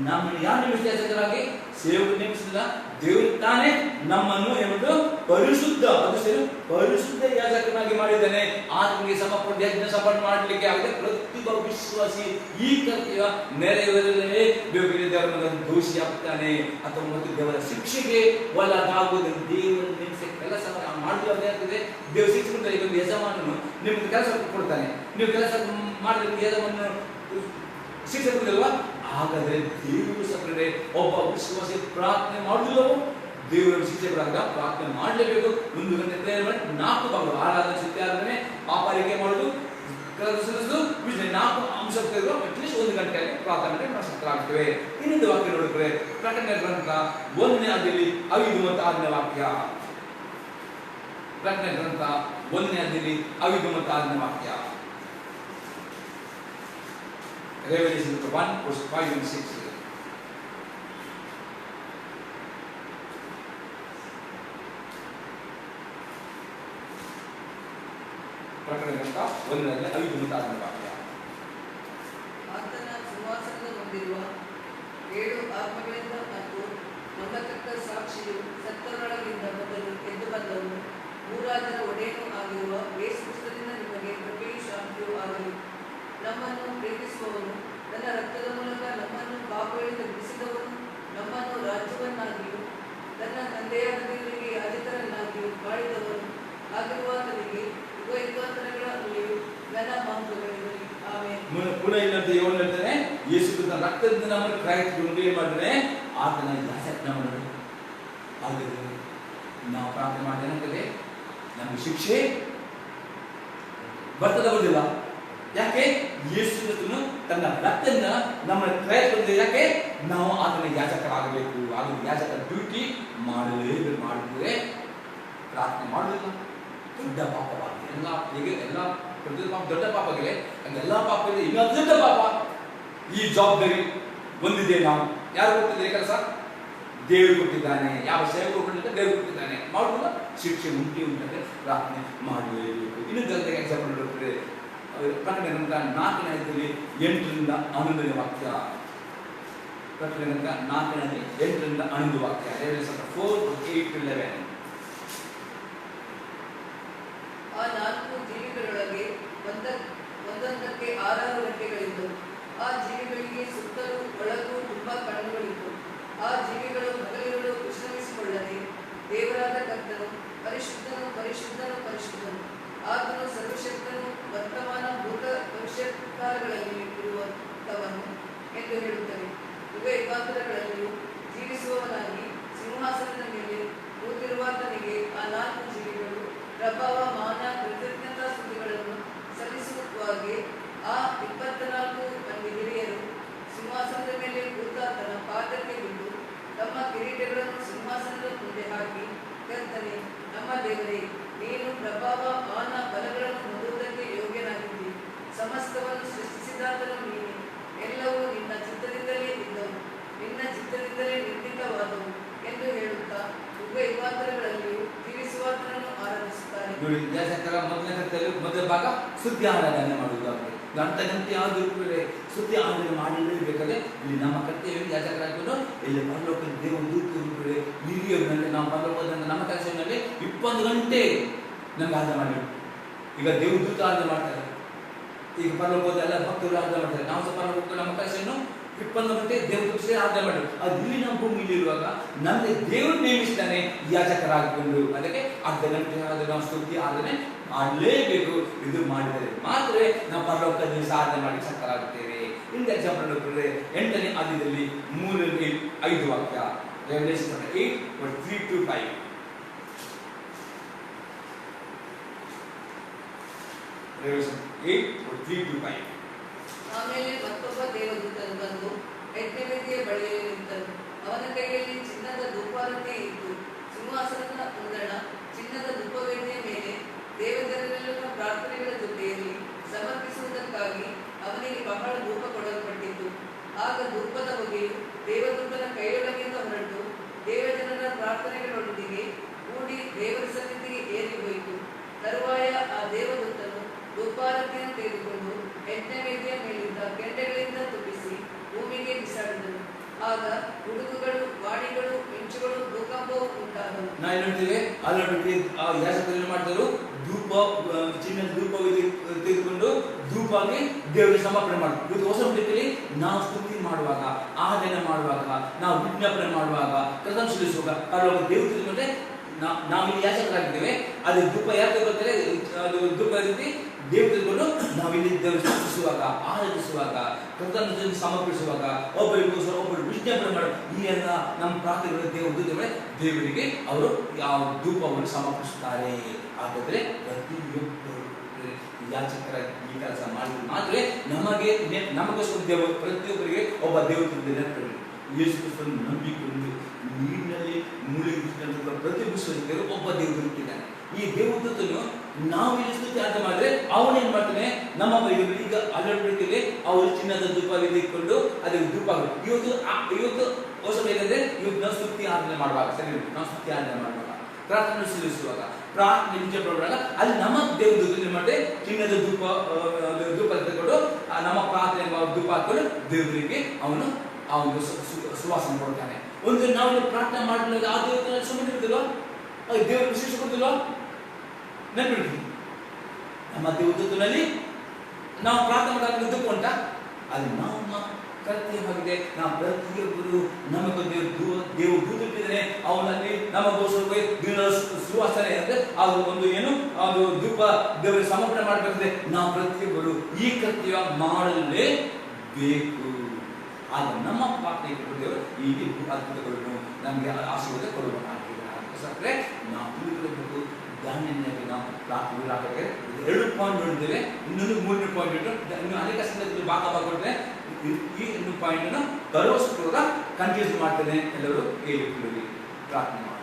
ನಮ್ಮನ್ನು ಯಾರು ನೇಮಿಸಿದಾಗಿ ಸೇವಕರು ನೇಮಿಸಿಲ್ಲ, ದೇವರು ತಾನೇ ನಮ್ಮನ್ನು ಏನುಂಟು ಪರಿಶುದ್ಧ, ಅದು ಸೇರಿ ಪರಿಶುದ್ಧ ಯಾಜಕನಾಗಿ ಮಾಡಿದ್ದಾನೆ. ಆತನಿಗೆ ಸಮರ್ಪಣೆ ಯಜ್ಞ ಸಮರ್ಪಣೆ ಮಾಡಲಿಕ್ಕೆ ಆಗಿದೆ. ಪ್ರತಿಯೊಬ್ಬ ವಿಶ್ವಾಸಿ ಈ ಕರ್ತವ್ಯ ನೆರವೇರಲೇ ಬೇರೆ ದೇವರ ದೋಷಿ ಆಗ್ತಾನೆ ಅಥವಾ ಮತ್ತು ದೇವರ ಶಿಕ್ಷೆಗೆ ಒಳಗಾಗುವುದನ್ನು ದೇವರ ನೇಮಿಸಿ ಕೆಲಸ ಮಾಡಲು ಆಗ್ತದೆ. ದೇವರು ಶಿಕ್ಷೆ ಕೊಡ್ತಾರೆ. ಈಗ ಒಂದು ಯಜಮಾನನು ನಿಮ್ಗೆ ಕೆಲಸ ಕೊಡ್ತಾನೆ, ನೀವು ಕೆಲಸ ಮಾಡಿದ್ರೆ ಯಜಮಾನ ಶಿಕ್ಷೆ ಕೊಡಲ್ವಾ? ಹಾಗಾದ್ರೆ ದೇವರು ಸಪ್ರೆ ಒಬ್ಬ ವಿಶ್ವಾಸಿ ಪ್ರಾರ್ಥನೆ ಮಾಡುವುದಿಲ್ಲವೋ ದೇವರ ಶಿಕ್ಷೆ ಕೊಡಾಗ ಪ್ರಾರ್ಥನೆ ಮಾಡಲೇಬೇಕು. 1 ಗಂಟೆ ಪ್ರೇಯರ್ ಮಾಡಿ 4 ಭಾಗ ಆರಾಧನೆ, ಸ್ತುತಿ ಆರಾಧನೆ, ಪಾಪಾರಿಕೆ ಮಾಡುವುದು, 4 ಅಂಶ ಅಟ್ಲೀಸ್ಟ್ 1 ಗಂಟೆಯಲ್ಲಿ ಪ್ರಾರ್ಥನೆ ಆಗ್ತೇವೆ. ಇನ್ನೊಂದು ವಾಕ್ಯ ನೋಡಿದ್ರೆ ಪ್ರಕಟಣೆ ಗ್ರಂಥ 1ನೇ ಅಧ್ಯಾಯದಲ್ಲಿ 5 ಮತ್ತು 6ನೇ ವಾಕ್ಯ. ಪ್ರಕಟಣೆ ಗ್ರಂಥ 1ನೇ ಅಧ್ಯಾಯದಲ್ಲಿ 5 ಮತ್ತು 6ನೇ ವಾಕ್ಯ. Revelation 1 verse 5 and 6. ಪ್ರಕಟಣೆ ಗ್ರಂಥ 1ರಲ್ಲಿ 5 ಮತ್ತು 6ನೇ ವಾಕ್ಯ. ಆತನ ಸಿಂಹಾಸನದ ಮುಂದಿರುವ 7 ಆತ್ಮಗಳಿಂದ ಮತ್ತು ನಂಬತಕ್ಕ ಸಾಕ್ಷಿಯು ಸತ್ತವರೊಳಗಿಂದ ಮೊದಲು ಎದ್ದು ಬಂದವನು, ಭೂರಾಜನ ಒಡೆಯನೂ ಆಗಿರುವ ಯೇಸು ಕ್ರಿಸ್ತನಿಂದ ನಿಮಗೆ ಕೃಪೆಯೂ ಶಾಂತಿಯೂ ಆಗಲಿ. ನಮ್ಮನ್ನು ಪ್ರೀತಿಸುವವನು, ತನ್ನ ರಕ್ತದ ಮೂಲಕ ನಮ್ಮನ್ನು ಪಾಪಗಳಿಂದ ಬಿಡಿಸಿದವನು, ನಮ್ಮನ್ನು ರಾಜ್ಯವನ್ನಾಗಿಯೂ ತನ್ನ ತಂದೆಯಾದ ದೇವರಿಗೆ ಯಾಜಕರನ್ನಾಗಿಯೂ ಮಾಡಿದವನು ಆಗಿರುವಾತನಿಗೆ ಯುಗಾಂತರಗಳಲ್ಲಿಯೂ ಘನ ಮಹತ್ವಗಳಿರಲಿ. ಆಮೆನ್. ಪುನಃ ಇನ್ನೊಂದು ಹೇಳ್ತಾನೆ, ಯೇಸು ಕ್ರಿಸ್ತನ ರಕ್ತದಿಂದ ನಮ್ಮನ್ನು ಕ್ರಯಕ್ಕೆ ಏನು ಮಾಡ್ತಾನೆ? ಆತನ ಯಾಜಕನನ್ನು. ಹಾಗಾದರೆ ನಾವು ಪ್ರಾರ್ಥನೆ ಮಾಡಿದ್ರೆ ನಮಗೆ ಶಿಕ್ಷೆ ಬರ್ತದ ಬರುವುದಿಲ್ಲ. ಯಾಕೆ? ಯೇಸು ಕ್ರಿಸ್ತನು ತನ್ನ ರಕ್ತದಿಂದ ನಮ್ಮನ್ನು ಕ್ರಯಕ್ಕೆ, ಯಾಕೆ? ನಾವು ಆತನ ಯಾಜಕರಾಗಬೇಕು. ಆಗ ಯಾಜಕ ಡ್ಯೂಟಿ ಮಾಡಿದ್ರೆ ಪ್ರಾರ್ಥನೆ ಮಾಡಲಿಲ್ಲ ದೊಡ್ಡ ಪಾಪವಾಗಿದೆ. ಎಲ್ಲ ಪ್ರತಿ ಪಾಪ ದೊಡ್ಡ ಪಾಪಗಳೇ, ಎಲ್ಲ ಪಾಪಗಳಿಗೆ ಇನ್ನೊಂದು ದೊಡ್ಡ ಪಾಪ. ಈ ಜವಾಬ್ದಾರಿ ಹೊಂದಿದೆ ನಾವು. ಯಾರು ಕೊಟ್ಟಿದ್ದಾರೆ ಕೆಲಸ? ದೇವರು ಕೊಟ್ಟಿದ್ದಾನೆ. ಯಾವ ಸೇವಕರು ಕೊಟ್ಟಿದ್ದಾರೆ? ದೇವರು ಕೊಟ್ಟಿದ್ದಾನೆ. ಮಾಡುವುದಿಲ್ಲ, ಶಿಕ್ಷೆ ಉಂಟಂತೆ ಪ್ರಾರ್ಥನೆ ಮಾಡಲೇಬೇಕು. ಇನ್ನೊಂದು ಜೊತೆಗೆ ಎಕ್ಸಾಂಪಲ್ ನೋಡುತ್ತದೆ. ಪ್ರಕಟಣೆ ಗ್ರಂಥ 4ನೇ ಅಧ್ಯಾಯದಲ್ಲಿ 8ರಿಂದ 11ನೇ ವಾಕ್ಯ. ಪ್ರಕಟಣೆ ಗ್ರಂಥ 4ನೇ ಅಧ್ಯಾಯ 8ರಿಂದ 11 ವಾಕ್ಯ. Revelation 4:8-11. ಆ 4 ಜೀವಿಗಳೊಳಗೆ ಒಂದೊಂದಕ್ಕೆ 6 ರೆಕ್ಕೆಗಳಿದ್ದವು. ಆ ಜೀವಿಗಳಿಗೆ ಸುತ್ತಲೂ ಒಳಗೂ ತುಂಬಾ ಕಣ್ಣುಗಳಿದ್ದವು. ಆ ಜೀವಿಗಳು ಹಗಲಿರುಳು ವಿಶ್ರಮಿಸಿಕೊಳ್ಳದೆ, ದೇವರಾದ ಕರ್ತನು ಪರಿಶುದ್ಧನು ಪರಿಶುದ್ಧನು ಪರಿಶುದ್ಧನು, ಆತನು ಸರ್ವಶಕ್ತನು, ವರ್ತಮಾನ ಭೂತ ಭವಿಷ್ಯಕಾಲಗಳಲ್ಲಿ ಇರುವಂತವನು ಎಂದು ಹೇಳುತ್ತವೆ. ಯುಗಾಂತರಗಳಲ್ಲಿಯೂ ಜೀವಿಸುವವನಾಗಿ ಸಿಂಹಾಸನದ ಮೇಲೆ ಕೂತಿರುವಾತನಿಗೆ ಆ 4 ಜೀವಿಗಳು ಪ್ರಭಾವ, ಮಾನ, ಕೃತಜ್ಞತಾ ಸ್ತುತಿಗಳನ್ನು ಸಲ್ಲಿಸುವಾಗೆ ಆ 24 ಮಂದಿ ಹಿರಿಯರು ಸಿಂಹಾಸನದ ಮೇಲೆ ಕೂತಾತನ ಪಾದಕ್ಕೆ ಬಿದ್ದು ತಮ್ಮ ಕಿರೀಟಗಳನ್ನು ಸಿಂಹಾಸನದ ಮುಂದೆ ಹಾಕಿ, ಕರ್ತನೇ, ನಮ್ಮ ದೇವರೇ, ನೀನು ಪ್ರಭಾವ, ಮಾನ, ಬಲಗಳನ್ನು ಹೊಂದುವುದಕ್ಕೆ ಯೋಗ್ಯನಾಗಿದ್ದಿ. ಸಮಸ್ತವನ್ನು ಸೃಷ್ಟಿಸಿದಾತನು ನೀನೆ. ಎಲ್ಲವೂ ನಿನ್ನ ಚಿತ್ತದಿಂದಲೇ ಇದ್ದವು, ನಿನ್ನ ಚಿತ್ತದಿಂದಲೇ ನಿರ್ಮಿತವಾದವು ಎಂದು ಹೇಳುತ್ತಾ ಯುಗಾಂತರಗಳಲ್ಲಿಯೂ ಜೀವಿಸುವಾತನನ್ನು ಆರಾಧಿಸುತ್ತಾರೆ. ನೋಡಿ, ಯಾಜಕರ ಮೊದಲ ಭಾಗ ಸುದ್ದಿ ಆರಾಧನೆ ಮಾಡುವುದು. ಅರ್ಧ ಗಂಟೆ ಆದರೂ ಕೂಡ ಸ್ತುತಿ ಆರಾಧನೆ ಮಾಡಲೇಬೇಕಾದ್ರೆ ಇಲ್ಲಿ ನಮ್ಮ ಕರ್ತವ್ಯ ಯಾಜಕರಾಗಿಕೊಂಡು ಇಲ್ಲಿ ಪರಲೋಕದ ದೇವ ದೂತರು ಹಿರಿಯರು ನಾವು ಪರಲೋಕದ ನಮ್ಮ ಕೆಲಸದಲ್ಲಿ 20 ಗಂಟೆ ನಮ್ಗೆ ಆರಾಧನೆ ಮಾಡಬೇಕು. ಈಗ ದೇವ ದೂತ ಆರಾಧನೆ ಮಾಡ್ತಾರೆ, ಈಗ ಪರಲೋಕದ ಎಲ್ಲ ಭಕ್ತರು ಆರಾಧನೆ ಮಾಡ್ತಾರೆ. ನಾವು ಸಹ ಪರಲೋಕ ನಮ್ಮ ಕೆಲಸವನ್ನು 20 ಗಂಟೆ ದೇವದೂತರೇ ಆರಾಧನೆ ಮಾಡಬೇಕು. ಅದು ಇಲ್ಲಿ ನಮ್ಮ ಭೂಮಿಯಲ್ಲಿ ಇರುವಾಗ ನಮಗೆ ದೇವರು ನೇಮಿಸ್ತಾನೆ ಯಾಜಕರಾಗಿಕೊಂಡು. ಅದಕ್ಕೆ ಅರ್ಧ ಗಂಟೆ ಆದ್ರೆ ನಾವು ಸ್ತುತಿ ಆರಾಧನೆ ಮಾಡಲೇಬೇಕು. ಇದು ಮಾಡಿದರೆ ಮಾತ್ರ ನಾವು ಪರಲೋಕದಲ್ಲಿ ಸಾಧನೆ ಮಾಡಿ ಸಕ್ಕರಾಗುತ್ತೇವೆ. ಇಂದ ಎಕ್ಸಾಂಪಲ್ 8ನೇ ಅಧ್ಯಾಯದಲ್ಲಿ 3-5 ವಾಕ್ಯ, Revelation 8:3-5. Revelation 8:3-5. ಆಮೇಲೆ ಮತ್ತೊಬ್ಬ ದೇವದೂತನು ಬಂದು ಯಜ್ಞವೇದಿಯ ಬಳಿಯಲ್ಲಿ ನಿಂತನು. ಅವನ ಕೈಯಲ್ಲಿ ಚಿನ್ನದ ಧೂಪಾರತಿ ಇತ್ತು. ಸಿಂಹಾಸನದ ಮುಂದಣ ಚಿನ್ನದ ಧೂಪವೇದಿಯ ಮೇಲೆ ದೇವಜನರೆಲ್ಲರ ಪ್ರಾರ್ಥನೆಗಳ ಜೊತೆಯಲ್ಲಿ ಸಮರ್ಪಿಸುವುದಕ್ಕಾಗಿ ಅವನಿಗೆ ಬಹಳ ಧೂಪ ಕೊಡಲ್ಪಟ್ಟಿತು. ಆಗ ಧೂಪದ ಹೊಗೆಯು ದೇವದೂತನ ಕೈಯೊಳಗಿಂದ ಹೊರಟು ದೇವಜನರ ಪ್ರಾರ್ಥನೆಗಳೊಂದಿಗೆ ಕೂಡಿ ದೇವರ ಸನ್ನಿಧಿಗೆ ಏರಿ ಹೋಯಿತು. ತರುವಾಯ ಆ ದೇವದೂತನು ಧೂಪಾರತಿಯನ್ನು ತೆಗೆದುಕೊಂಡು ಯಜ್ಞವೇದಿಯ ಮೇಲಿದ್ದ ಕೆಂಡಗಳಿಂದ ತುಪ್ಪಿಸಿ ಭೂಮಿಗೆ ಬಿಸಾಡಿದನು. ಆಗ ಗುಡುಗುಗಳು, ವಾಡಿಗಳು, ಮಿಂಚುಗಳು, ಭೂಕಂಪವು ಉಂಟಾದವು. ನಾವು ನೋಡ್ತೀವಿ ಅಲ್ಲಿ ಯಾಜಕರು ಮಾಡಿದರು, ಧೂಪ ಚಿನ್ನದ ಧೂಪವಿದೆ ತೆಗೆದುಕೊಂಡು ಧೂಪಾಗಿ ದೇವರಿಗೆ ಸಮರ್ಪಣೆ ಮಾಡಿದ್ರು. ಇದು ಹೊಸ ರೀತಿಯಲ್ಲಿ ನಾವು ಸ್ತುತಿ ಮಾಡುವಾಗ, ಆರಾಧನೆ ಮಾಡುವಾಗ, ನಾವು ವಿಜ್ಞಾಪನೆ ಮಾಡುವಾಗ, ಕರ್ತನ ಸಲ್ಲಿಸುವಾಗ ಪರಲೋಕ ದೇವರು ತಿಳ್ಕೊಂಡ್ರೆ ನಾವು ಇಲ್ಲಿ ಯಾಜಕರಾಗಿದ್ದೇವೆ. ಅದು ಧೂಪ ಯಾಕೆ ಗೊತ್ತಂದ್ರೆ ಅದು ಧೂಪ ರೀತಿ ದೇವರು ತಿಳ್ಕೊಂಡು ನಾವಿಲ್ಲಿ ದೇವರು ಸ್ತುತಿಸುವಾಗ, ಆರಾಧಿಸುವಾಗ, ಕರ್ತನ ಸಮರ್ಪಿಸುವಾಗ, ಒಬ್ಬರಿಗೋಸ್ಕರ ಒಬ್ಬರು ವಿಜ್ಞಾಪನೆ ಮಾಡಿ ಈ ಎಲ್ಲ ನಮ್ಮ ಪ್ರಾರ್ಥನೆಗಳು ದೇವರು ದೇವರಿಗೆ ಅವರು ಯಾವ ಧೂಪವನ್ನು ಸಮರ್ಪಿಸುತ್ತಾರೆ. ಹಾಗಾದ್ರೆ ಪ್ರತಿಯೊಬ್ಬರು ಯಾಚಕರ ಈ ಕೆಲಸ ಮಾಡಿದ್ರೆ ಮಾತ್ರ ನಮಗೋಸ್ಕರ ದೇವರು ಪ್ರತಿಯೊಬ್ಬರಿಗೆ ಒಬ್ಬ ದೇವರು ಯೇಸು ಕ್ರಿಸ್ತನನ್ನು ನಂಬಿಕೊಂಡು ನೀರಿನಲ್ಲಿ ಮುಳುಗಿಸಿದಂತಹ ಪ್ರತಿಯೊಬ್ಬರು ಒಬ್ಬ ದೇವರು ಇಟ್ಟಿದ್ದಾನೆ. ಈ ದೇವದೂತನು ನಾವು ಇಲ್ಲಿ ಸ್ತುತಿ ಆರಾಧನೆ ಮಾಡಿದ್ರೆ ಅವನೇನ್ ಮಾಡ್ತಾನೆ, ನಮ್ಮ ಈಗ ಅಲ್ಲೇ ಅವರು ಚಿನ್ನದ ಧೂಪ ಇಟ್ಕೊಂಡು ಅದಕ್ಕೆ ಧೂಪ ಇವತ್ತು ಹೊಸ ಬೇಕಂದ್ರೆ ಇವತ್ತು ನಾವು ಸ್ತುತಿ ಆರಾಧನೆ ಮಾಡುವಾಗ, ಸರಿ, ನಾವು ಸ್ತುತಿ ಆರಾಧನೆ ಮಾಡುವಾಗ, ಪ್ರಾರ್ಥನೆ ಸಲ್ಲಿಸುವಾಗ, ಪ್ರಾರ್ಥನೆ ನಿಜ ಮಾಡುವಾಗ ಅಲ್ಲಿ ನಮ್ಮ ದೇವದೂತನು ಮಾಡಿದ್ರೆ ಚಿನ್ನದ ಧೂಪ ತೆಗೆದುಕೊಂಡು ನಮ್ಮ ಪ್ರಾರ್ಥನೆ ಧೂಪ ಹಾಕೊಂಡು ದೇವರಿಗೆ ಅವನು ಆ ಒಂದು ಸುವಾಸನೆ ಕೊಡ್ತಾನೆ. ಒಂದು ನಾವು ಪ್ರಾರ್ಥನೆ ಮಾಡಿದಾಗ ಆ ದೇವರ ಸುಮ್ಮನೆ ಇರುತ್ತಲ್ವ, ದೇವರ ವಿಶೇಷ ಕೊಡ್ತಿಲ್ವ, ನೆನಪಿಡ್ತೀವಿ. ನಮ್ಮ ದೇವದೂತನಲ್ಲಿ ನಾವು ಪ್ರಾರ್ಥನೆ ಮಾಡಿದಾಗ ದುಃಖ ಉಂಟ, ಅದು ನಮ್ಮ ಕರ್ತವ್ಯವಾಗಿದೆ. ನಾವು ಪ್ರತಿಯೊಬ್ಬರು ನಮಗೆ ದೇವರು ದೂತಿಟ್ಟಿದ್ದಾನೆ, ಅವನಲ್ಲಿ ನಮಗೋಸ್ಕರ ದೇವರ ಸುವಾಸನೆ ಅಂದ್ರೆ ಅದು ಒಂದು ಏನು ಅದು ಧೂಪ ದೇವರಿಗೆ ಸಮರ್ಪಣೆ ಮಾಡಬೇಕಾದ್ರೆ ನಾವು ಪ್ರತಿಯೊಬ್ಬರು ಈ ಕರ್ತವ್ಯ ಮಾಡಲೇಬೇಕು. ಆಗ ನಮ್ಮ ಪ್ರಾರ್ಥನೆ ದೇವರು ಈ ಅದ್ಭುತಗಳನ್ನು ನಮಗೆ ಆಶೀರ್ವಾದ ಕೊಡಬೇಕಾಗಿದೆ. ನಾವು ತಿಳಿದಿರಬೇಕು, ಧಾನ್ಯವಾಗಿ ನಾವು ಪ್ರಾರ್ಥನೆ 2 ಪಾಯಿಂಟ್ ನೋಡಿದ್ದೇವೆ. ಇನ್ನೊಂದು 3ನೇ ಪಾಯಿಂಟ್ ಇನ್ನು ಅನೇಕ ಸಂದರ್ಭದಲ್ಲಿ ಭಾಗವಾಗ್ಬಿಟ್ರೆ ಈ 2 ಪಾಯಿಂಟ್ ಅನ್ನು ತರುವಷ್ಟು ಕಂಟಿನ್ಯೂಸ್ ಮಾಡ್ತೇನೆ. ಎಲ್ಲರೂ ಹೇಳಿಕೊಳ್ಳಿ, ಪ್ರಾರ್ಥನೆ ಮಾಡಿ.